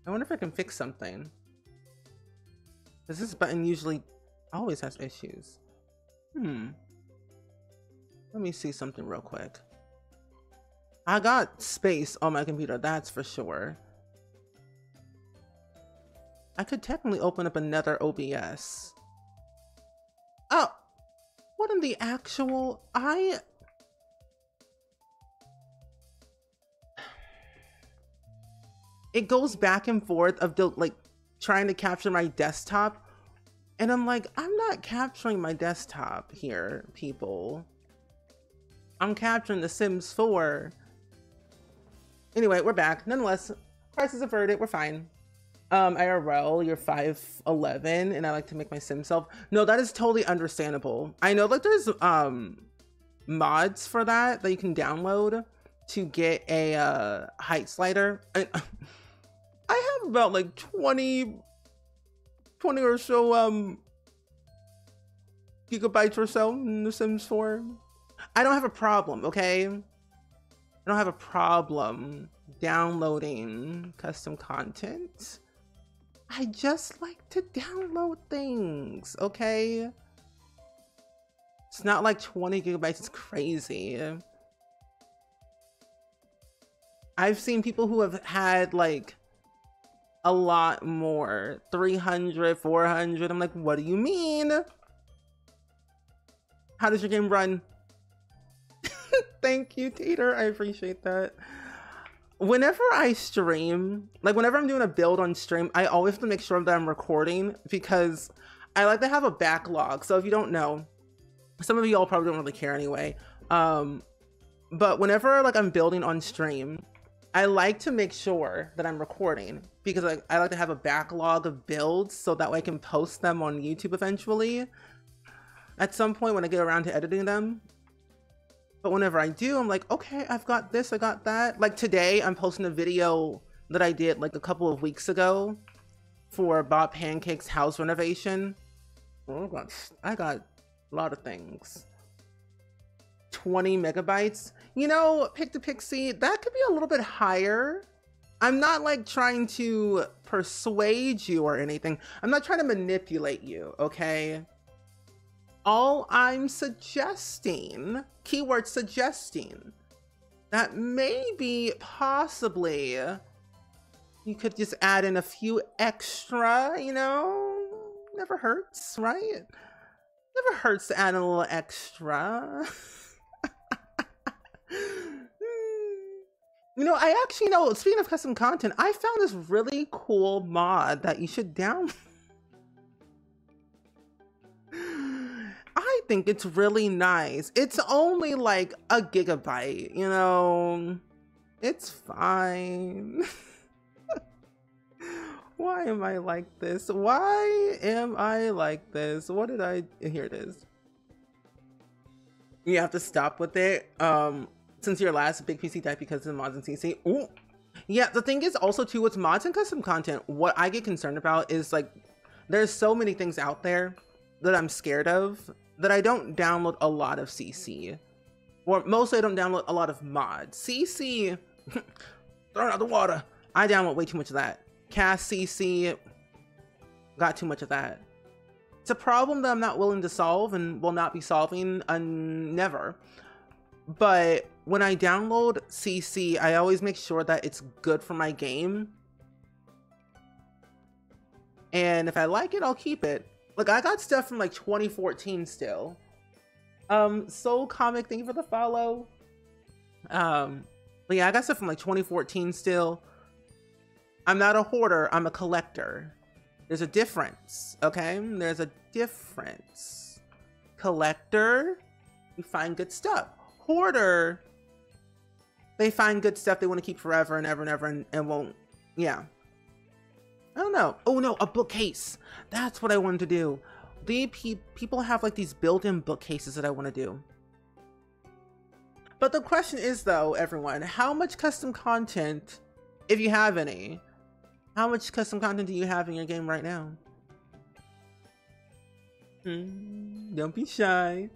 I wonder if I can fix something. Because this button usually always has issues. Let me see something real quick. I got space on my computer, that's for sure. I could technically open up another OBS. Oh, what in the actual, it goes back and forth of like trying to capture my desktop. And I'm like, I'm not capturing my desktop here, people. I'm capturing The Sims 4. Anyway, we're back. Nonetheless, crisis averted, we're fine. IRL, you're 5'11", and I like to make my sim self. No, that is totally understandable. I know like there's mods for that you can download to get a height slider. I have about like 20 or so gigabytes or so in The Sims 4. I don't have a problem, okay? I don't have a problem downloading custom content. I just like to download things, okay? It's not like 20 gigabytes, it's crazy. I've seen people who have had like a lot more, 300, 400. I'm like, what do you mean? How does your game run? Thank you, Teeter. I appreciate that. Whenever I stream, like whenever I'm doing a build on stream, I always have to make sure that I'm recording because I like to have a backlog. So if you don't know, some of you all probably don't really care anyway. But whenever like I'm building on stream, I like to make sure that I'm recording because I like to have a backlog of builds so that way I can post them on YouTube eventually at some point when I get around to editing them. But whenever I do, I'm like, okay, I've got this, I got that. Like today, I'm posting a video that I did like a couple of weeks ago for Bob Pancake's house renovation. Oh gosh, I got a lot of things. 20 megabytes. You know, Pictopixie, that could be a little bit higher. I'm not like trying to persuade you or anything. I'm not trying to manipulate you, okay? All I'm suggesting, keyword suggesting, that maybe possibly you could just add in a few extra, you know, never hurts, right? Never hurts to add a little extra. You know, I actually know, speaking of custom content, I found this really cool mod that you should download. I think it's really nice. It's only like a gigabyte, you know, it's fine. Why am I like this? Why am I like this? What did I, here it is. You have to stop with it. Since your last big PC died because of the mods and CC. Ooh. Yeah, the thing is also too with mods and custom content, what I get concerned about is like, there's so many things out there that I'm scared of that I don't download a lot of CC. Or mostly I don't download a lot of mods. CC, throw it out the water. I download way too much of that. Cast CC, got too much of that. It's a problem that I'm not willing to solve and will not be solving never. But when I download CC, I always make sure that it's good for my game. And if I like it, I'll keep it. Like I got stuff from like 2014 still. Soul Comic, thank you for the follow. But yeah, I got stuff from like 2014 still. I'm not a hoarder, I'm a collector. There's a difference, okay? There's a difference. Collector, you find good stuff. Hoarder, they find good stuff they want to keep forever and ever and ever and won't, yeah. I don't know. Oh no, a bookcase. That's what I wanted to do. People have like these built-in bookcases that I want to do. But the question is though, everyone, how much custom content, if you have any, how much custom content do you have in your game right now? Don't be shy.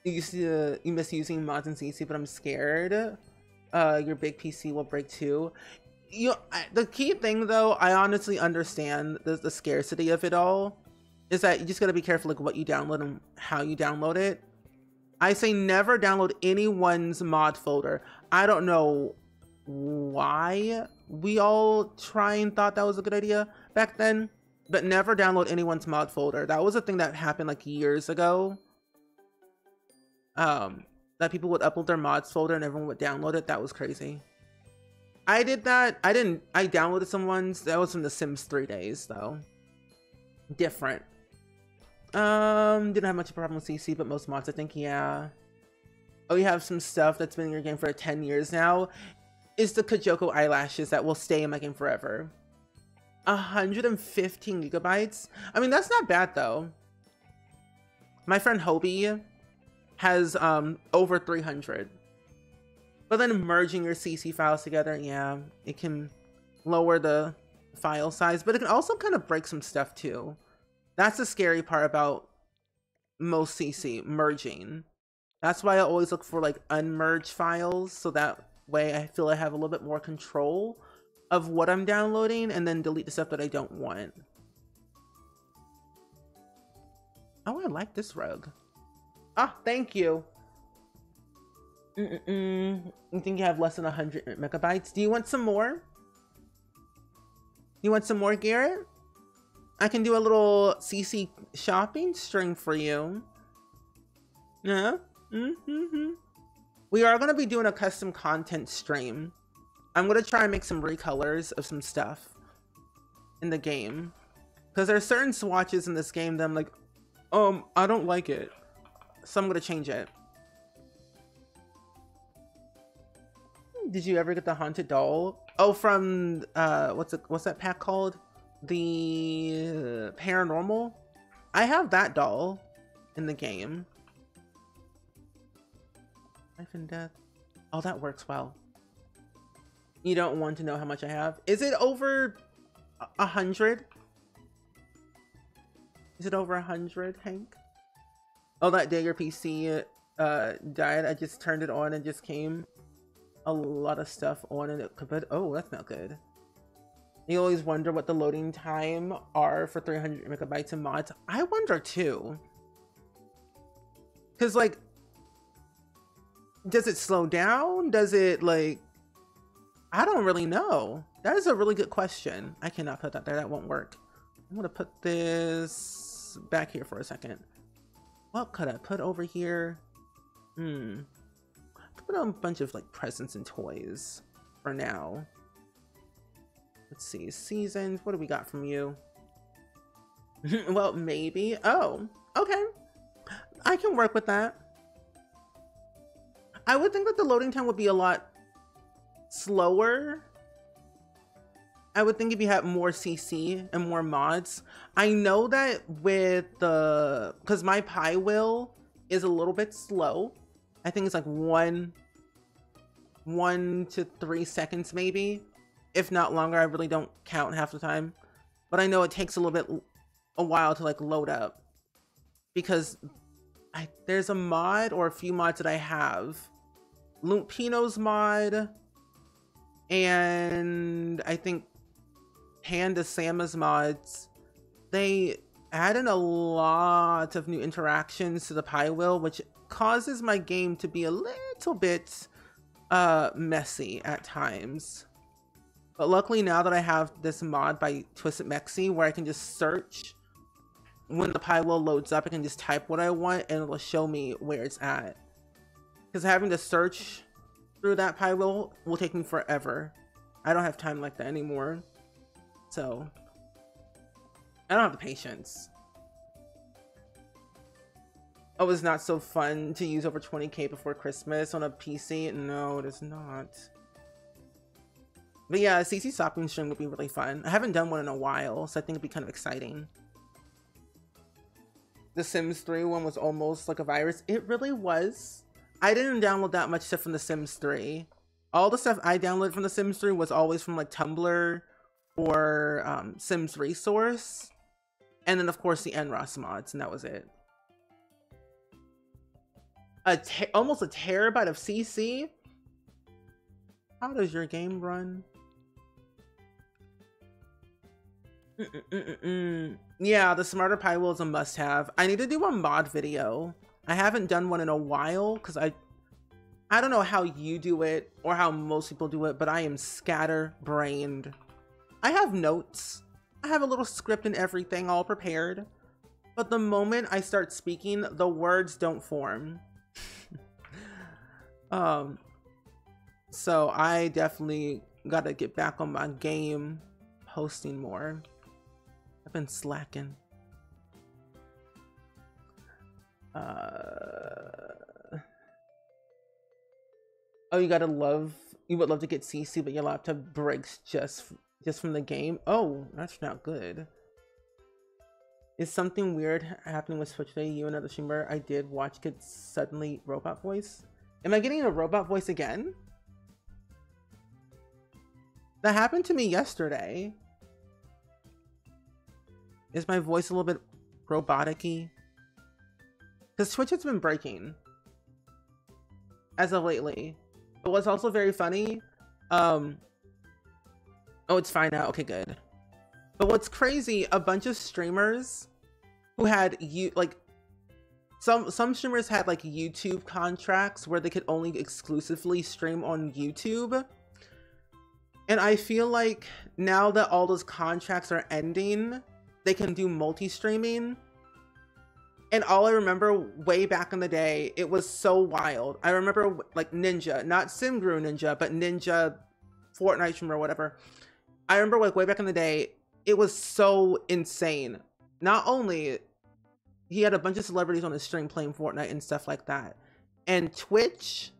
You miss using mods and CC, but I'm scared your big PC will break too. The key thing though, I honestly understand the scarcity of it all. is that you just gotta be careful like what you download and how you download it. I say never download anyone's mod folder. I don't know why we all try and thought that was a good idea back then, but never download anyone's mod folder. That was a thing that happened like years ago. That people would upload their mods folder and everyone would download it. That was crazy. I did that. I downloaded someone's. That was from the Sims 3 days though. Different. Didn't have much of a problem with CC, but most mods I think, yeah. Oh, you have some stuff that's been in your game for 10 years now. It's the Kajoko eyelashes that will stay in my game forever. 115 gigabytes. I mean, that's not bad though. My friend Hobie has over 300. But then merging your CC files together, yeah, it can lower the file size, but it can also kind of break some stuff too. That's the scary part about most CC merging. That's why I always look for like unmerged files, so that way I feel I have a little bit more control of what I'm downloading, and then delete the stuff that I don't want. Oh, I like this rug. Ah, thank you. You think you have less than 100 megabytes? Do you want some more? You want some more, Garrett? I can do a little CC shopping string for you. Yeah. We are going to be doing a custom content stream. I'm going to try and make some recolors of some stuff in the game. Because there are certain swatches in this game that I'm like, I don't like it. So I'm going to change it. Did you ever get the haunted doll? Oh, from what's that pack called? The paranormal? I have that doll in the game. Life and death. Oh, that works well. You don't want to know how much I have? Is it over 100? Is it over 100, Hank? Oh, that day your PC died. I just turned it on and just came a lot of stuff on and it could put, oh, that's not good. You always wonder what the loading time are for 300 megabytes of mods. I wonder too. Cause like, does it slow down? Does it like, I don't really know. That is a really good question. I cannot put that there, that won't work. I'm gonna put this back here for a second. What could I put over here? Put on a bunch of like presents and toys for now. Let's see, seasons, what do we got from you? Well, maybe. Oh, okay. I can work with that. I would think that the loading time would be a lot slower. I would think if you had more CC and more mods. I know that with the, because my pie wheel is a little bit slow. I think it's like 1 to 3 seconds maybe, if not longer. I really don't count half the time, but I know it takes a while to like load up because there's a mod or a few mods that I have. Lumpino's mod and I think Panda Sama's mods. They add in a lot of new interactions to the pie wheel, which causes my game to be a little bit messy at times. But luckily now that I have this mod by Twisted Mexi where I can just search when the pie wheel loads up, I can just type what I want and it'll show me where it's at. Because having to search through that pie wheel will take me forever. I don't have time like that anymore. So I don't have the patience. Oh, it's not so fun to use over 20k before Christmas on a PC? No, it is not. But yeah, a CC shopping stream would be really fun. I haven't done one in a while, so I think it'd be kind of exciting. The Sims 3 one was almost like a virus. It really was. I didn't download that much stuff from The Sims 3. All the stuff I downloaded from The Sims 3 was always from like Tumblr or Sims Resource. And then of course the NROS mods, and that was it. Almost a terabyte of CC? How does your game run? Yeah, the Smarter Pi wheel is a must-have. I need to do a mod video. I haven't done one in a while because I don't know how you do it or how most people do it, but I am scatterbrained. I have notes. I have a little script and everything all prepared. But the moment I start speaking, the words don't form. So I definitely gotta get back on my game, posting more. I've been slacking. Oh, you would love to get CC, but your laptop breaks just from the game. Oh, that's not good. Is something weird happening with Switch today? You and another streamer I did watch get suddenly robot voice. Am I getting a robot voice again? That happened to me yesterday. Is my voice a little bit robotic-y? Because Twitch has been breaking as of lately. But what's also very funny, oh, it's fine now. Okay, good. But what's crazy, a bunch of streamers who had some streamers had like YouTube contracts where they could only exclusively stream on YouTube. And I feel like now that all those contracts are ending, they can do multi-streaming. And all I remember way back in the day, it was so wild. I remember like Ninja, not SimGuru Ninja, but Ninja Fortnite streamer or whatever. I remember like way back in the day, it was so insane. Not only he had a bunch of celebrities on his stream playing Fortnite and stuff like that. And Twitch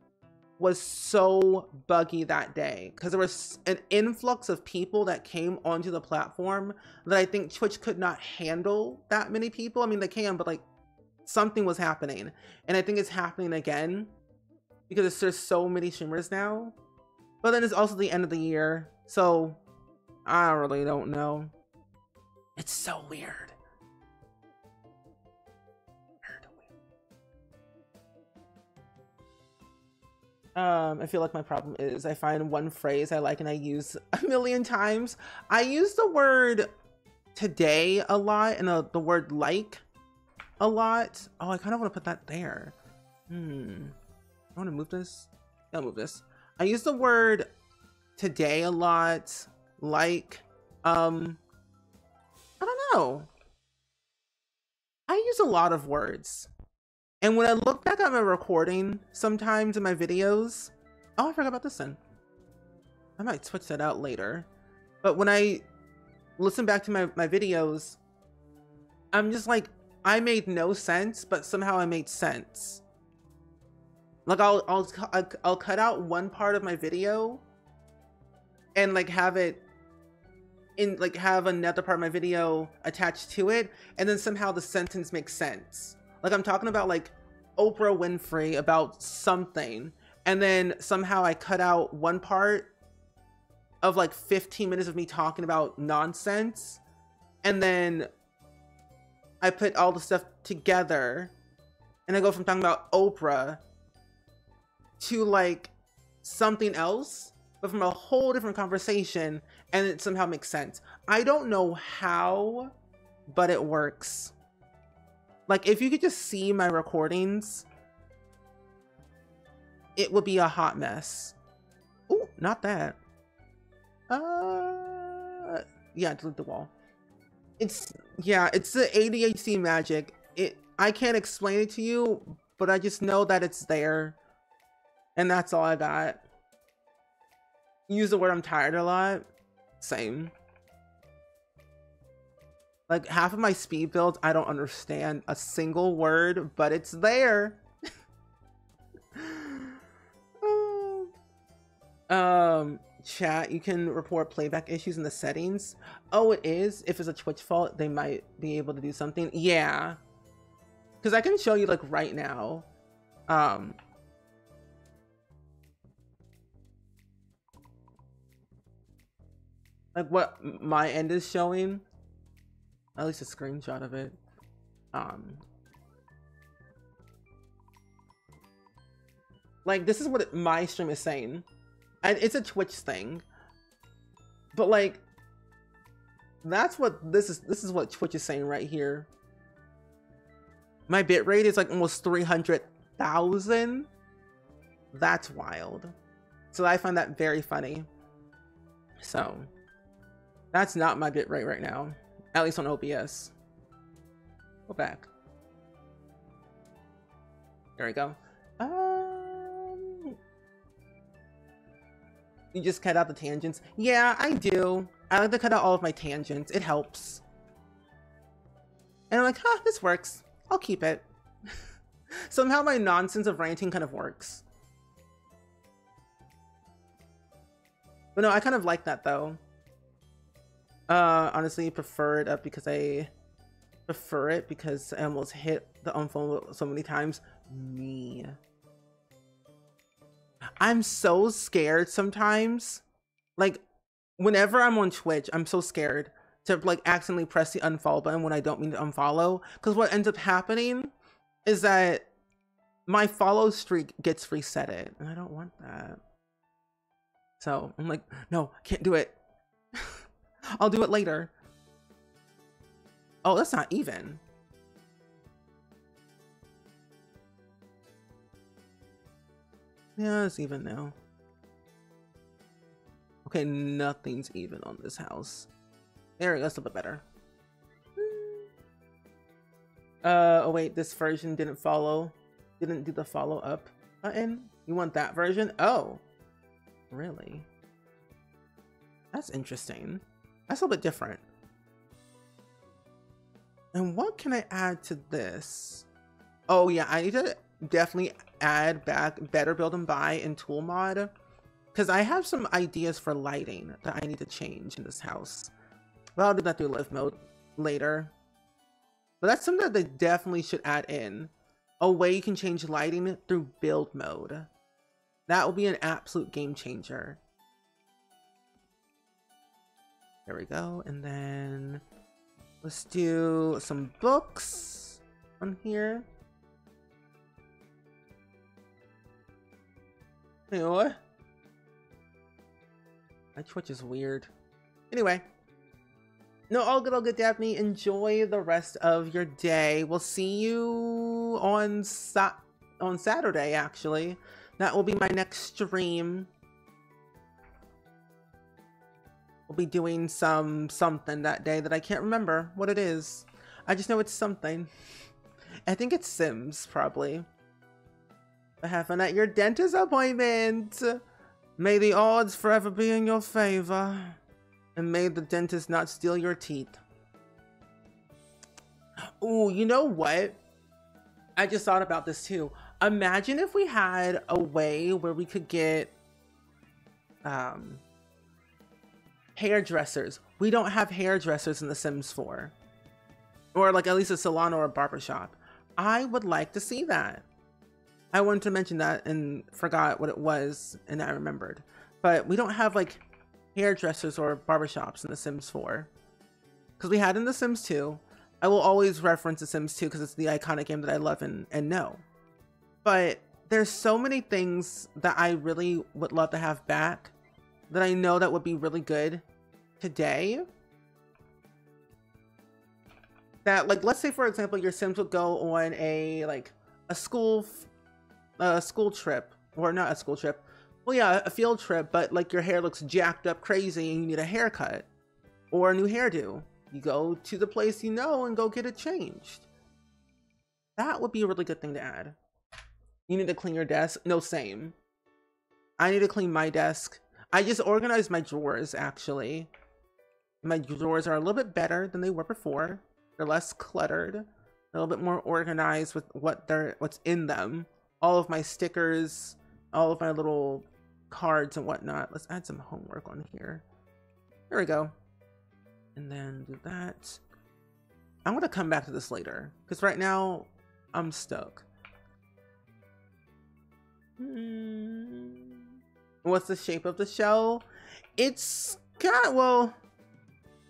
was so buggy that day because there was an influx of people that came onto the platform that I think Twitch could not handle that many people. I mean, they can, but like something was happening. And I think it's happening again because there's so many streamers now. But then it's also the end of the year. So I really don't know. It's so weird. I feel like my problem is I find one phrase I like and I use a million times. I use the word today a lot and the word like a lot. Oh, I kind of want to put that there. I want to move this. I'll move this. I use the word today a lot. Like, I don't know. I use a lot of words. And when I look back at my recording, sometimes in my videos, oh, I forgot about this then. I might switch that out later. But when I listen back to my videos, I'm just like, I made no sense, but somehow I made sense. Like I'll cut out one part of my video and like have it in like have another part of my video attached to it, and then somehow the sentence makes sense. Like I'm talking about like Oprah Winfrey about something, and then somehow I cut out one part of like 15 minutes of me talking about nonsense, and then I put all the stuff together, and I go from talking about Oprah to like something else, but from a whole different conversation, and it somehow makes sense. I don't know how, but it works. Like, if you could just see my recordings, it would be a hot mess. Ooh, not that. Yeah, delete the wall. It's the ADHD magic. I can't explain it to you, but I just know that it's there. And that's all I got. Use the word I'm tired a lot. Same. Like half of my speed builds, I don't understand a single word, but it's there. Chat, you can report playback issues in the settings. Oh, it is? If it's a Twitch fault, they might be able to do something. Yeah. Because I can show you like right now. Like what my end is showing. At least a screenshot of it. Like this is what my stream is saying, and it's a Twitch thing, but like That's what this is what Twitch is saying right here. My bitrate is like almost 300,000. That's wild. So I find that very funny. So that's not my bitrate right now, at least on OBS. Go back. There we go. You just cut out the tangents. Yeah, I do. I like to cut out all of my tangents. It helps. And I'm like, huh, this works. I'll keep it. Somehow my nonsense of ranting kind of works. But no, I kind of like that though. Honestly, prefer it up because I prefer it because I almost hit the unfollow so many times. Me. I'm so scared sometimes. Like, whenever I'm on Twitch, I'm so scared to like accidentally press the unfollow button when I don't mean to unfollow. Because what ends up happening is that my follow streak gets resetted, and I don't want that. So I'm like, no, can't do it. I'll do it later. Oh, that's not even. Yeah, it's even now. Okay, nothing's even on this house. There we go, that's a little bit better. Oh wait, this version didn't do the follow up button. You want that version? Oh, really? That's interesting. That's a little bit different. And what can I add to this? Oh yeah, I need to definitely add back Better Build and Buy in Tool Mod, because I have some ideas for lighting that I need to change in this house. Well, I'll do that through live mode later. But that's something that they definitely should add in. A way you can change lighting through build mode. That will be an absolute game changer. There we go. And then let's do some books on here. Hey, what? My Twitch is weird. Anyway. No, all good, Daphne. Enjoy the rest of your day. We'll see you on Saturday, actually. That will be my next stream. We'll be doing something that day that I can't remember what it is. I just know it's something. I think it's Sims, probably. But have fun at your dentist appointment. May the odds forever be in your favor. And may the dentist not steal your teeth. Ooh, you know what? I just thought about this too. Imagine if we had a way where we could get hairdressers. We don't have hairdressers in The Sims 4. Or like at least a salon or a barbershop. I would like to see that. I wanted to mention that and forgot what it was and I remembered. But we don't have like hairdressers or barbershops in The Sims 4. Because we had in The Sims 2. I will always reference The Sims 2 because it's the iconic game that I love and know. But there's so many things that I really would love to have back that I know that would be really good today. That, like, let's say for example, your Sims would go on a school trip, or not a school trip. Well, yeah, a field trip, but like your hair looks jacked up crazy and you need a haircut or a new hairdo. You go to the place you know and go get it changed. That would be a really good thing to add. You need to clean your desk. No, same. I need to clean my desk. I just organized my drawers, actually. My drawers are a little bit better than they were before. They're less cluttered. They're a little bit more organized with what's in them. All of my stickers, all of my little cards and whatnot. Let's add some homework on here. There we go. And then do that. I'm gonna come back to this later because right now I'm stuck. What's the shape of the shell? It's kind of, well,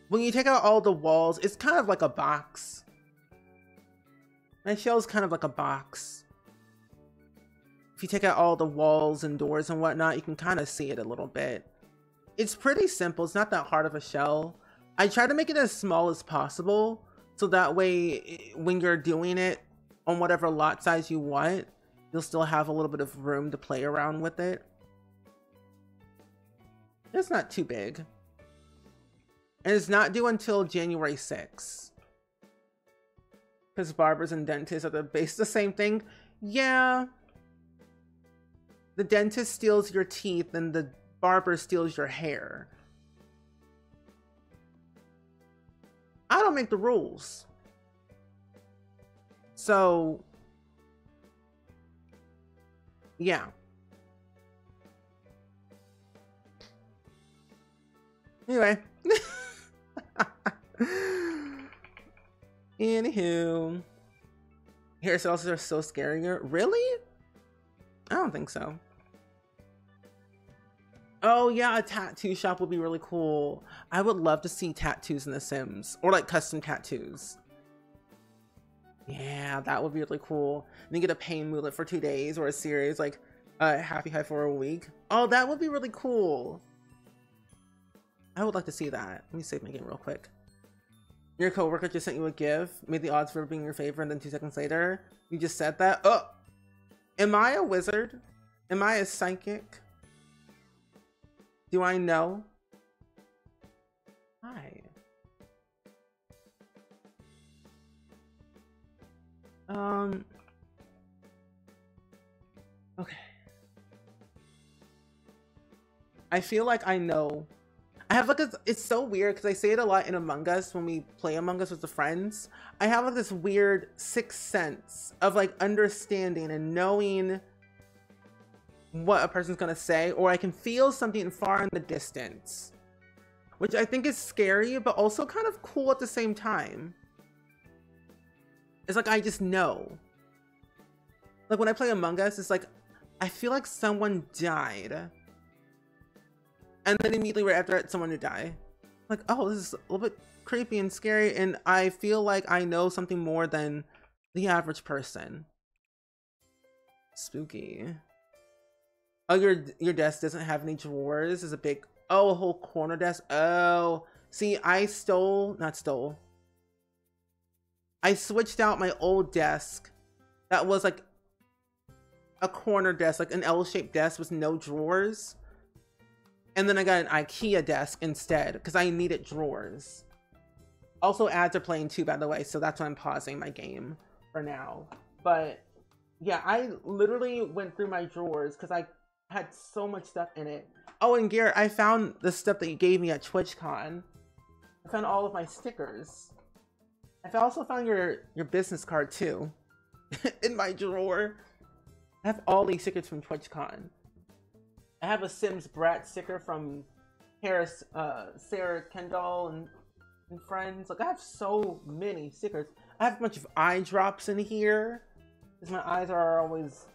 when you take out all the walls, it's kind of like a box. My shell's kind of like a box. If you take out all the walls and doors and whatnot, you can kind of see it a little bit. It's pretty simple. It's not that hard of a shell. I try to make it as small as possible, so that way when you're doing it on whatever lot size you want, you'll still have a little bit of room to play around with it. It's not too big. And it's not due until January 6th. Because barbers and dentists are basically the same thing. Yeah. The dentist steals your teeth and the barber steals your hair. I don't make the rules. So, yeah. Anyway. Anywho. Hairstyles are so scarier. Really? I don't think so. Oh yeah, a tattoo shop would be really cool. I would love to see tattoos in The Sims, or like custom tattoos. Yeah, that would be really cool. And you get a pain mullet for 2 days, or a series like Happy High for a week. Oh, that would be really cool. I would like to see that. Let me save my game real quick. Your coworker just sent you a gift, made the odds for being your favorite, and then 2 seconds later, you just said that. Oh, am I a wizard? Am I a psychic? Do I know? Hi. Okay. I feel like I know. I have like it's so weird because I say it a lot in Among Us when we play Among Us with the friends. I have like this weird sixth sense of like understanding and knowing what a person's gonna say, or I can feel something far in the distance, which I think is scary, but also kind of cool at the same time. It's like, I just know. Like when I play Among Us, it's like, I feel like someone died. And then immediately right after that, someone would die. Like, oh, this is a little bit creepy and scary, and I feel like I know something more than the average person. Spooky. Oh, your desk doesn't have any drawers. There's a big, oh, a whole corner desk. Oh, see, I switched out my old desk that was like a corner desk, like an L-shaped desk with no drawers. And then I got an IKEA desk instead because I needed drawers. Also, ads are playing too, by the way, so that's why I'm pausing my game for now. But yeah, I literally went through my drawers because I had so much stuff in it. Oh, and Garrett, I found the stuff that you gave me at TwitchCon. I found all of my stickers. I also found your business card too in my drawer. I have all these stickers from TwitchCon. I have a Sims Brat sticker from Harris, Sarah Kendall and friends. Like, I have so many stickers. I have a bunch of eye drops in here because my eyes are always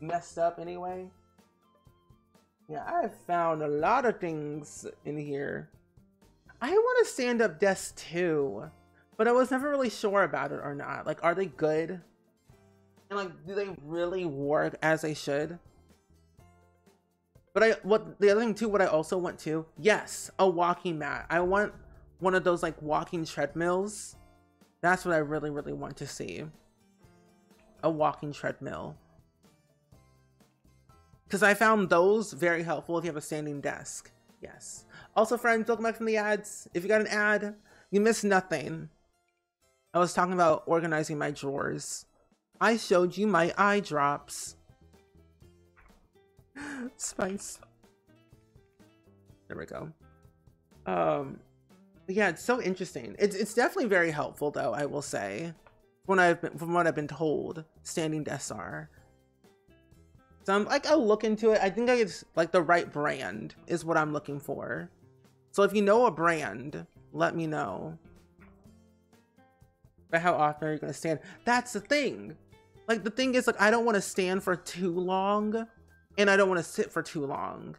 messed up anyway. Yeah, I have found a lot of things in here. I want a stand-up desk too, but I was never really sure about it or not. Like, are they good? And like, do they really work as they should? But the other thing too, what I also want to, yes, a walking mat. I want one of those like walking treadmills. That's what I really, really want to see. A walking treadmill. Because I found those very helpful if you have a standing desk. Yes. Also, friends, welcome back from the ads. If you got an ad, you missed nothing. I was talking about organizing my drawers. I showed you my eye drops. Spice. There we go. Yeah, it's so interesting. It's definitely very helpful, though, I will say. From what I've been told, standing desks are. So I'm like, I'll look into it. I think it's like the right brand is what I'm looking for. So if you know a brand, let me know. But how often are you gonna stand? That's the thing. Like, the thing is, like, I don't want to stand for too long, and I don't want to sit for too long.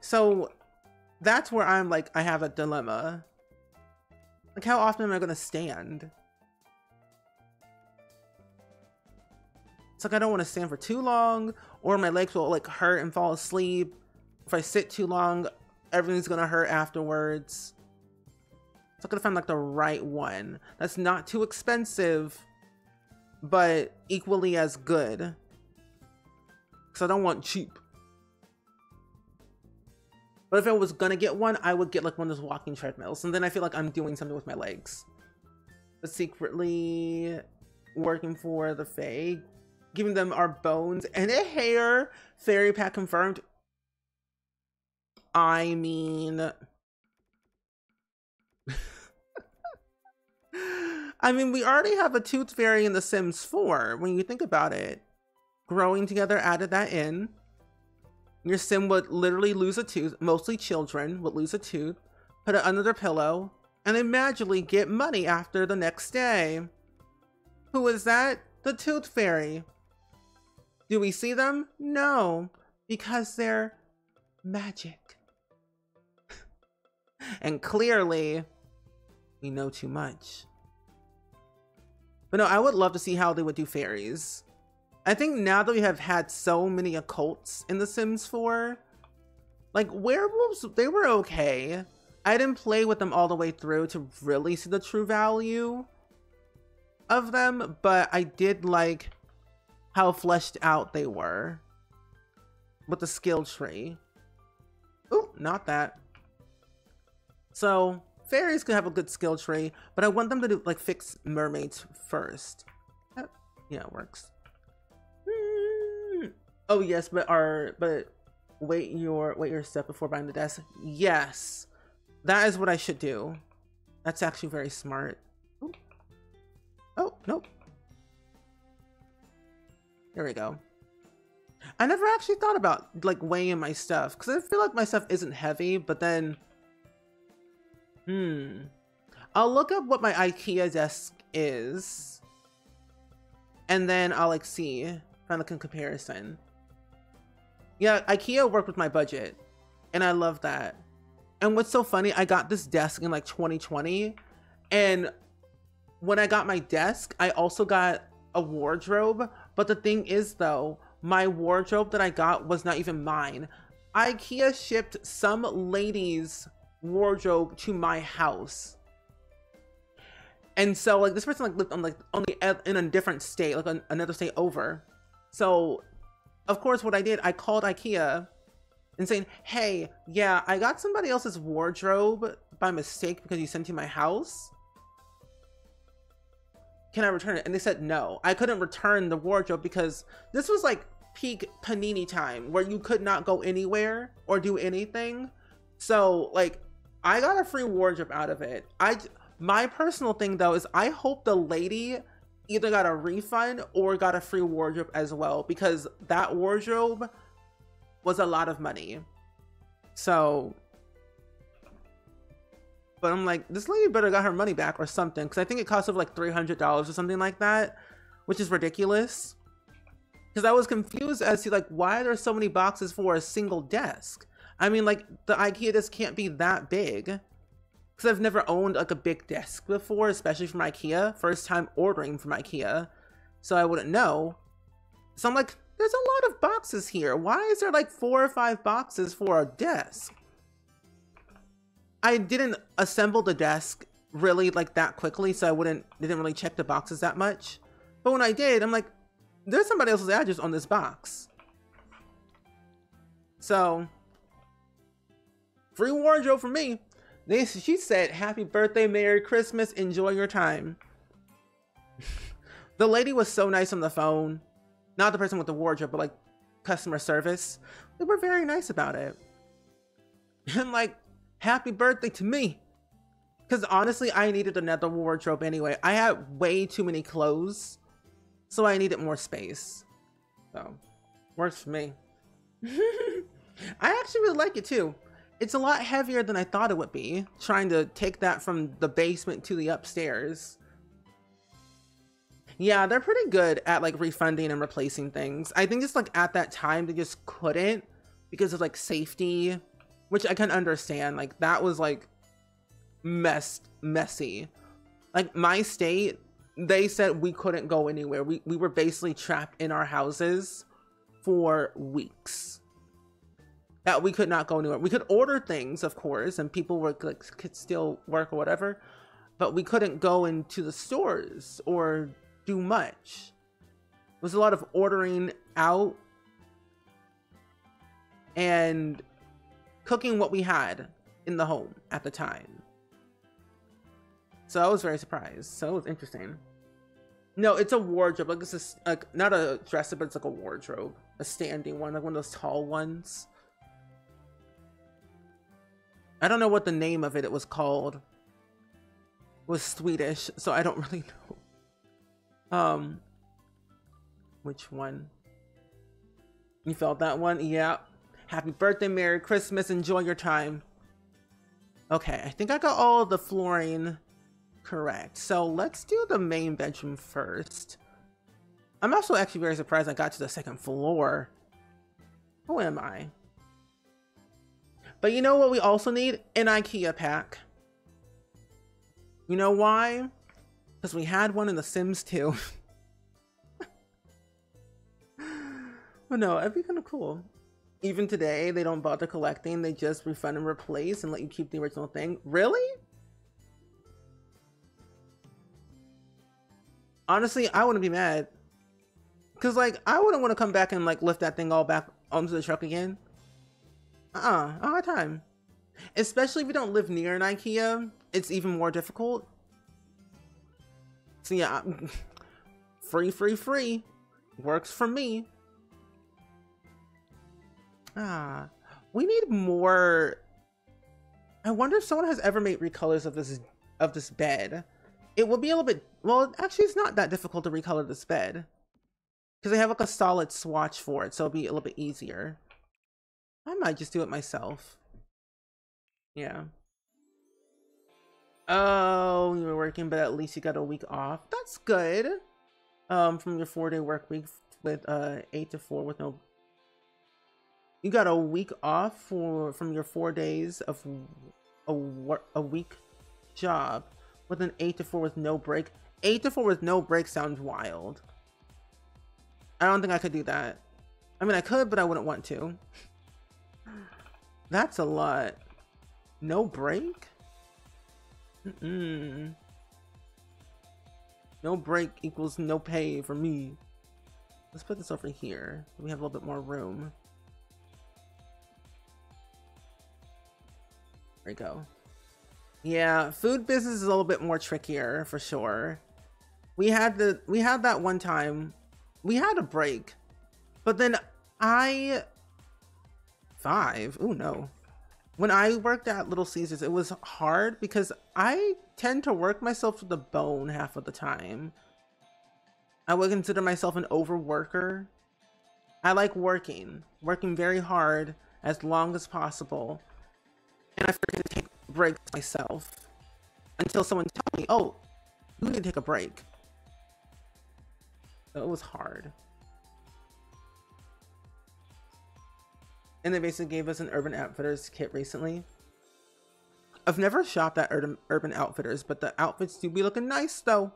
So that's where I'm like, I have a dilemma. Like, how often am I gonna stand? It's like, I don't want to stand for too long, or my legs will like hurt and fall asleep. If I sit too long, everything's gonna hurt afterwards. So I gotta find like the right one that's not too expensive, but equally as good. Because I don't want cheap. But if I was gonna get one, I would get like one of those walking treadmills. And then I feel like I'm doing something with my legs. But secretly working for the Fae, giving them our bones and a hair. Fairy pack confirmed. I mean... we already have a tooth fairy in The Sims 4, when you think about it. Growing Together added that in. Your sim would literally lose a tooth, mostly children would lose a tooth, put it under their pillow, and then magically get money after the next day. Who is that? The Tooth Fairy. Do we see them? No, because they're magic. And clearly, we know too much. But no, I would love to see how they would do fairies. I think now that we have had so many occults in The Sims 4, like werewolves, they were okay. I didn't play with them all the way through to really see the true value of them, but I did like how fleshed out they were with the skill tree. Oh, not that. So fairies could have a good skill tree, but I want them to do, like, fix mermaids first. Yeah, it works. Oh yes, but wait your step before buying the desk. Yes, that is what I should do. That's actually very smart. Ooh. Oh, nope. There we go. I never actually thought about like weighing my stuff because I feel like my stuff isn't heavy, but then I'll look up what my IKEA desk is and then I'll like see, find like a comparison. Yeah, IKEA worked with my budget and I love that. And what's so funny, I got this desk in like 2020, and when I got my desk, I also got a wardrobe. But the thing is though, my wardrobe that I got was not even mine. IKEA shipped some lady's wardrobe to my house. And so like this person like lived on in a different state, like another state over. So of course what I did, I called IKEA and saying, hey, yeah, I got somebody else's wardrobe by mistake because you sent to my house. Can I return it? And they said no. I couldn't return the wardrobe because this was like peak Panini time where you could not go anywhere or do anything. So like I got a free wardrobe out of it. My personal thing though is I hope the lady either got a refund or got a free wardrobe as well, because that wardrobe was a lot of money. So, but I'm like, this lady better got her money back or something, because I think it cost over like $300 or something like that, which is ridiculous. Because I was confused as to like, why are there so many boxes for a single desk? I mean, like the IKEA desk can't be that big. Because I've never owned like a big desk before, especially from IKEA. First time ordering from IKEA, so I wouldn't know. So I'm like, there's a lot of boxes here. Why is there like 4 or 5 boxes for a desk? I didn't assemble the desk really like that quickly, so didn't really check the boxes that much. But when I did, I'm like, there's somebody else's address on this box. So, free wardrobe for me. She said, happy birthday, Merry Christmas, enjoy your time. The lady was so nice on the phone. Not the person with the wardrobe, but like customer service. They were very nice about it. And like, happy birthday to me. Because honestly, I needed another wardrobe anyway. I had way too many clothes, so I needed more space. So, works for me. I actually really like it too. It's a lot heavier than I thought it would be, trying to take that from the basement to the upstairs. Yeah, they're pretty good at like refunding and replacing things. I think just like at that time, they just couldn't because of like safety, which I can understand. Like that was like messy. Like my state, they said we couldn't go anywhere. We were basically trapped in our houses for weeks. that we could not go anywhere. We could order things, of course, and people were like, could still work or whatever, but we couldn't go into the stores or do much. It was a lot of ordering out and cooking what we had in the home at the time. So I was very surprised. So it was interesting. No, it's a wardrobe. Like, this is like not a dresser, but it's like a wardrobe, a standing one, like one of those tall ones. I don't know what the name of it was called. It was Swedish, so I don't really know. Which one? You felt that one? Yeah. Happy birthday, Merry Christmas, enjoy your time. Okay, I think I got all of the flooring correct. So let's do the main bedroom first. I'm also actually very surprised I got to the second floor. Who am I? But you know what we also need? An IKEA pack. You know why? Because we had one in The Sims 2. But no, it'd be kind of cool. Even today, they don't bother collecting. They just refund and replace and let you keep the original thing. Really? Honestly, I wouldn't be mad. Because, like, I wouldn't want to come back and, like, lift that thing all back onto the truck again. I don't have time. Especially if you don't live near an IKEA, it's even more difficult. So yeah, free. Works for me. We need more. I wonder if someone has ever made recolors of this bed. It would be a little bit, well, actually it's not that difficult to recolor this bed, because they have like a solid swatch for it, so it'll be a little bit easier. I might just do it myself. Yeah. Oh, you were working, but at least you got a week off. That's good. From your 4-day work week with 8 to 4 with no. You got a week off from your 4 days of a week job with an 8 to 4 with no break. 8 to 4 with no break sounds wild. I don't think I could do that. I mean, I could, but I wouldn't want to. That's a lot. No break? No break equals no pay for me. Let's put this over here. We have a little bit more room. There we go. Yeah, food business is a little bit more trickier for sure. We had that one time. We had a break, but then oh no. When I worked at Little Caesars, it was hard because I tend to work myself to the bone half of the time. I would consider myself an overworker. I like working very hard as long as possible. And I forget to take breaks myself until someone tells me, oh, you need to take a break. So it was hard. And they basically gave us an Urban Outfitters kit recently. I've never shopped at Urban Outfitters, but the outfits do be looking nice though.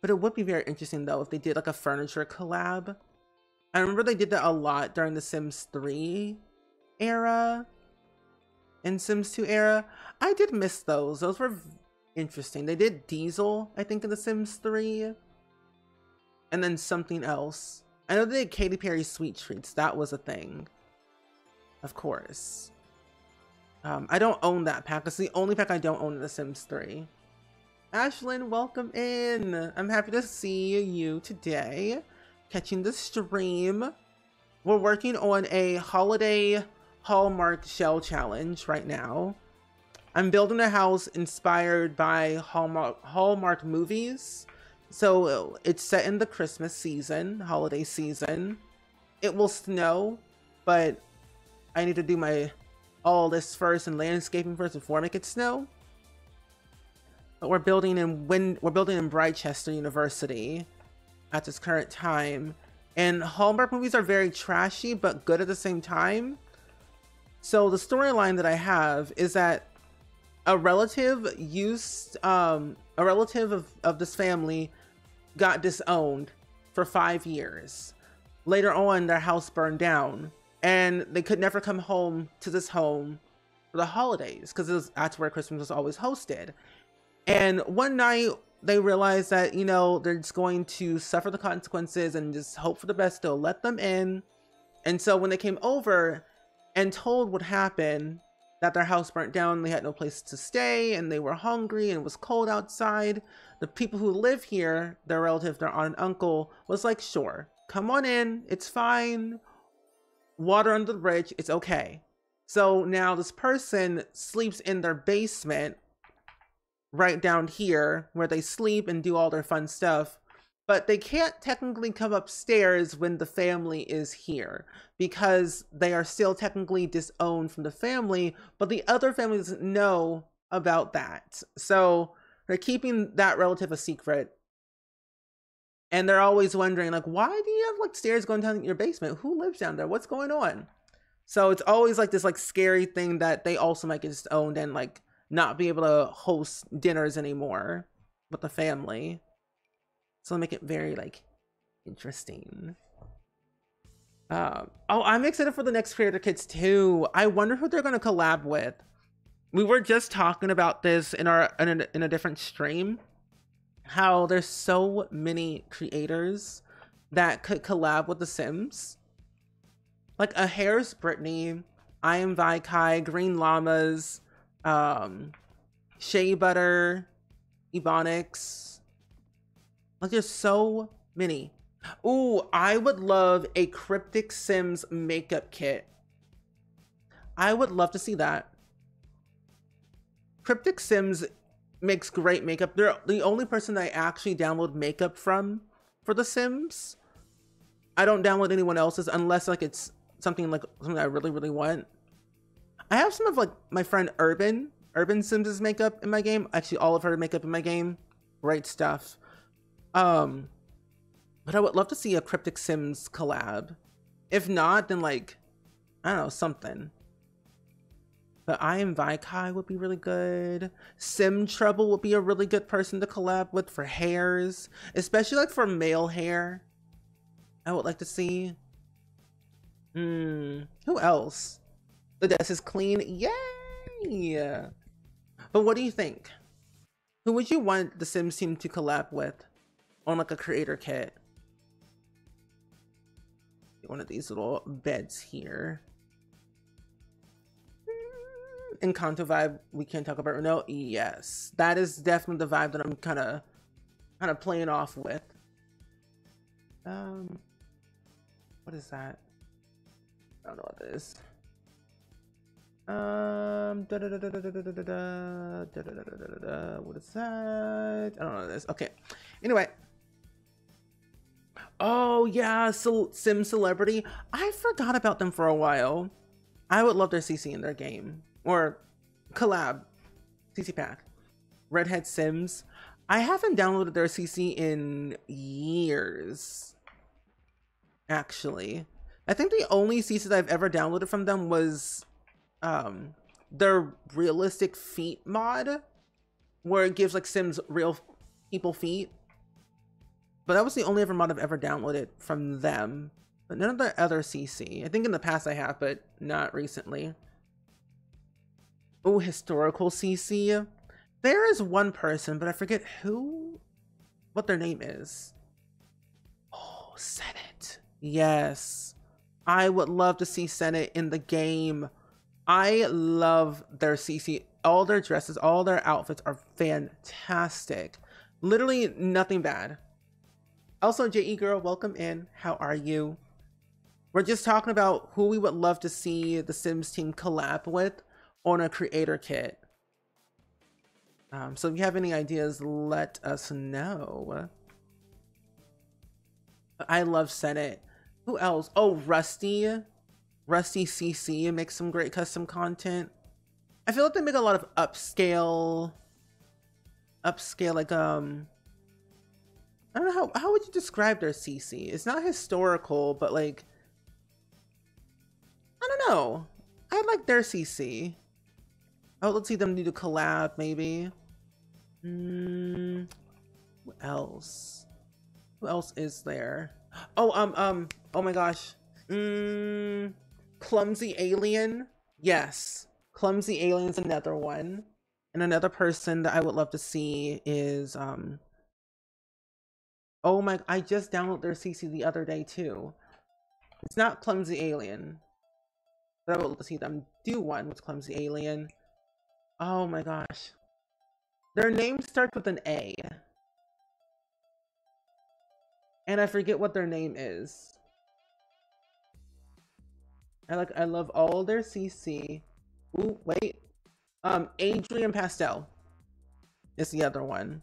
But it would be very interesting though if they did like a furniture collab. I remember they did that a lot during the Sims 3 era and Sims 2 era. I did miss those. Those were interesting. They did Diesel, I think, in the Sims 3. And then something else. I know they did Katy Perry Sweet Treats. That was a thing. Of course. I don't own that pack. It's the only pack I don't own in The Sims 3. Ashlyn, welcome in. I'm happy to see you today. Catching the stream. We're working on a holiday Hallmark shell challenge right now. I'm building a house inspired by Hallmark movies. So it's set in the Christmas season, holiday season. It will snow, but I need to do all this first and landscaping first before I make it snow. But we're building in Brightchester University at this current time, and Hallmark movies are very trashy but good at the same time. So the storyline that I have is that a relative of this family got disowned for 5 years. later on their house burned down and they could never come home to this home for the holidays because that's where Christmas was always hosted. And one night they realized that, you know, they're just going to suffer the consequences and just hope for the best. They'll let them in. And so when they came over and told what happened, that their house burnt down, they had no place to stay and they were hungry and it was cold outside, the people who live here, their relative, their aunt and uncle, was like, sure, come on in, it's fine. Water under the bridge, it's okay. So now this person sleeps in their basement right down here where they sleep and do all their fun stuff, but they can't technically come upstairs when the family is here because they are still technically disowned from the family, but the other family doesn't know about that. So they're keeping that relative a secret. And they're always wondering, like, why do you have like stairs going down in your basement? Who lives down there? What's going on? So it's always like this like scary thing that they also might get disowned and like not be able to host dinners anymore with the family. So make it very like interesting. Oh, I'm excited for the next Creator Kits too. I wonder who they're gonna collab with. We were just talking about this in a different stream, how there's so many creators that could collab with The Sims. Like a Hair's Brittany, I Am Vaikai, Green Llamas, Shea Butter, Ebonics. Like there's so many. Ooh, I would love a Cryptic Sims makeup kit. I would love to see that. Cryptic Sims makes great makeup. They're the only person I actually download makeup from for The Sims. I don't download anyone else's unless like it's something I really, really want. I have some of like my friend Urban Sims' makeup in my game. Actually, all of her makeup in my game. Great stuff. But I would love to see a Cryptic Sims collab. If not, then like, I don't know, something. But I Am Vaikai would be really good. Sim Trouble would be a really good person to collab with for hairs. Especially like for male hair. I would like to see. Who else? The desk is clean. Yay! But what do you think? Who would you want the Sims team to collab with on like a creator kit? One of these little beds here. Encanto vibe, we can't talk about Renault. Yes, that is definitely the vibe that I'm kind of playing off with. What is that? I don't know what this is. What is that? I don't know what this. Okay. Anyway. Oh yeah, so Sim Celebrity. I forgot about them for a while. I would love their CC in their game. Or collab. CC pack. Redhead Sims. I haven't downloaded their CC in years. Actually. I think the only CC that I've ever downloaded from them was their realistic feet mod. Where it gives like Sims real people feet. But that was the only mod I've ever downloaded from them. But none of the other CC. I think in the past I have, but not recently. Oh, historical CC. There is one person, but I forget what their name is. Oh, Senate. Yes. I would love to see Senate in the game. I love their CC. All their dresses, all their outfits are fantastic. Literally nothing bad. Also, JE Girl, welcome in. How are you? We're just talking about who we would love to see the Sims team collab with on a creator kit. So if you have any ideas, let us know. I love Senate. Who else? Oh, Rusty. Rusty CC makes some great custom content. I feel like they make a lot of upscale like I don't know how would you describe their CC? It's not historical, but like I don't know. I like their CC. Oh, let's see them do the collab maybe. Who else? Who else is there? Oh, Oh my gosh. Clumsy Alien. Yes. Clumsy Alien's another one. And another person that I would love to see is oh my, I just downloaded their CC the other day too. It's not Clumsy Alien, but I would love to see them do one with Clumsy Alien. Oh my gosh. Their name starts with an A. And I forget what their name is. I love all their CC. Ooh, wait. Adrian Pastel is the other one.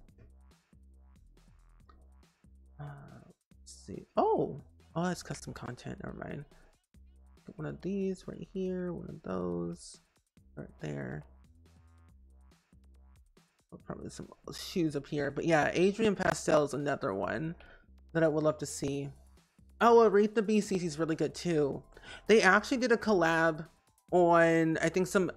Let's see. Oh, that's custom content. Never mind. One of these right here. One of those right there. Probably some shoes up here, but yeah, Adrian Pastel is another one that I would love to see. Oh, Aretha BCC is really good too. They actually did a collab on, I think, some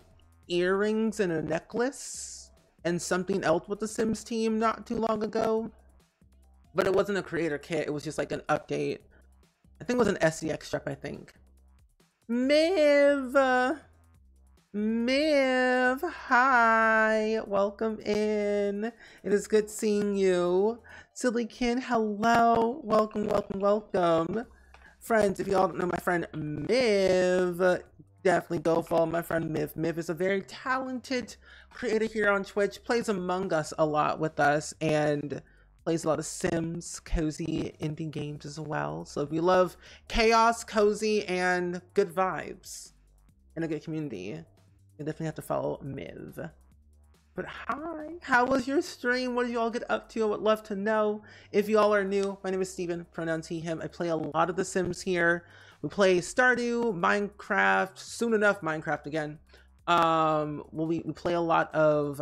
earrings and a necklace and something else with the Sims team not too long ago, but it wasn't a creator kit. It was just like an update. I think it was an SCX strap, I think. Miv, hi, welcome in. It is good seeing you. Sillykin, hello, welcome. Friends, if y'all don't know my friend Miv, definitely go follow my friend Miv. Miv is a very talented creator here on Twitch, plays Among Us a lot with us, and plays a lot of Sims, cozy indie games as well. So if you love chaos, cozy, and good vibes, and a good community, you definitely have to follow Miv. But hi, how was your stream? What did you all get up to? I would love to know. If y'all are new, my name is Steven, pronouns he, him. I play a lot of The Sims here. We play Stardew, Minecraft, soon enough Minecraft again. We play a lot of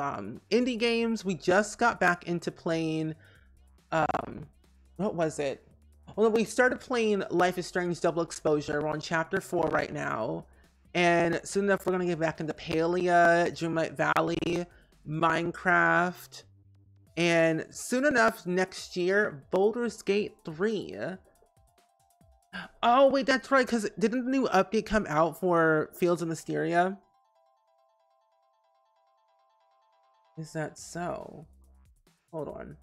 indie games. We just got back into playing, what was it? Well, we started playing Life is Strange Double Exposure. We're on chapter 4 right now. And soon enough, we're going to get back into Palia, Dreamlight Valley, Minecraft, and soon enough, next year, Baldur's Gate 3. Oh, wait, that's right, because didn't the new update come out for Fields of Mysteria? Is that so? Hold on.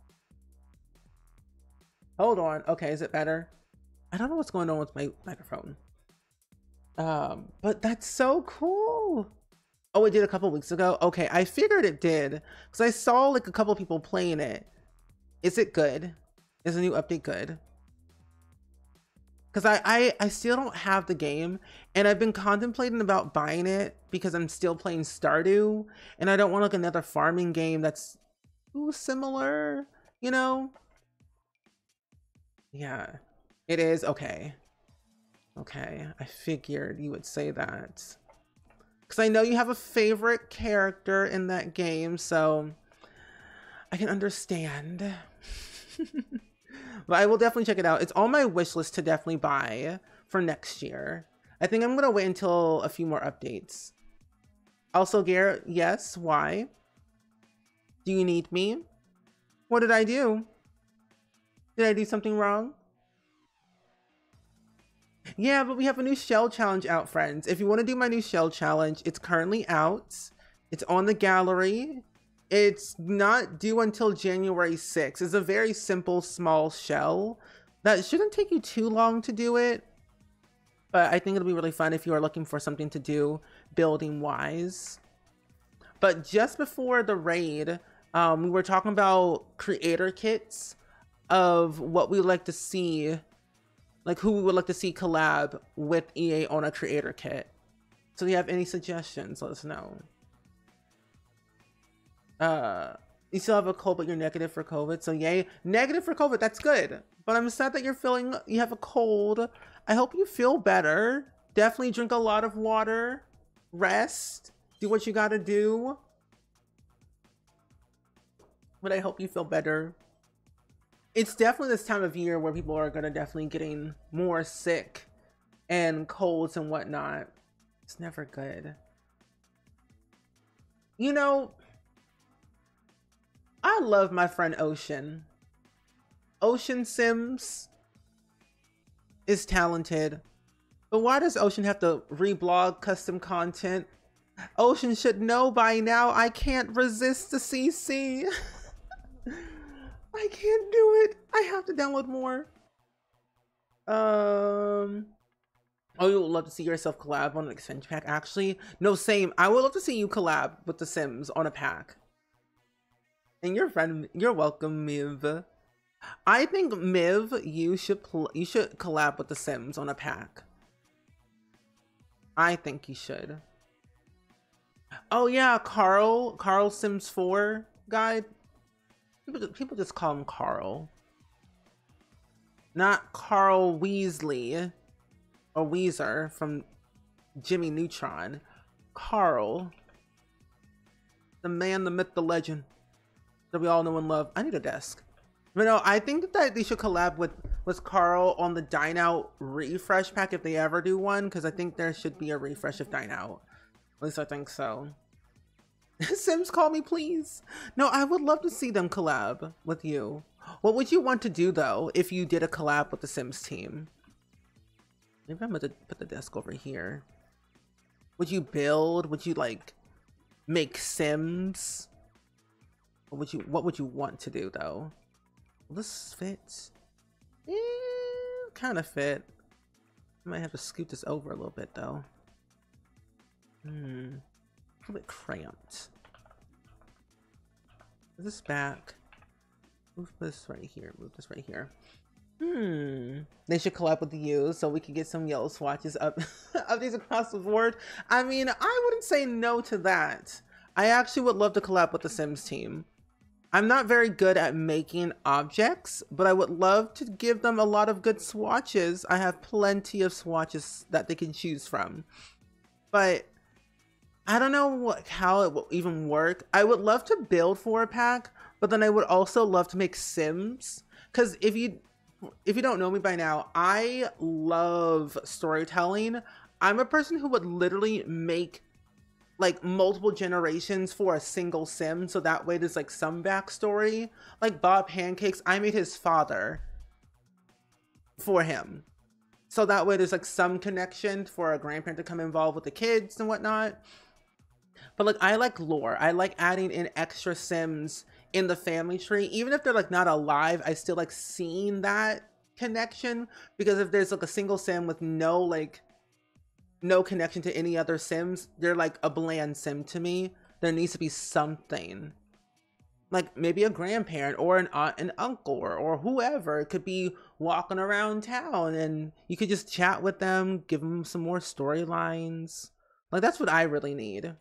Okay, is it better? I don't know what's going on with my microphone. But that's so cool. Oh, it did a couple weeks ago? Okay, I figured it did, because I saw like a couple people playing it. Is it good? Is the new update good? Because I still don't have the game, and I've been contemplating about buying it because I'm still playing Stardew, and I don't want like another farming game that's similar, you know? Yeah, it is. Okay, I figured you would say that. Because I know you have a favorite character in that game, so I can understand. But I will definitely check it out. It's on my wish list to definitely buy for next year. I think I'm going to wait until a few more updates. Also, Garrett, yes, why? Do you need me? What did I do? Did I do something wrong? Yeah, but we have a new shell challenge out, friends. If you want to do my new shell challenge, it's currently out. It's on the gallery. It's not due until January 6th. It's a very simple, small shell that shouldn't take you too long to do it. But I think it'll be really fun if you are looking for something to do building wise. But just before the raid, we were talking about creator kits of what we would like to see, like who we would like to see collab with EA on a creator kit. So if you have any suggestions, let us know. You still have a cold, but you're negative for COVID. So yay, negative for COVID, that's good. But I'm sad that you have a cold. I hope you feel better. Definitely drink a lot of water, rest, do what you gotta do. But I hope you feel better. It's definitely this time of year where people are gonna definitely getting more sick and colds and whatnot. It's never good. You know, I love my friend Ocean. Ocean Sims. is talented. But why does Ocean have to reblog custom content? Ocean should know by now I can't resist the CC. I can't do it. I have to download more. Oh, you would love to see yourself collab on an expansion pack? Actually, no, same. I would love to see you collab with The Sims on a pack. And your friend, you're welcome, Miv. I think Miv, you should collab with The Sims on a pack. I think you should. Oh yeah, Carl Sims 4 guide. People just call him Carl. Not Carl Weasley or Weezer from Jimmy Neutron. Carl. The man, the myth, the legend that we all know and love. I need a desk. But no, I think that they should collab with Carl on the Dine Out refresh pack if they ever do one, because I think there should be a refresh of Dine Out. At least I think so. Sims, call me, please. No, I would love to see them collab with you. What would you want to do, though, if you did a collab with the Sims team? Maybe I'm going to put the desk over here. Would you build? Would you, like, make Sims? What would you want to do, though? Will this fit? Yeah, kind of fit. I might have to scoot this over a little bit, though. A little bit cramped. Is this back? Move this right here. Move this right here. They should collab with you so we can get some yellow swatches up updates across the board. I mean, I wouldn't say no to that. I actually would love to collab with the Sims team. I'm not very good at making objects, but I would love to give them a lot of good swatches. I have plenty of swatches that they can choose from. But I don't know how it will even work. I would love to build for a pack, but then I would also love to make Sims. Because if you don't know me by now, I love storytelling. I'm a person who would literally make like multiple generations for a single Sim, so that way there's like some backstory. Like Bob Pancakes, I made his father for him, so that way there's like some connection for a grandparent to come involved with the kids and whatnot. But like, I like lore. I like adding in extra Sims in the family tree, even if they're like not alive. I still like seeing that connection, because if there's like a single Sim with no connection to any other Sims, they're like a bland Sim to me. There needs to be something, like maybe a grandparent or an aunt and uncle or whoever could be walking around town, and you could just chat with them, give them some more storylines. Like, that's what I really need.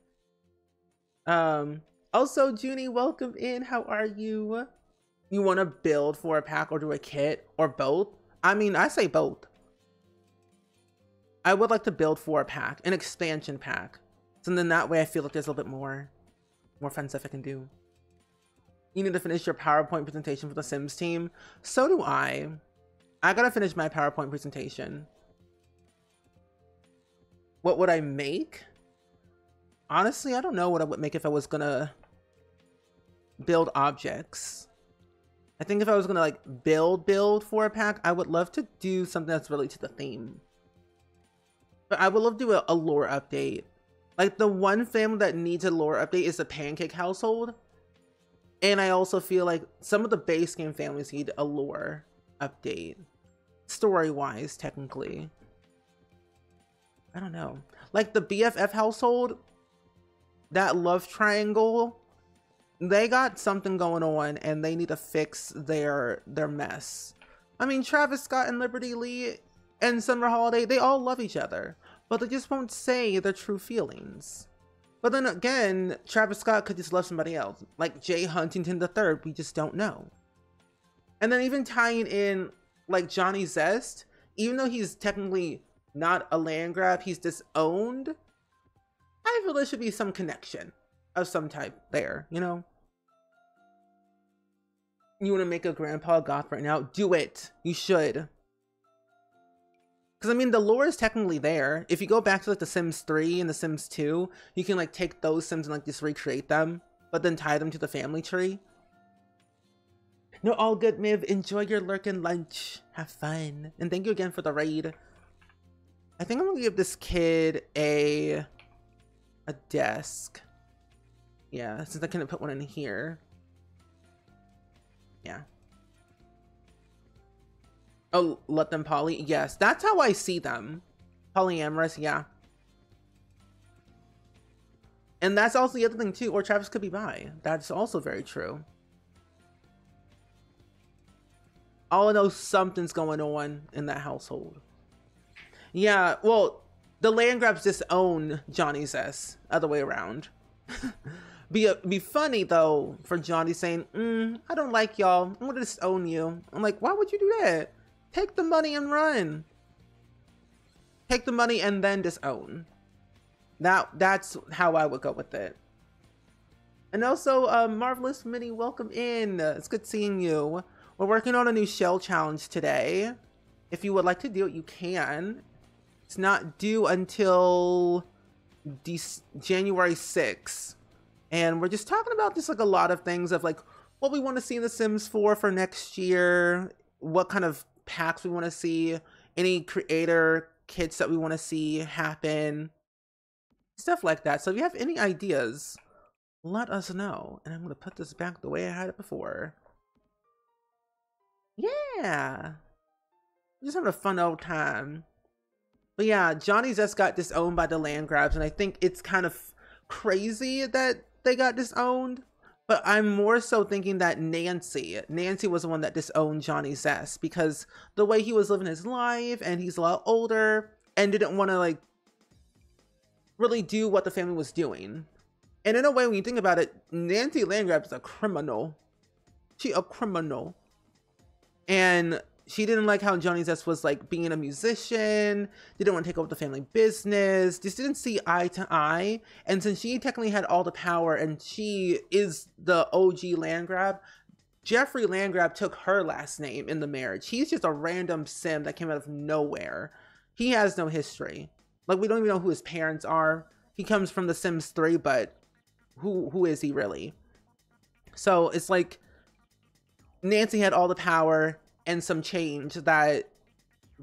Also, Junie, welcome in. How are you? You want to build for a pack or do a kit or both? I mean, I say both. I would like to build for a pack, an expansion pack. So then that way I feel like there's a little bit more fun stuff I can do. You need to finish your PowerPoint presentation for the Sims team. So do I. I gotta finish my PowerPoint presentation. What would I make? Honestly, I don't know what I would make if I was gonna build objects. I think if I was gonna like build for a pack, I would love to do something that's related to the theme. But I would love to do a lore update. Like, the one family that needs a lore update is the Pancake household. And I also feel like some of the base game families need a lore update. Story-wise, technically. I don't know. Like the BFF household, that love triangle, they got something going on and they need to fix their mess. I mean, Travis Scott and Liberty Lee and Summer Holiday, they all love each other, but they just won't say their true feelings. But then again, Travis Scott could just love somebody else, like Jay Huntington III, we just don't know. And then even tying in like Johnny Zest, even though he's technically not a land grab, he's disowned, I feel there should be some connection of some type there, you know? You want to make a grandpa goth right now? Do it. You should. Because I mean, the lore is technically there. If you go back to like the Sims 3 and the Sims 2, you can like take those Sims and like just recreate them, but then tie them to the family tree. No, all good, Miv. Enjoy your lurking lunch. Have fun. And thank you again for the raid. I think I'm gonna give this kid a desk. Yeah, since I couldn't put one in here. Yeah. Oh, let them poly? Yes, that's how I see them. Polyamorous, yeah. And that's also the other thing too, or Travis could be bi. That's also very true. All I know, something's going on in that household. Yeah, well, the land grabs disown Johnny Zest, other way around. Be funny though for Johnny saying, I don't like y'all, I'm gonna disown you. I'm like, why would you do that? Take the money and run. Take the money and then disown. That's how I would go with it. And also, Marvelous Mini, welcome in. It's good seeing you. We're working on a new shell challenge today. If you would like to do it, you can. It's not due until January 6th. And we're just talking about just like a lot of things of like what we want to see in The Sims 4 for next year, what kind of packs we want to see, any creator kits that we want to see happen, stuff like that. So if you have any ideas, let us know. And I'm going to put this back the way I had it before. Yeah. Just having a fun old time. But yeah, Johnny Zest got disowned by the land grabs, and I think it's kind of crazy that they got disowned. But I'm more so thinking that Nancy was the one that disowned Johnny Zest, because the way he was living his life, and he's a lot older, and didn't want to like really do what the family was doing. And in a way, when you think about it, Nancy Landgrab is a criminal. She a criminal. And she didn't like how Johnny Zest was like being a musician, didn't want to take over the family business, just didn't see eye to eye. And since she technically had all the power and she is the OG Landgrab, Jeffrey Landgrab took her last name in the marriage. He's just a random sim that came out of nowhere. He has no history. Like, we don't even know who his parents are. He comes from The Sims 3, but who is he really? So it's like Nancy had all the power and some change that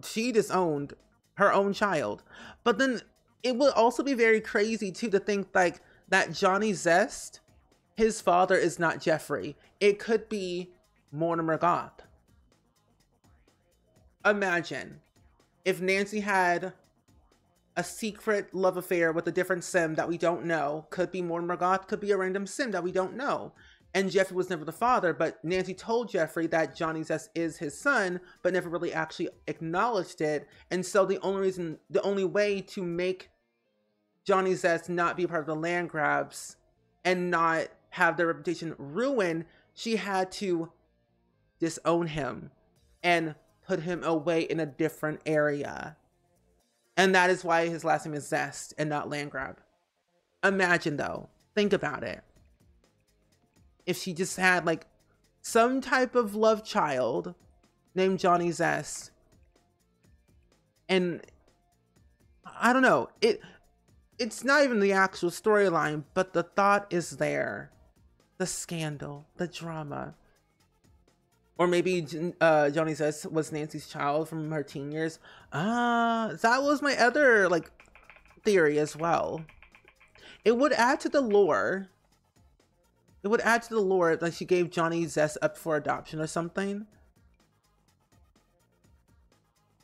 she disowned her own child. But then it would also be very crazy too to think like that Johnny Zest, his father is not Jeffrey. It could be Mortimer Goth. Imagine if Nancy had a secret love affair with a different sim that we don't know. Could be Mortimer Goth, could be a random sim that we don't know. And Jeffrey was never the father, but Nancy told Jeffrey that Johnny Zest is his son, but never really actually acknowledged it. And so the only way to make Johnny Zest not be a part of the land grabs and not have their reputation ruined, she had to disown him and put him away in a different area. And that is why his last name is Zest and not Landgrab. Imagine though, think about it. If she just had like some type of love child named Johnny Zest. And I don't know, it's not even the actual storyline, but the thought is there. The scandal, the drama. Or maybe Johnny Zest was Nancy's child from her teen years. That was my other like theory as well. It would add to the lore. It would add to the lore that she gave Johnny Zest up for adoption or something.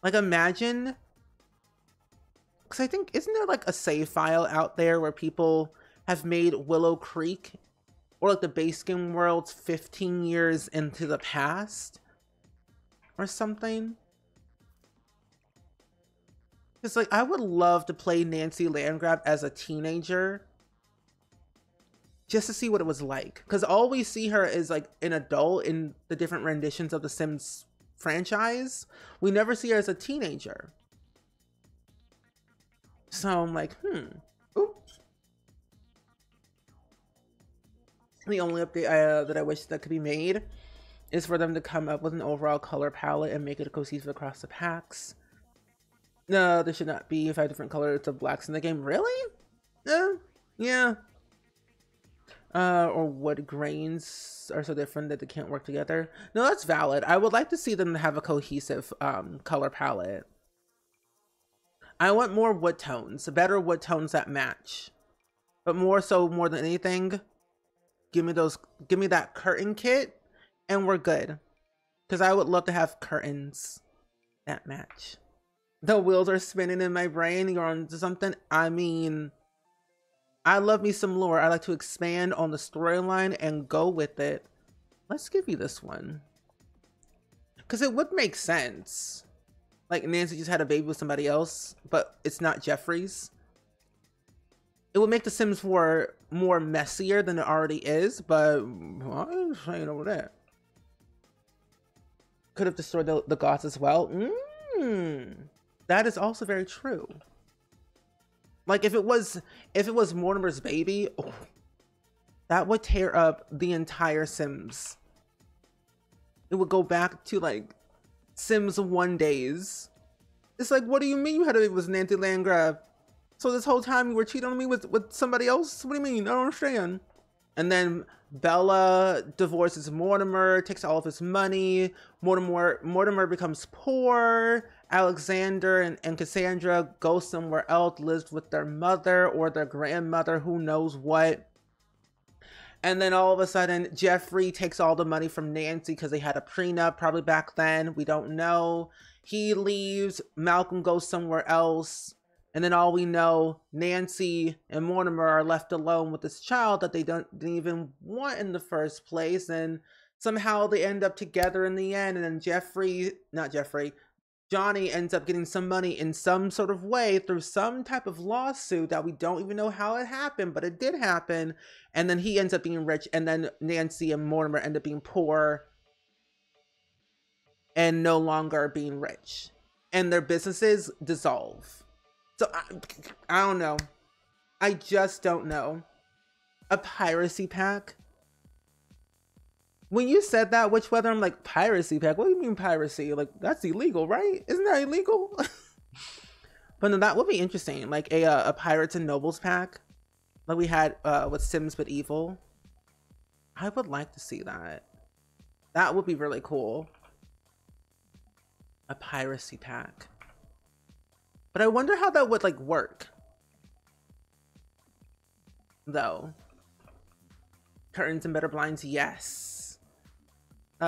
Like, imagine, because I think, isn't there like a save file out there where people have made Willow Creek or like the base game worlds 15 years into the past or something? It's like, I would love to play Nancy Landgrab as a teenager just to see what it was like, because all we see her is like an adult in the different renditions of the Sims franchise. We never see her as a teenager. So I'm like, oops. The only update that I wish that could be made is for them to come up with an overall color palette and make it cohesive across the packs. No, there should not be 5 different colors of blacks in the game. Really? Yeah. Or wood grains are so different that they can't work together. No, that's valid. I would like to see them have a cohesive color palette. I want more wood tones, better wood tones that match. But more than anything, give me that curtain kit and we're good. Because I would love to have curtains that match. The wheels are spinning in my brain. You're on to something. I mean, I love me some lore. I like to expand on the storyline and go with it. Let's give you this one. Because it would make sense. Like Nancy just had a baby with somebody else, but it's not Jeffrey's. It would make The Sims 4 more messier than it already is, but I ain't saying over that. Could have destroyed the gods as well. That is also very true. Like if it was Mortimer's baby, that would tear up the entire Sims. It would go back to like Sims 1 days. It's like, what do you mean you had a baby with Nancy Landgraf? So this whole time you were cheating on me with somebody else? What do you mean? I don't understand. And then Bella divorces Mortimer, takes all of his money. Mortimer becomes poor. Alexander and Cassandra go somewhere else, lives with their mother or their grandmother, who knows what. And then all of a sudden, Jeffrey takes all the money from Nancy because they had a prenup probably back then. We don't know. He leaves. Malcolm goes somewhere else. And then all we know, Nancy and Mortimer are left alone with this child that they didn't even want in the first place. And somehow they end up together in the end. And then Johnny ends up getting some money in some sort of way through some type of lawsuit that we don't even know how it happened, but it did happen. And then he ends up being rich. And then Nancy and Mortimer end up being poor and no longer being rich. And their businesses dissolve. So I don't know. I just don't know. A piracy pack? When you said that, Witchweather, I'm like, piracy pack? What do you mean piracy? Like, that's illegal, right? Isn't that illegal? But no, that would be interesting. Like a Pirates and Nobles pack. Like we had with Sims But Evil. I would like to see that. That would be really cool. A piracy pack. But I wonder how that would like work. Though. Curtains and better blinds, yes. You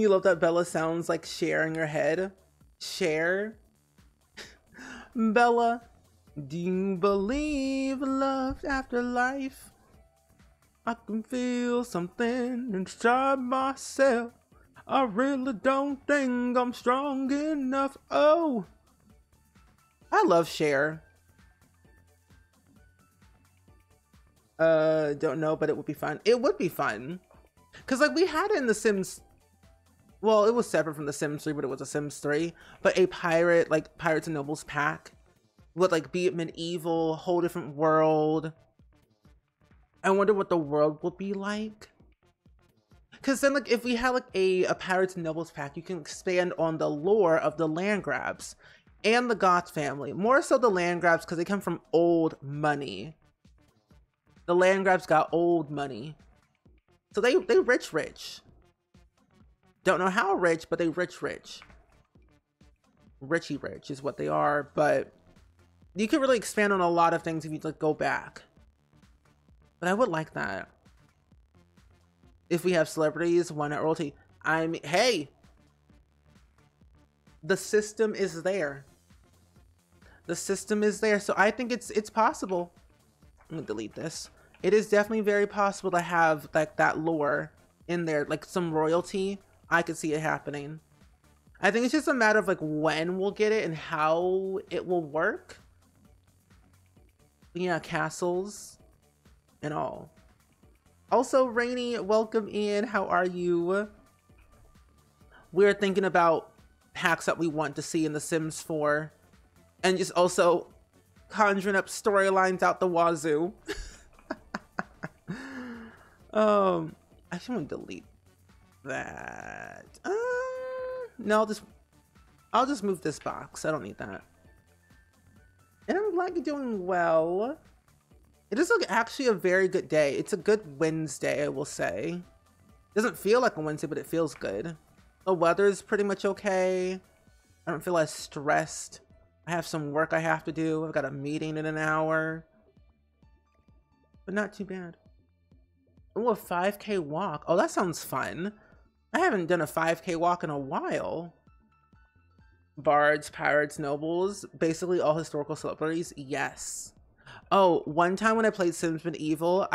love that Bella sounds like Cher in your head. Cher. Bella, do you believe in love after life? I can feel something inside myself. I really don't think I'm strong enough. Oh, I love Cher. Don't know, but it would be fun. It would be fun. Cause like we had it in The Sims. Well, it was separate from The Sims 3, but it was a Sims 3. But a pirate, like Pirates and Nobles pack would like be medieval, whole different world. I wonder what the world would be like. Because then, like, if we had, like, a Pirates and Nobles pack, you can expand on the lore of the Landgrafs and the Goth family. More so the Landgrafs, because they come from old money. The Landgrafs got old money. So they rich. Don't know how rich, but they rich. Richie rich is what they are, but you can really expand on a lot of things if you, like, go back. But I would like that. If we have celebrities, why not royalty? I mean, hey, the system is there. The system is there, so I think it's possible. I'm gonna delete this. It is definitely very possible to have like that lore in there, like some royalty. I could see it happening. I think it's just a matter of like when we'll get it and how it will work. Yeah, castles and all. Also, Rainy, welcome in. How are you? We're thinking about packs that we want to see in The Sims 4. And just also conjuring up storylines out the wazoo. I actually want to delete that. No, I'll just move this box. I don't need that. And I'm glad you're doing well. It is actually a very good day. It's a good Wednesday, I will say. It doesn't feel like a Wednesday, but it feels good. The weather's pretty much okay. I don't feel as stressed. I have some work I have to do. I've got a meeting in an hour. But not too bad. Oh, a 5K walk. Oh, that sounds fun. I haven't done a 5K walk in a while. Bards, pirates, nobles, basically all historical celebrities. Yes. Oh, one time when I played Sims Medieval,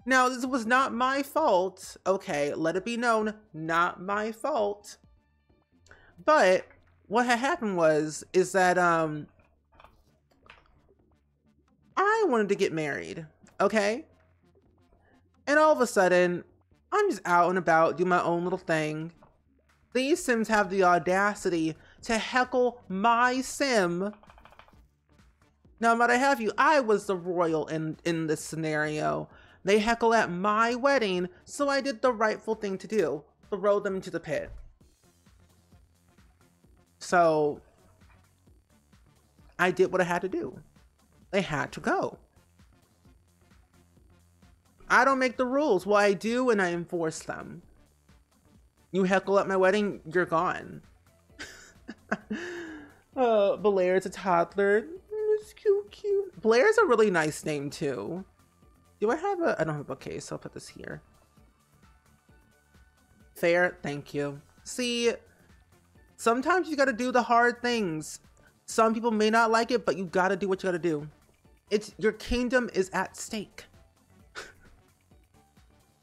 now this was not my fault. Okay, let it be known, not my fault. But what had happened is that I wanted to get married, okay? And all of a sudden, I'm just out and about, do my own little thing. These Sims have the audacity to heckle my Sim. Now, might I have you, I was the royal in this scenario. They heckle at my wedding, so I did the rightful thing to do. Throw them into the pit. So, I did what I had to do. They had to go. I don't make the rules. Well, I do, and I enforce them. You heckle at my wedding, you're gone. Blair's a toddler. It's cute. Blair's a really nice name, too. Do I have I don't have a bookcase, so I'll put this here. Fair, thank you. See, sometimes you gotta do the hard things. Some people may not like it, but you gotta do what you gotta do. Your kingdom is at stake.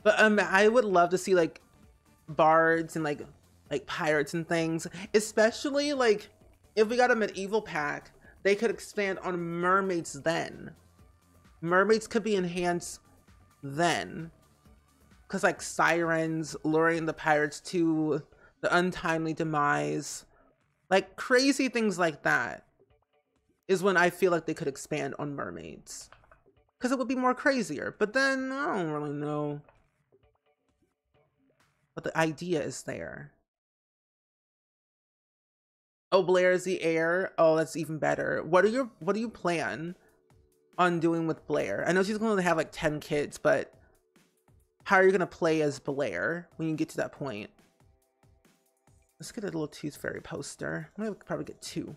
But I would love to see like bards and like pirates and things, especially like if we got a medieval pack, they could expand on mermaids then. Mermaids could be enhanced then, because like sirens luring the pirates to the untimely demise, like crazy things like that is when I feel like they could expand on mermaids, because it would be more crazier. But then I don't really know, but the idea is there. Oh, Blair is the heir. Oh, that's even better. What do you plan on doing with Blair? I know she's going to have like 10 kids, but how are you going to play as Blair when you get to that point? Let's get a little Tooth Fairy poster. I'm going to probably get 2.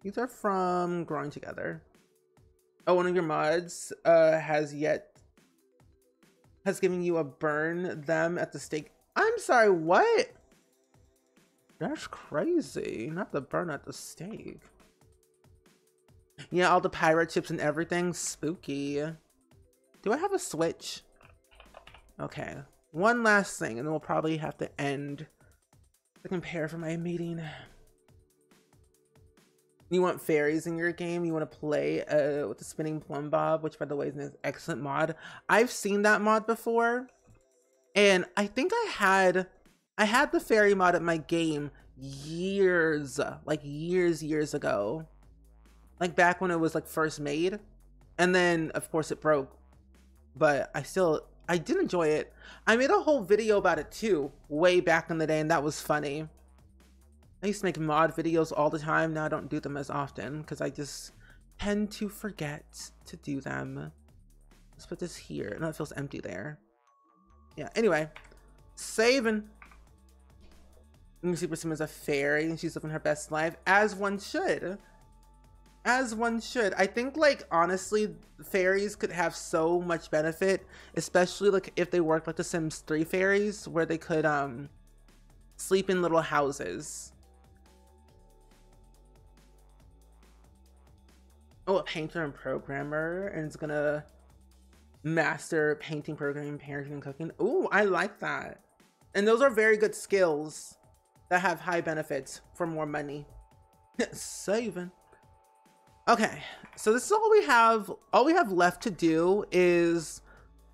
These are from Growing Together. Oh, one of your mods has given you a burn them at the stake. I'm sorry, what? That's crazy. Not the burn at the stake. Yeah, all the pirate chips and everything. Spooky. Do I have a Switch? Okay. One last thing, and then we'll probably have to end the compare for my meeting. You want fairies in your game? You want to play with the spinning plumb bob, which by the way is an excellent mod. I've seen that mod before, and I think I had the fairy mod at my game years ago, like back when it was like first made, and then of course it broke, but I did enjoy it. I made a whole video about it too way back in the day, and that was funny. I used to make mod videos all the time. Now I don't do them as often because I just tend to forget to do them. Let's put this here. No, it feels empty there. Yeah, anyway, saving. Super Sim is a fairy and she's living her best life, as one should. As one should. I think, like, honestly, fairies could have so much benefit, especially like if they worked like the Sims 3 fairies, where they could sleep in little houses. Oh, a painter and programmer, and it's gonna master painting, programming, parenting, and cooking. Ooh, I like that. And those are very good skills that have high benefits for more money. Saving. Okay, so this is all we have. All we have left to do is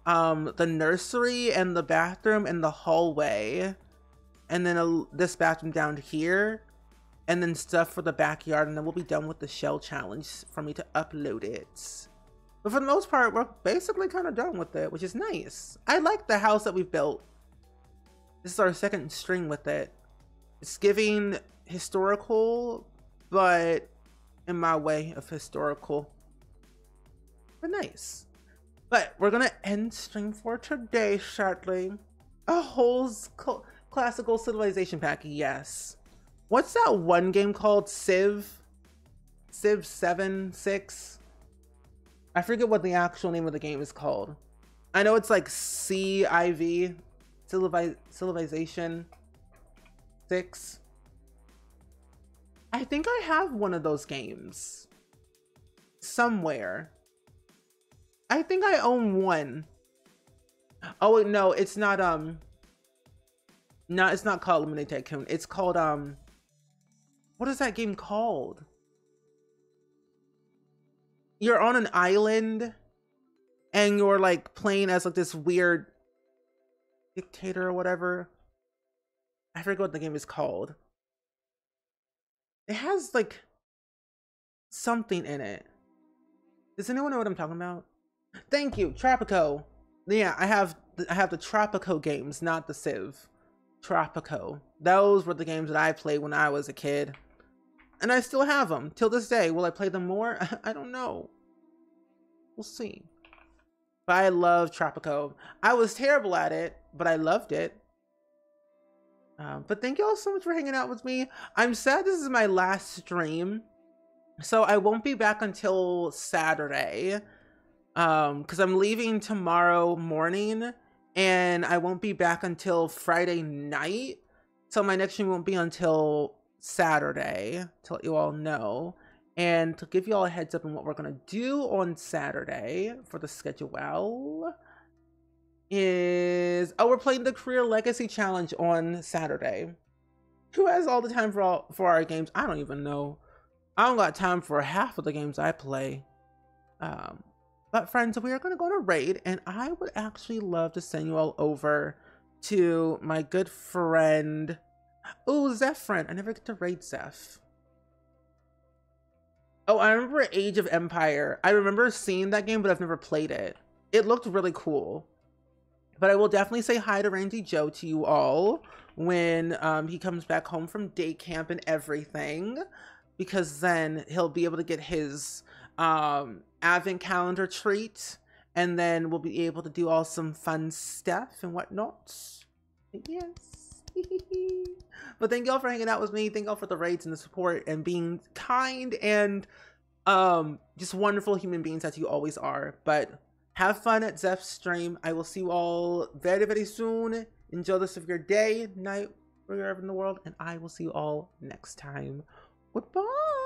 the nursery and the bathroom and the hallway, and then this bathroom down here, and then stuff for the backyard, and then we'll be done with the shell challenge for me to upload it. But for the most part, we're basically kind of done with it, which is nice. I like the house that we've built. This is our second string with it. It's giving historical, but in my way of historical. But nice. But we're gonna end stream for today shortly. A whole classical civilization pack, yes. What's that one game called? Civ 7, 6? I forget what the actual name of the game is called. I know it's like CIV, Civilization 6. I think I have one of those games somewhere. I think I own one. Oh wait, no, it's not it's not called Lemonade Tycoon. It's called what is that game called? You're on an island and you're like playing as like this weird dictator or whatever. I forget what the game is called. It has like something in it. Does anyone know what I'm talking about? Thank you, Tropico. Yeah, I have the Tropico games, not the Civ. Tropico. Those were the games that I played when I was a kid. And I still have them till this day. Will I play them more? I don't know. We'll see. But I love Tropico. I was terrible at it, but I loved it. But thank you all so much for hanging out with me. I'm sad this is my last stream, so I won't be back until Saturday. Because I'm leaving tomorrow morning, and I won't be back until Friday night. So my next stream won't be until Saturday, to let you all know. And to give you all a heads up on what we're going to do on Saturday for the schedule is, oh, we're playing the Career Legacy Challenge on Saturday. Who has all the time for our games? I don't even know. I don't got time for half of the games I play. But friends, we are going to go on a raid, and I would actually love to send you all over to my good friend. Oh, Zephyrin. I never get to raid Zeph. Oh, I remember Age of Empire. I remember seeing that game, but I've never played it. It looked really cool. But I will definitely say hi to Randy Joe to you all when he comes back home from day camp and everything, because then he'll be able to get his advent calendar treat, and then we'll be able to do all some fun stuff and whatnot. Yes. But thank y'all for hanging out with me. Thank y'all for the raids and the support and being kind and just wonderful human beings that you always are. But have fun at Zeph's stream. I will see you all very, very soon. Enjoy the rest of your day, night, wherever in the world, and I will see you all next time. Goodbye.